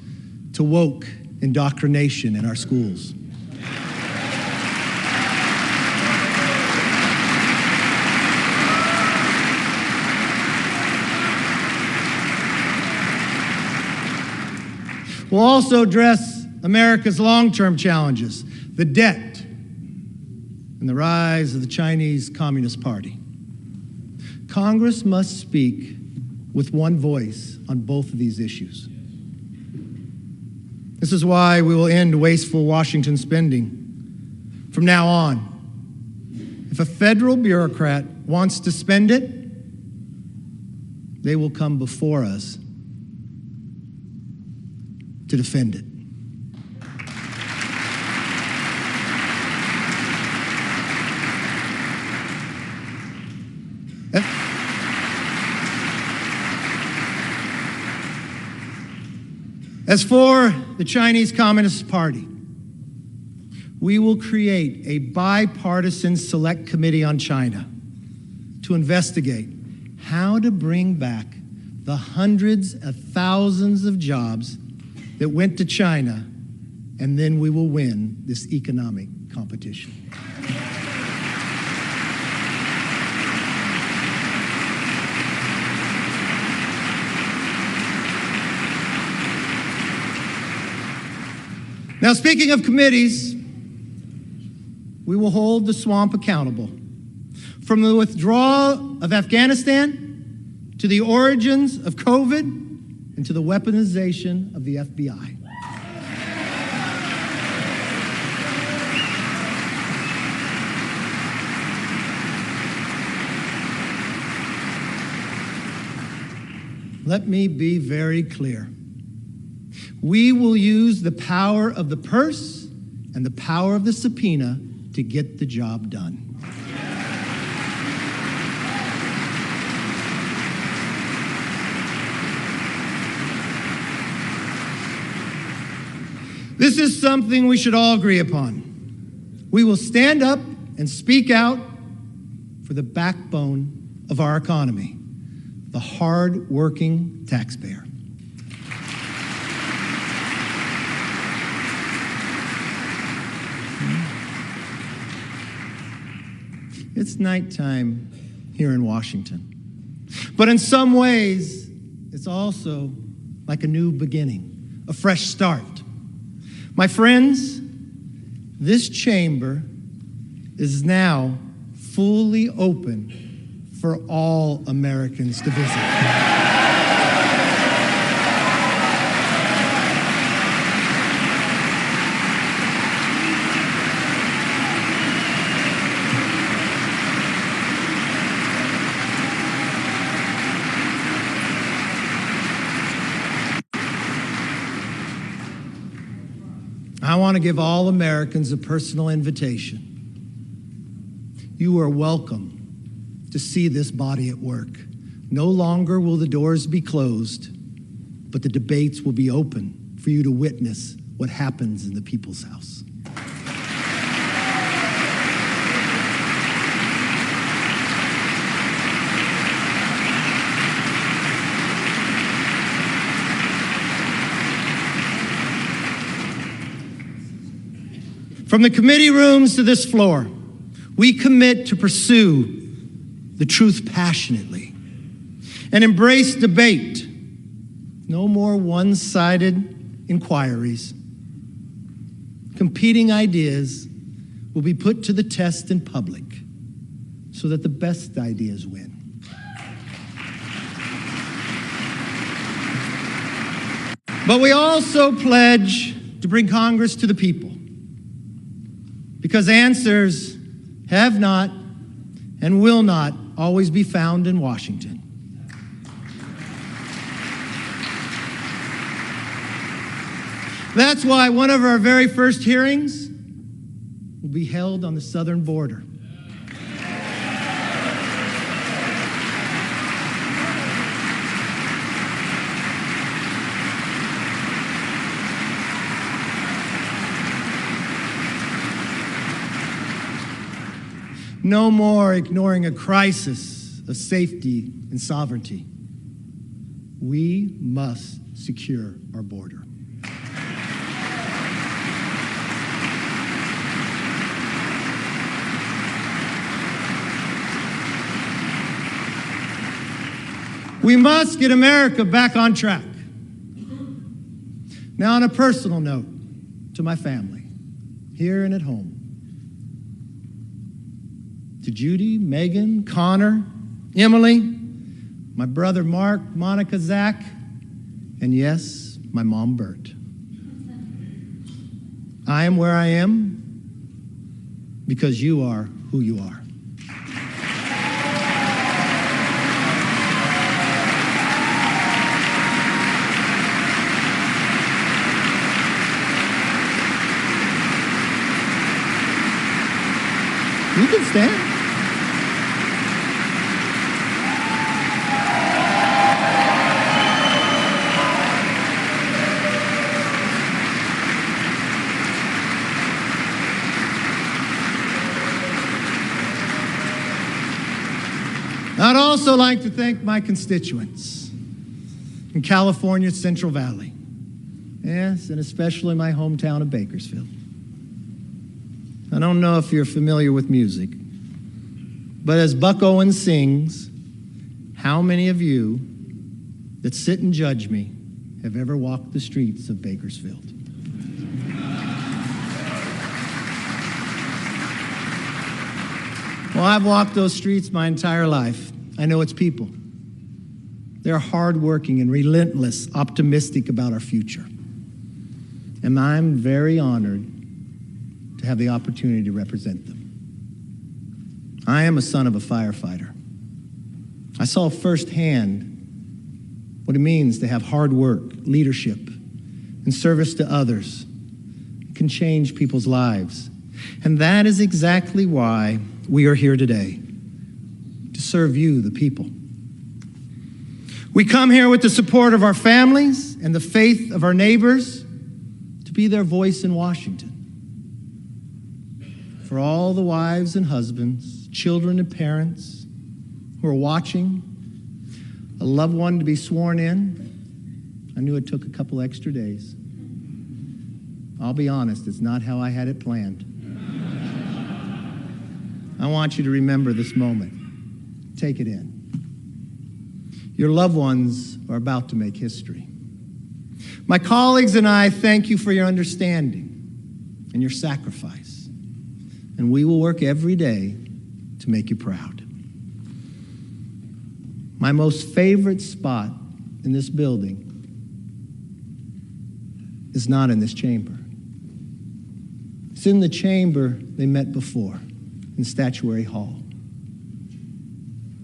to woke indoctrination in our schools. We'll also address America's long-term challenges, the debt and the rise of the Chinese Communist Party. Congress must speak with one voice on both of these issues. This is why we will end wasteful Washington spending. From now on, if a federal bureaucrat wants to spend it, they will come before us to defend it. As for the Chinese Communist Party, we will create a bipartisan select committee on China to investigate how to bring back the hundreds of thousands of jobs that went to China, and then we will win this economic competition. Now, speaking of committees, we will hold the swamp accountable. From the withdrawal of Afghanistan to the origins of COVID and to the weaponization of the FBI. Let me be very clear. We will use the power of the purse and the power of the subpoena to get the job done. This is something we should all agree upon. We will stand up and speak out for the backbone of our economy, the hard-working taxpayer. It's nighttime here in Washington. But in some ways, it's also like a new beginning, a fresh start. My friends, this chamber is now fully open for all Americans to visit. I want to give all Americans a personal invitation. You are welcome to see this body at work. No longer will the doors be closed, but the debates will be open for you to witness what happens in the people's house. From the committee rooms to this floor, we commit to pursue the truth passionately and embrace debate. No more one-sided inquiries. Competing ideas will be put to the test in public so that the best ideas win. But we also pledge to bring Congress to the people, because answers have not and will not always be found in Washington. That's why one of our very first hearings will be held on the southern border. No more ignoring a crisis of safety and sovereignty. We must secure our border. We must get America back on track. Now, on a personal note, to my family, here and at home, to Judy, Megan, Connor, Emily, my brother Mark, Monica, Zach, and yes, my mom, Bert. I am where I am because you are who you are. You can stand. I'd also like to thank my constituents in California's Central Valley. Yes, and especially my hometown of Bakersfield. I don't know if you're familiar with music, but as Buck Owens sings, how many of you that sit and judge me have ever walked the streets of Bakersfield? Well, I've walked those streets my entire life. I know its people. They're hardworking and relentless, optimistic about our future. And I'm very honored to have the opportunity to represent them. I am a son of a firefighter. I saw firsthand what it means to have hard work, leadership, and service to others. It can change people's lives. And that is exactly why we are here today, to serve you, the people. We come here with the support of our families and the faith of our neighbors to be their voice in Washington. For all the wives and husbands, children and parents who are watching, a loved one to be sworn in, I knew it took a couple extra days. I'll be honest, it's not how I had it planned. I want you to remember this moment. Take it in. Your loved ones are about to make history. My colleagues and I thank you for your understanding and your sacrifice. And we will work every day to make you proud. My most favorite spot in this building is not in this chamber. It's in the chamber they met before, in Statuary Hall.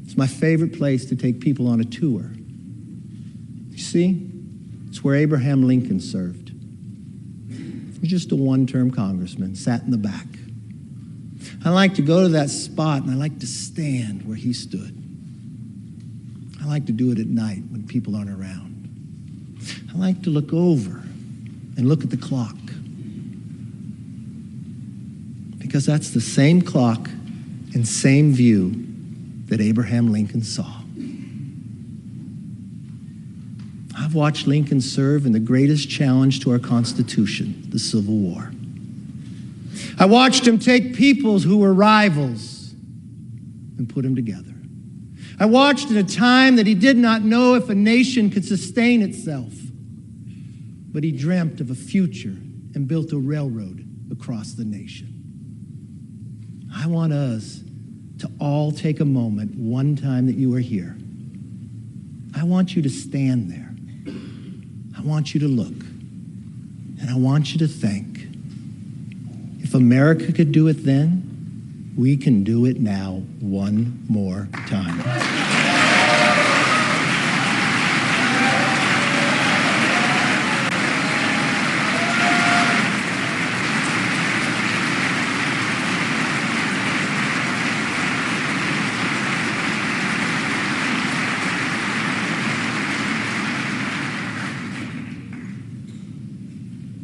It's my favorite place to take people on a tour. You see, it's where Abraham Lincoln served. He was just a one-term congressman, sat in the back. I like to go to that spot and I like to stand where he stood. I like to do it at night when people aren't around. I like to look over and look at the clock, because that's the same clock and same view that Abraham Lincoln saw. I've watched Lincoln serve in the greatest challenge to our Constitution, the Civil War. I watched him take peoples who were rivals and put them together. I watched at a time that he did not know if a nation could sustain itself, but he dreamt of a future and built a railroad across the nation. I want us to all take a moment one time that you are here. I want you to stand there. I want you to look. And I want you to think. If America could do it then, we can do it now one more time.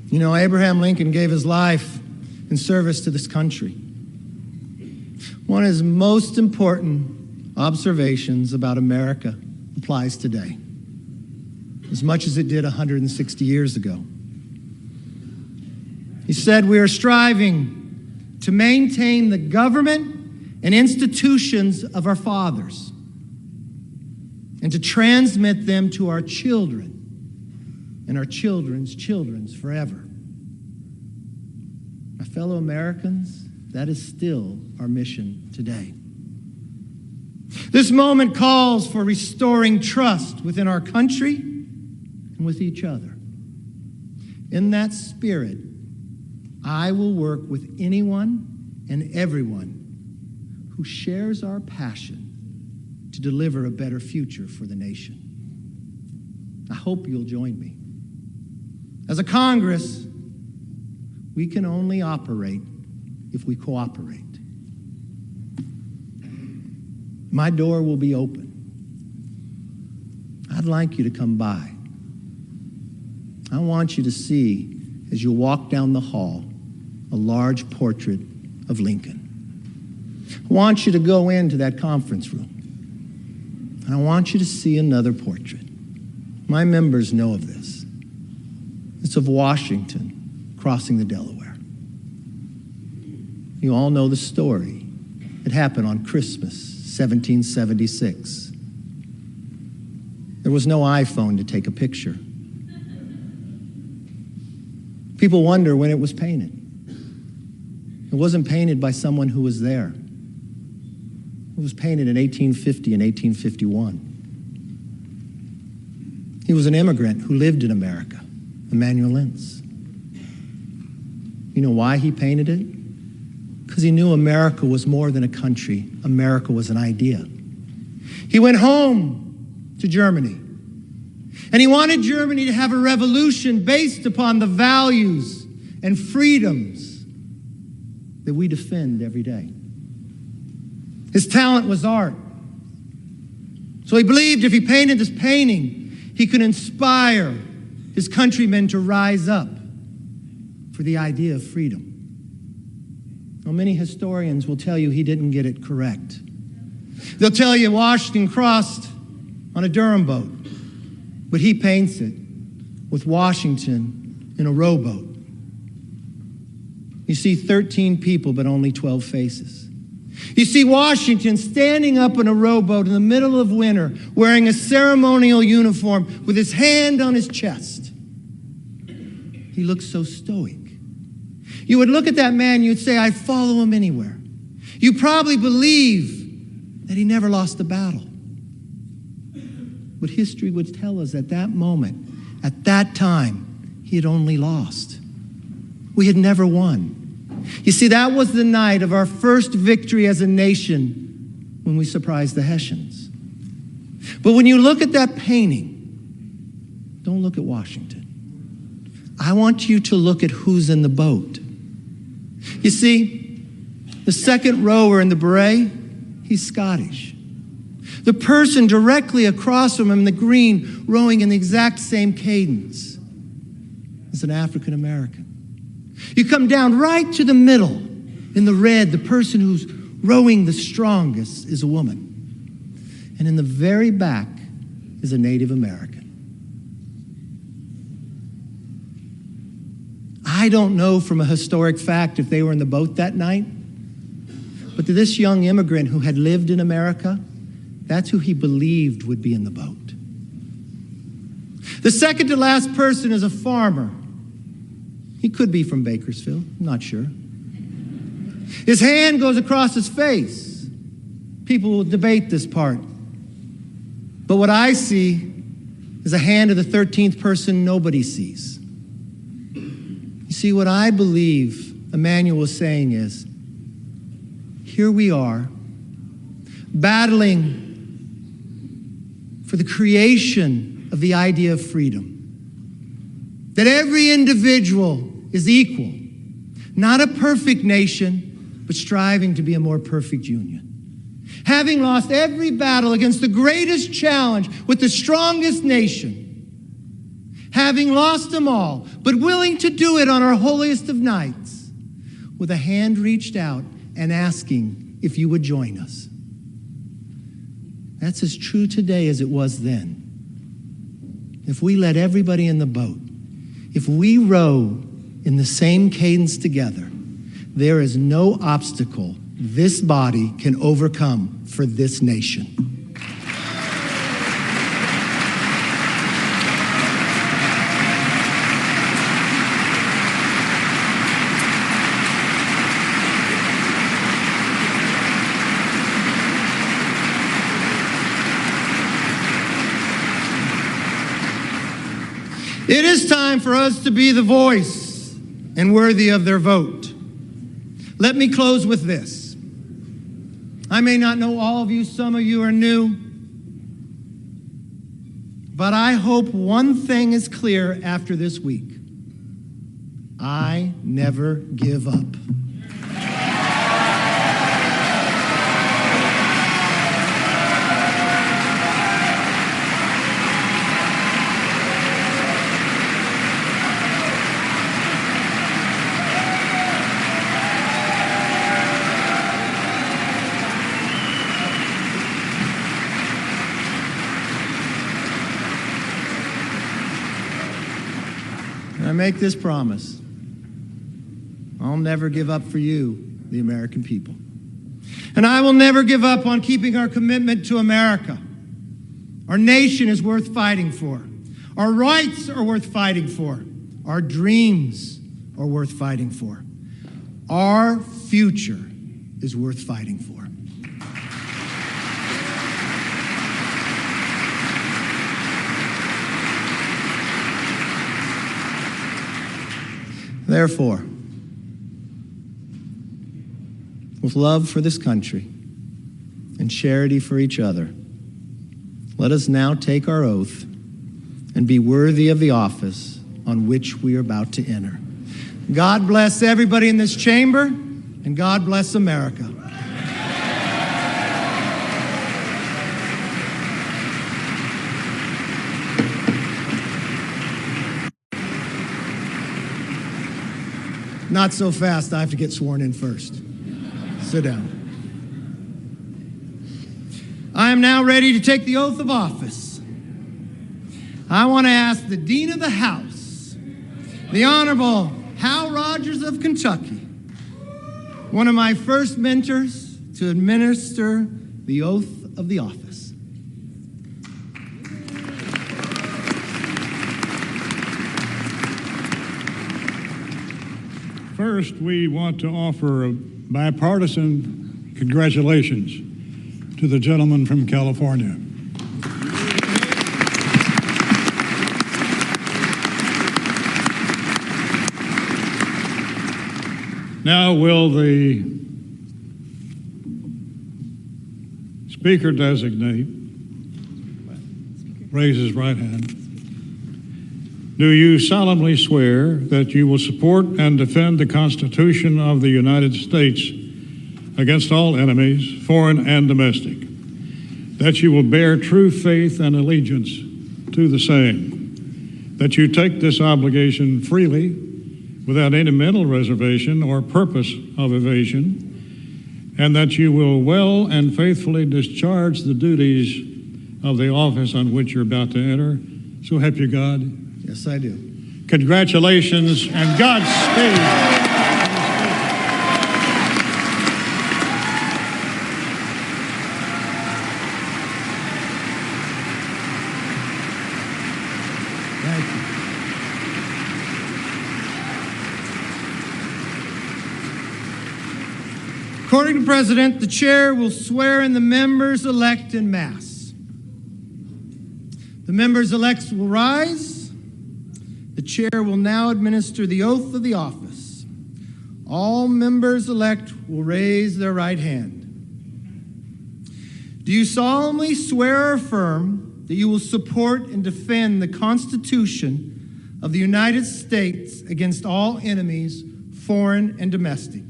You know, Abraham Lincoln gave his life in service to this country. One of his most important observations about America applies today, as much as it did 160 years ago. He said, we are striving to maintain the government and institutions of our fathers and to transmit them to our children and our children's children's forever. My fellow Americans, that is still our mission today. This moment calls for restoring trust within our country and with each other. In that spirit, I will work with anyone and everyone who shares our passion to deliver a better future for the nation. I hope you'll join me. As a Congress, we can only operate if we cooperate. My door will be open. I'd like you to come by. I want you to see, as you walk down the hall, a large portrait of Lincoln. I want you to go into that conference room. And I want you to see another portrait. My members know of this. It's of Washington crossing the Delaware. You all know the story. It happened on Christmas, 1776. There was no iPhone to take a picture. People wonder when it was painted. It wasn't painted by someone who was there. It was painted in 1850 and 1851. He was an immigrant who lived in America, Emanuel Lentz. You know why he painted it? Because he knew America was more than a country. America was an idea. He went home to Germany, and he wanted Germany to have a revolution based upon the values and freedoms that we defend every day. His talent was art. So he believed if he painted this painting, he could inspire his countrymen to rise up for the idea of freedom. Well, many historians will tell you he didn't get it correct. They'll tell you Washington crossed on a Durham boat, but he paints it with Washington in a rowboat. You see 13 people, but only 12 faces. You see Washington standing up in a rowboat in the middle of winter, wearing a ceremonial uniform with his hand on his chest. He looks so stoic. You would look at that man, you'd say, I'd follow him anywhere. You probably believe that he never lost a battle. But history would tell us at that moment, at that time, he had only lost. We had never won. You see, that was the night of our first victory as a nation when we surprised the Hessians. But when you look at that painting, don't look at Washington. I want you to look at who's in the boat. You see, the second rower in the beret, he's Scottish. The person directly across from him in the green, rowing in the exact same cadence, is an African American. You come down right to the middle in the red, the person who's rowing the strongest is a woman. And in the very back is a Native American. I don't know from a historic fact if they were in the boat that night, but to this young immigrant who had lived in America, that's who he believed would be in the boat. The second to last person is a farmer. He could be from Bakersfield, I'm not sure. His hand goes across his face. People will debate this part. But what I see is a hand of the 13th person nobody sees. You see, what I believe Emmanuel was saying is, here we are, battling for the creation of the idea of freedom. That every individual is equal, not a perfect nation, but striving to be a more perfect union. Having lost every battle against the greatest challenge with the strongest nation, having lost them all, but willing to do it on our holiest of nights, with a hand reached out and asking if you would join us. That's as true today as it was then. If we let everybody in the boat, if we row in the same cadence together, there is no obstacle this body can overcome for this nation. It is time for us to be the voice and worthy of their vote. Let me close with this. I may not know all of you, some of you are new, but I hope one thing is clear after this week. I never give up. I make this promise. I'll never give up for you, the American people. And I will never give up on keeping our commitment to America. Our nation is worth fighting for. Our rights are worth fighting for. Our dreams are worth fighting for. Our future is worth fighting for. Therefore, with love for this country and charity for each other, let us now take our oath and be worthy of the office on which we are about to enter. God bless everybody in this chamber, and God bless America. Not so fast, I have to get sworn in first. Sit down. I am now ready to take the oath of office. I want to ask the Dean of the House, the Honorable Hal Rogers of Kentucky, one of my first mentors, to administer the oath of the office. First, we want to offer a bipartisan congratulations to the gentleman from California. Now will the Speaker designate raise his right hand. Do you solemnly swear that you will support and defend the Constitution of the United States against all enemies, foreign and domestic, that you will bear true faith and allegiance to the same, that you take this obligation freely without any mental reservation or purpose of evasion, and that you will well and faithfully discharge the duties of the office on which you're about to enter? So help you God. Yes, I do. Congratulations and Godspeed. Thank you. According to the President, the chair will swear in the members-elect en masse. The members-elect will rise. The chair will now administer the oath of the office. All members-elect will raise their right hand. Do you solemnly swear or affirm that you will support and defend the Constitution of the United States against all enemies, foreign and domestic,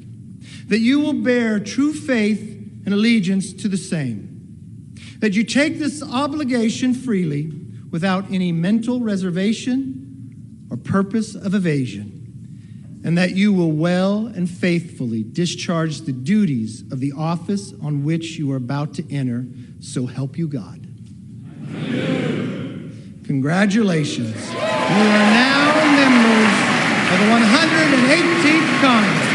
that you will bear true faith and allegiance to the same, that you take this obligation freely without any mental reservation or purpose of evasion, and that you will well and faithfully discharge the duties of the office on which you are about to enter, so help you God. Congratulations. You are now members of the 118th Congress.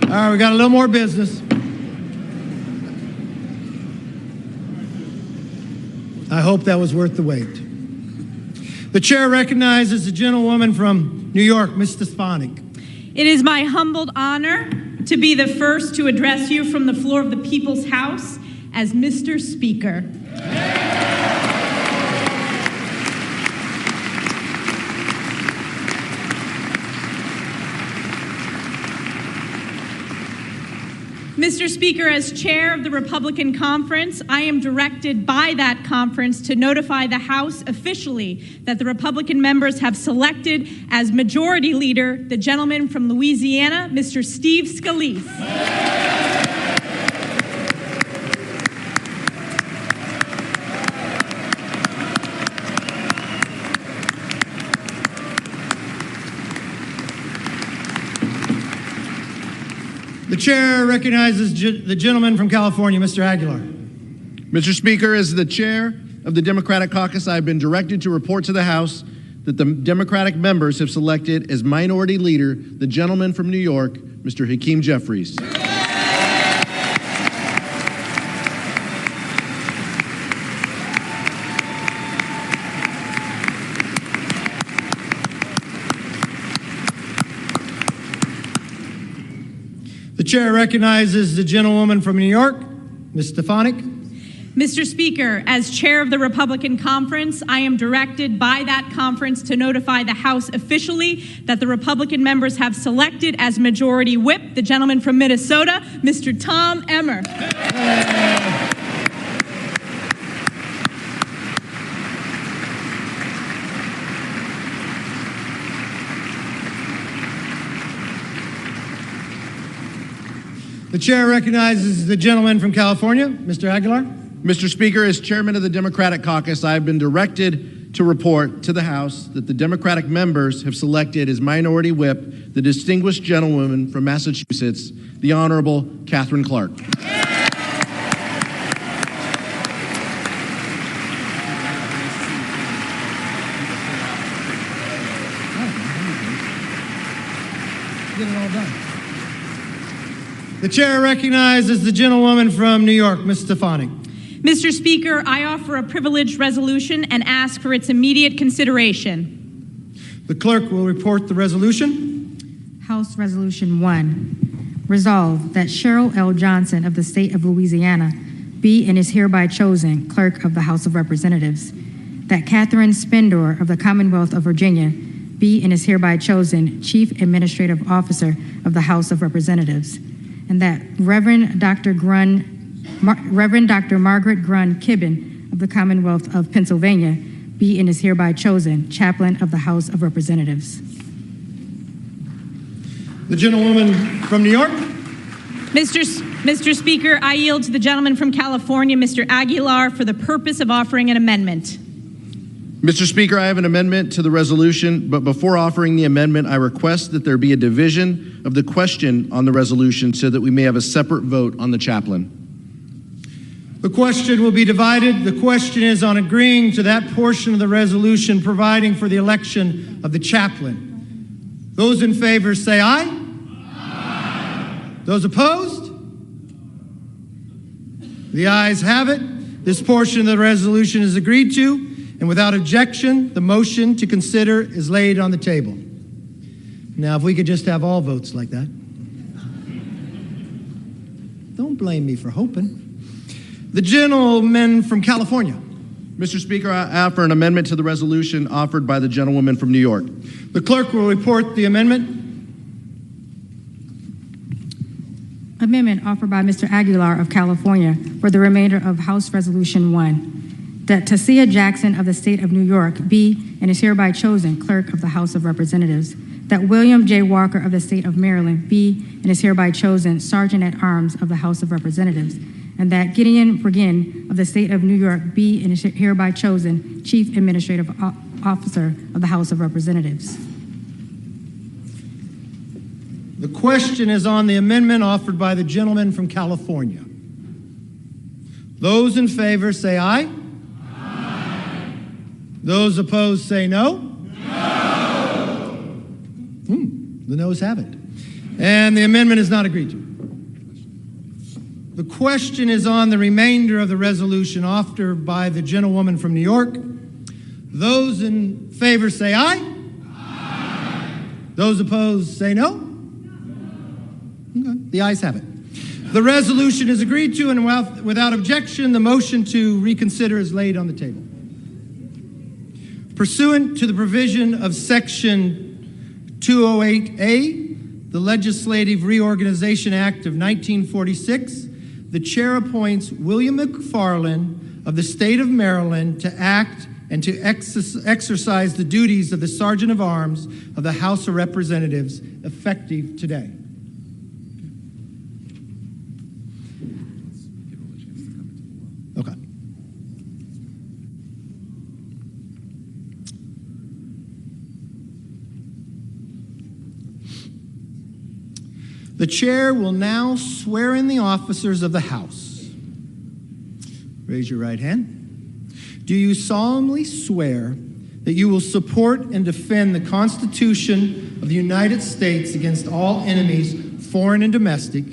All right, we got a little more business. I hope that was worth the wait. The chair recognizes the gentlewoman from New York, Ms. Stefanik. It is my humbled honor to be the first to address you from the floor of the People's House as Mr. Speaker. Mr. Speaker, as chair of the Republican Conference, I am directed by that conference to notify the House officially that the Republican members have selected as Majority Leader the gentleman from Louisiana, Mr. Steve Scalise. The chair recognizes the gentleman from California, Mr. Aguilar. Mr. Speaker, as the chair of the Democratic Caucus, I have been directed to report to the House that the Democratic members have selected as Minority Leader the gentleman from New York, Mr. Hakeem Jeffries. The chair recognizes the gentlewoman from New York, Ms. Stefanik. Mr. Speaker, as chair of the Republican Conference, I am directed by that conference to notify the House officially that the Republican members have selected as Majority Whip the gentleman from Minnesota, Mr. Tom Emmer. The chair recognizes the gentleman from California, Mr. Aguilar. Mr. Speaker, as chairman of the Democratic Caucus, I have been directed to report to the House that the Democratic members have selected as Minority Whip the distinguished gentlewoman from Massachusetts, the Honorable Catherine Clark. Get it all done. The chair recognizes the gentlewoman from New York, Ms. Stefanik. Mr. Speaker, I offer a privileged resolution and ask for its immediate consideration. The clerk will report the resolution. House Resolution 1. Resolved that Cheryl L. Johnson of the state of Louisiana be and is hereby chosen Clerk of the House of Representatives. That Catherine Spendor of the Commonwealth of Virginia be and is hereby chosen Chief Administrative Officer of the House of Representatives. And that Reverend Dr. Margaret Grun Kibben of the Commonwealth of Pennsylvania be and is hereby chosen Chaplain of the House of Representatives. The gentlewoman from New York. Mr. Speaker, I yield to the gentleman from California, Mr. Aguilar, for the purpose of offering an amendment. Mr. Speaker, I have an amendment to the resolution, but before offering the amendment, I request that there be a division of the question on the resolution so that we may have a separate vote on the chaplain. The question will be divided. The question is on agreeing to that portion of the resolution providing for the election of the chaplain. Those in favor say aye. Aye. Those opposed? The ayes have it. This portion of the resolution is agreed to, and without objection, the motion to consider is laid on the table. Now, if we could just have all votes like that. Don't blame me for hoping. The gentleman from California. Mr. Speaker, I offer an amendment to the resolution offered by the gentlewoman from New York. The clerk will report the amendment. Amendment offered by Mr. Aguilar of California for the remainder of House Resolution 1, that Tasia Jackson of the State of New York be and is hereby chosen Clerk of the House of Representatives, that William J. Walker of the State of Maryland be and is hereby chosen Sergeant at Arms of the House of Representatives, and that Gideon Bergen of the State of New York be and is hereby chosen Chief Administrative Officer of the House of Representatives. The question is on the amendment offered by the gentleman from California. Those in favor say aye. Aye. Those opposed say no. No. The noes have it. And the amendment is not agreed to. The question is on the remainder of the resolution offered by the gentlewoman from New York. Those in favor say aye. Aye. Those opposed say no. Okay. The ayes have it. The resolution is agreed to, and without objection, the motion to reconsider is laid on the table. Pursuant to the provision of Section 208A, the Legislative Reorganization Act of 1946, the chair appoints William McFarland of the State of Maryland to act and to exercise the duties of the Sergeant of Arms of the House of Representatives, effective today. Okay. The chair will now swear in the officers of the House. Raise your right hand. Do you solemnly swear that you will support and defend the Constitution of the United States against all enemies, foreign and domestic,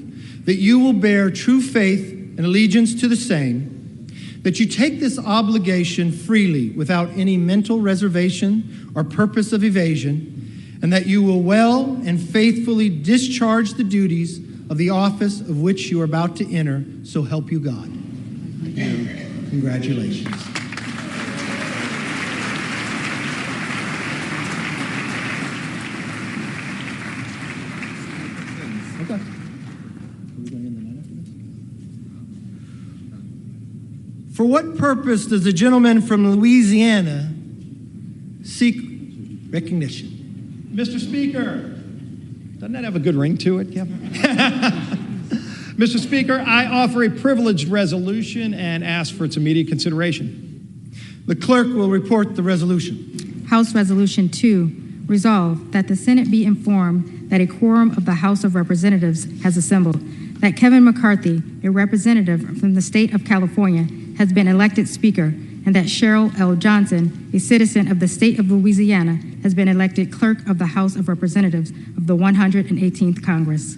that you will bear true faith and allegiance to the same, that you take this obligation freely without any mental reservation or purpose of evasion, and that you will well and faithfully discharge the duties of the office of which you are about to enter, so help you God. Congratulations. Okay. For what purpose does the gentleman from Louisiana seek recognition? Mr. Speaker, doesn't that have a good ring to it, Kevin? Mr. Speaker, I offer a privileged resolution and ask for its immediate consideration. The clerk will report the resolution. House Resolution 2, resolved that the Senate be informed that a quorum of the House of Representatives has assembled, that Kevin McCarthy, a representative from the state of California, has been elected Speaker, and that Cheryl L. Johnson, a citizen of the state of Louisiana, has been elected Clerk of the House of Representatives of the 118th Congress.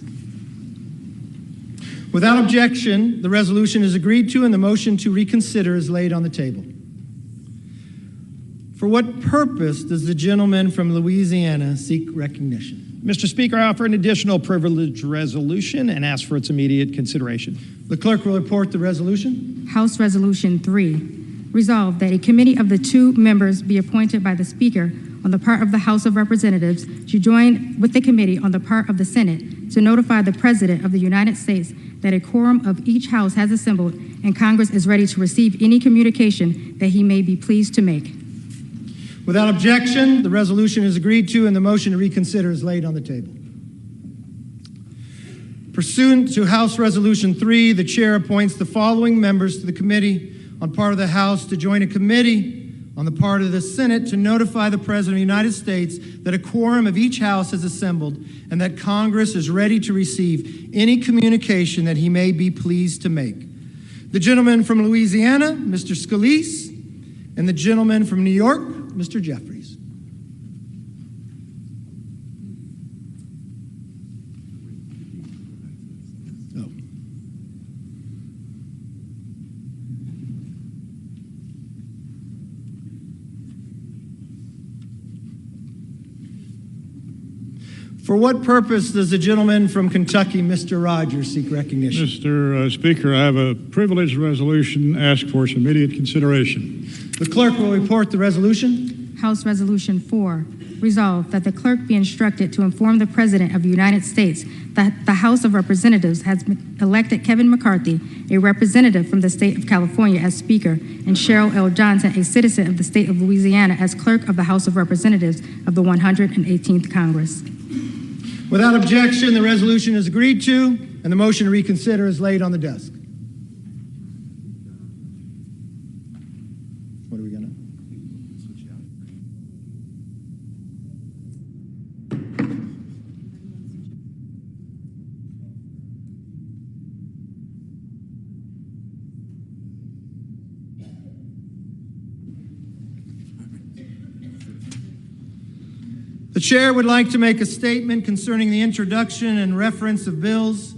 Without objection, the resolution is agreed to, and the motion to reconsider is laid on the table. For what purpose does the gentleman from Louisiana seek recognition? Mr. Speaker, I offer an additional privileged resolution and ask for its immediate consideration. The clerk will report the resolution. House Resolution 3, resolved that a committee of the 2 members be appointed by the Speaker on the part of the House of Representatives to join with the committee on the part of the Senate to notify the President of the United States that a quorum of each House has assembled and Congress is ready to receive any communication that he may be pleased to make. Without objection, the resolution is agreed to, and the motion to reconsider is laid on the table. Pursuant to House Resolution 3, the chair appoints the following members to the committee on part of the House to join a committee on the part of the Senate to notify the President of the United States that a quorum of each House has assembled and that Congress is ready to receive any communication that he may be pleased to make. The gentleman from Louisiana, Mr. Scalise, and the gentleman from New York, Mr. Jeffries. For what purpose does the gentleman from Kentucky, Mr. Rogers, seek recognition? Mr. Speaker, I have a privileged resolution asked for its immediate consideration. The clerk will report the resolution. House Resolution 4, resolved that the clerk be instructed to inform the President of the United States that the House of Representatives has elected Kevin McCarthy, a representative from the state of California, as Speaker, and Cheryl L. Johnson, a citizen of the state of Louisiana, as Clerk of the House of Representatives of the 118th Congress. Without objection, the resolution is agreed to, and the motion to reconsider is laid on the desk. What are we going to? The chair would like to make a statement concerning the introduction and reference of bills.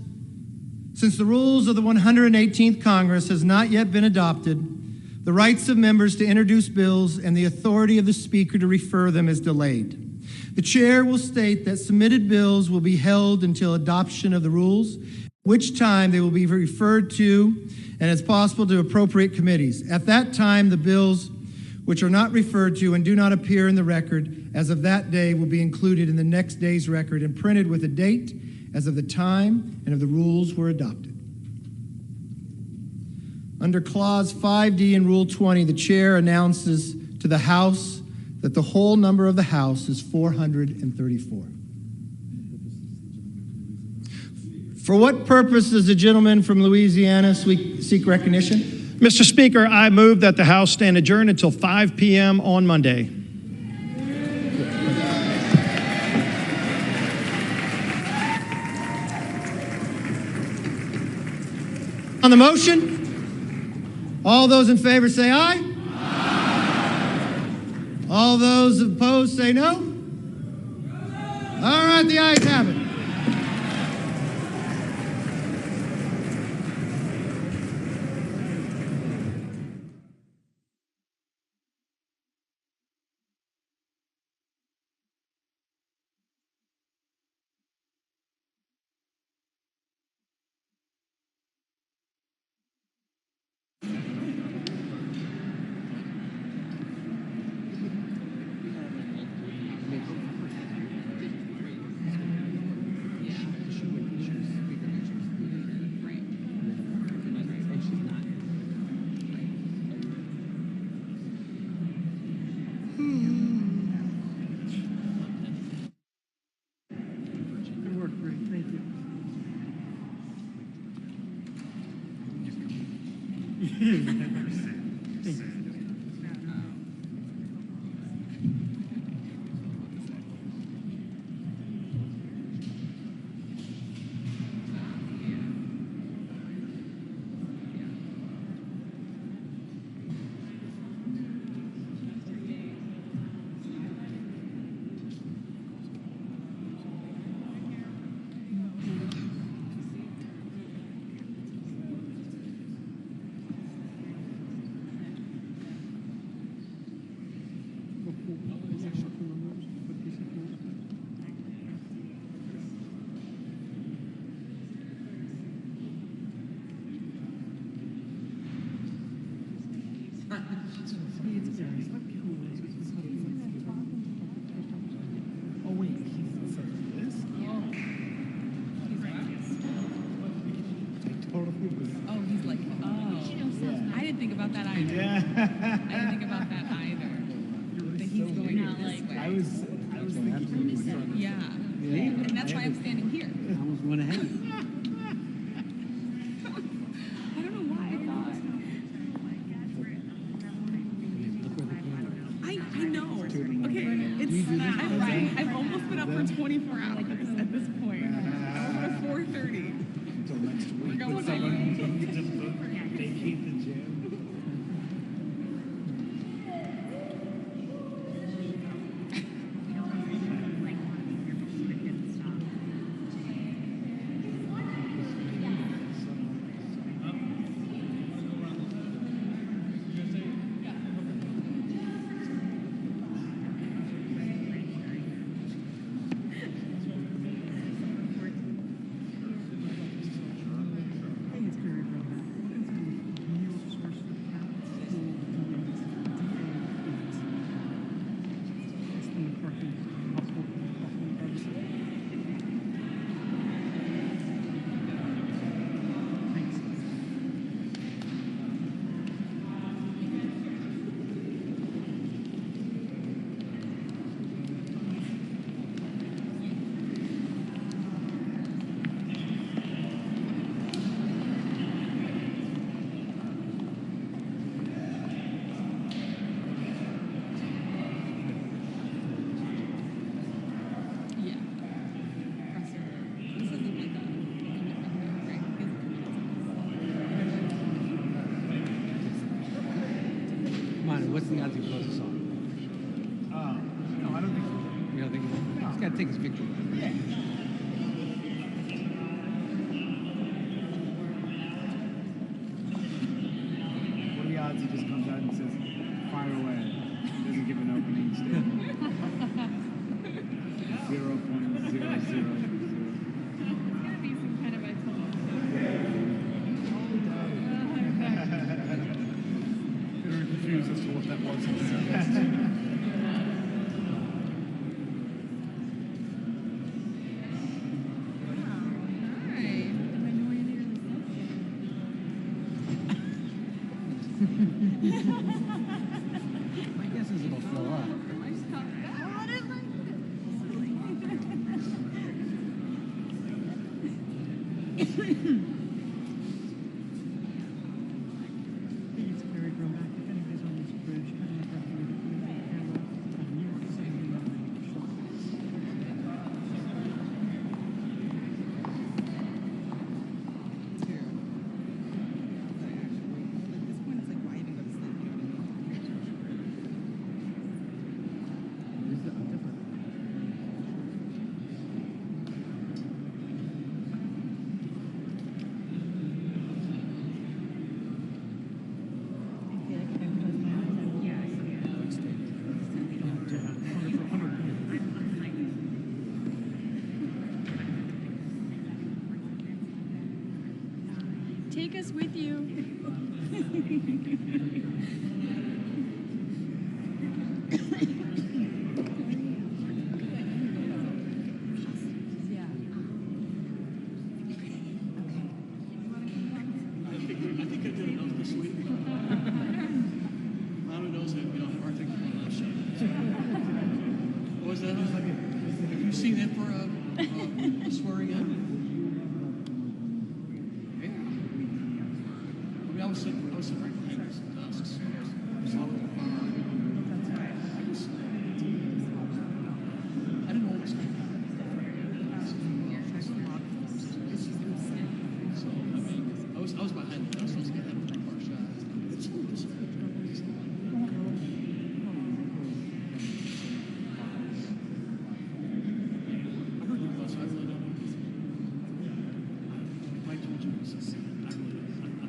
Since the rules of the 118th Congress has not yet been adopted, the rights of members to introduce bills and the authority of the Speaker to refer them is delayed. The chair will state that submitted bills will be held until adoption of the rules, which time they will be referred to and, as possible, to appropriate committees. At that time, the bills which are not referred to and do not appear in the record as of that day will be included in the next day's record and printed with a date as of the time and of the rules were adopted. Under Clause 5D in Rule 20, the chair announces to the House that the whole number of the House is 434. For what purpose does the gentleman from Louisiana seek recognition? Mr. Speaker, I move that the House stand adjourned until 5 p.m. on Monday. On the motion, all those in favor say aye. Aye. All those opposed say no. All right, the ayes have it. close the song. No, I don't think so. You don't think he's got to take his victory? Yeah. What are the odds he just comes out and says, fire away? Doesn't give an opening statement. 0.000. Confused as to what that was. My guess is it'll fill up. Take us with you. I think I did enough this week. Mama knows that we don't have our thing on that show. What was that? Have you seen it for a swearing in? Yeah. I mean, I was sitting right behind these desks. I saw it. I didn't know what was going on. So, I mean, I was behind them. I was supposed to get that front bar shot. It's so I heard your thoughts. I really don't. Mike told you this is. I really don't.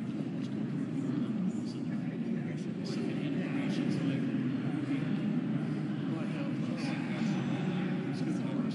I'm not the most comfortable. Second-hand information. So like, go ahead. It's good for us.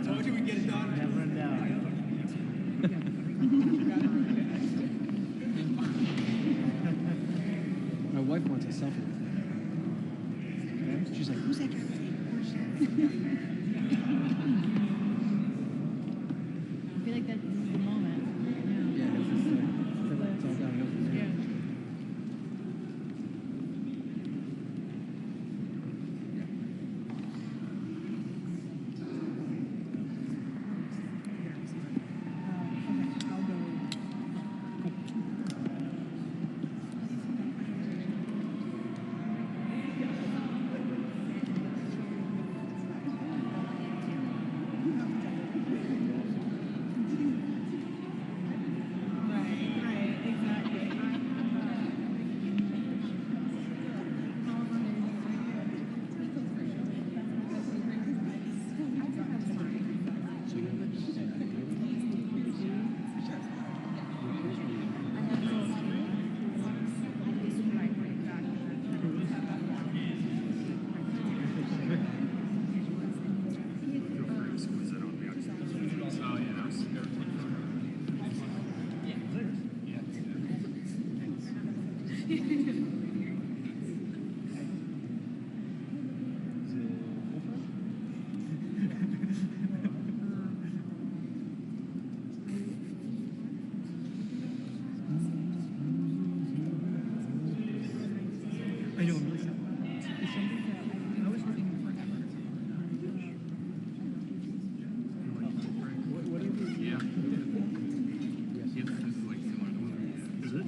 Told you we'd get it done. Yeah, run down. My wife wants a selfie with me. She's like, who's that guy? I feel like that's the moment. Yeah, it's all downhill from there. I know, I'm really sad. It's something that I was looking forever. Whatever. Yeah. Yes, this is like similar to one. Is it?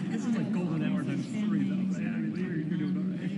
This is like golden hour times 3, though. You're doing all right.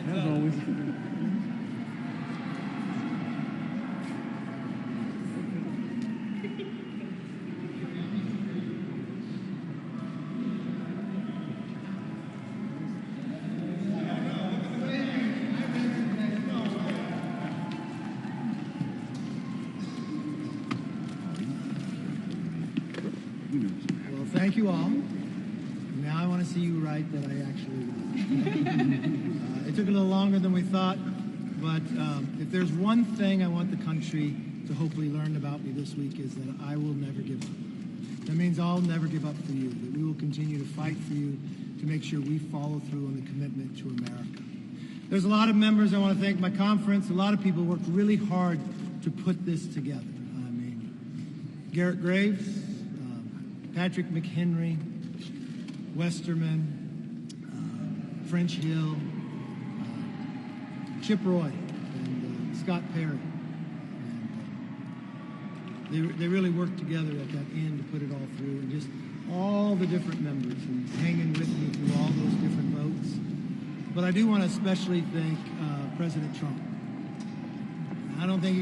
As always. Well, thank you all. Now I want to see you write that I actually wrote. It took a little longer than we thought, but if there's one thing I want the country to hopefully learn about me this week is that I will never give up. That means I'll never give up for you, that we will continue to fight for you to make sure we follow through on the commitment to America. There's a lot of members, I want to thank my conference. A lot of people worked really hard to put this together. I mean, Garrett Graves, Patrick McHenry, Westerman, French Hill, Chip Roy, and Scott Perry. And they really worked together at that end to put it all through, and just all the different members and hanging with me through all those different votes. But I do want to especially thank President Trump. I don't think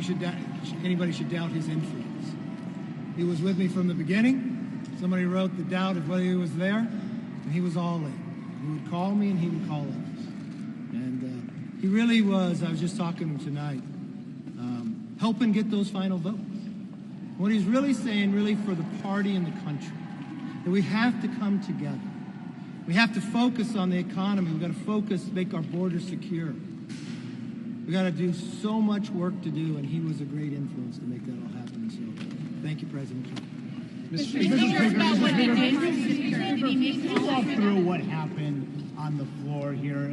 anybody should doubt his influence. He was with me from the beginning. Somebody wrote the doubt of whether he was there, and he was all in. He would call me, and he would call others. And he really was, I was just talking to him tonight, helping get those final votes. What he's really saying, really for the party and the country, that we have to come together. We have to focus on the economy. We've got to focus, make our borders secure. We've got to do so much work to do, and he was a great influence to make that all happen. So thank you, President Trump. Can you walk through what happened on the floor here?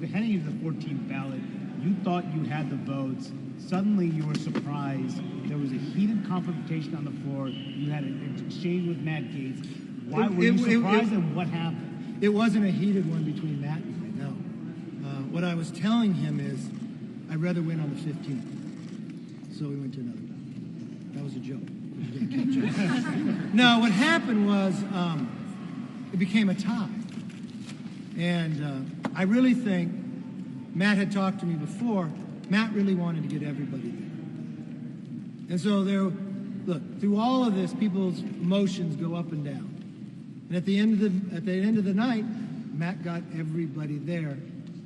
The heading of the 14th ballot, you thought you had the votes. Suddenly you were surprised. There was a heated confrontation on the floor. You had an exchange with Matt Gaetz. Why were you surprised, and what happened? It wasn't a heated one between Matt and I, no. What I was telling him is, I'd rather win on the 15th. So we went to another ballot. That was a joke. No, what happened was it became a tie. And I really think Matt had talked to me before. Matt really wanted to get everybody there. And so look, through all of this, people's emotions go up and down. And at the end of the night, Matt got everybody there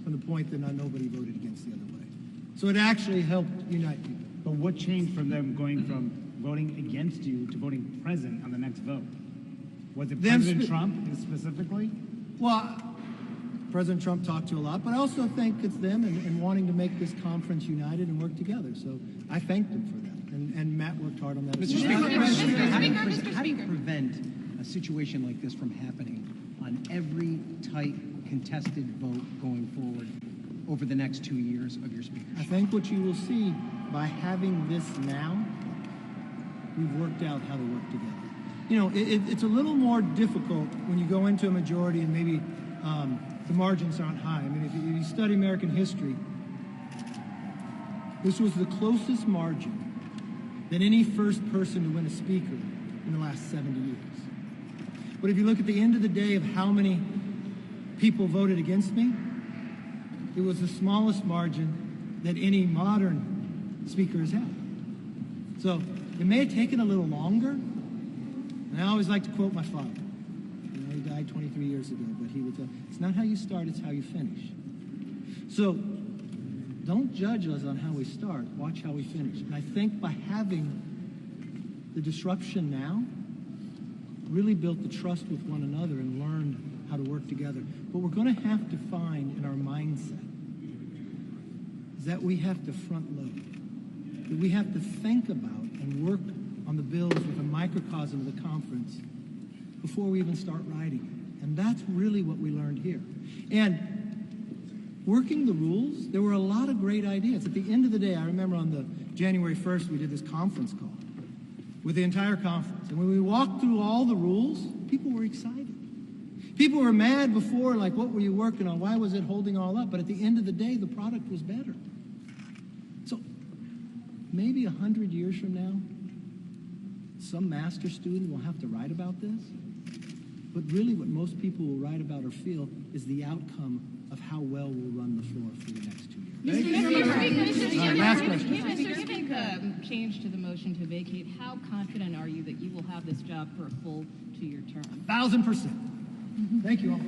from the point that nobody voted against the other way. So it actually helped unite people. But what changed from them going from voting against you to voting present on the next vote? Was it President Trump specifically? Well, President Trump talked to a lot, but I also think it's them and wanting to make this conference united and work together. So I thanked them for that. And Matt worked hard on that. Mr. Speaker, how do you prevent a situation like this from happening on every tight, contested vote going forward over the next 2 years of your speakership? I think what you will see by having this now, we've worked out how to work together. You know, it's a little more difficult when you go into a majority and maybe the margins aren't high. I mean, if you study American history, this was the closest margin than any first person to win a speaker in the last 70 years. But if you look at the end of the day of how many people voted against me, it was the smallest margin that any modern speaker has had. So it may have taken a little longer. And I always like to quote my father. You know, he died 23 years ago, but he would say, it's not how you start, it's how you finish. So don't judge us on how we start, watch how we finish. And I think by having the disruption now, really built the trust with one another and learned how to work together. But we're going to have to find in our mindset is that we have to front load, that we have to think about and work on the bills with a microcosm of the conference before we even start writing it. And that's really what we learned here. And working the rules, there were a lot of great ideas. At the end of the day, I remember on the January 1st, we did this conference call with the entire conference. And when we walked through all the rules, people were excited. People were mad before, like, what were you working on? Why was it holding all up? But at the end of the day, the product was better. So maybe 100 years from now, some master student will have to write about this. But really what most people will write about or feel is the outcome of how well we'll run the floor for the next 2 years. Last question. Given the change to the motion to vacate, how confident are you that you will have this job for a full 2-year term? 1,000%. Thank you all.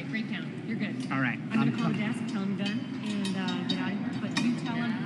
right, break down. You're good. All right. I'm going to call the desk, tell him you're done, and get out of here. But you tell him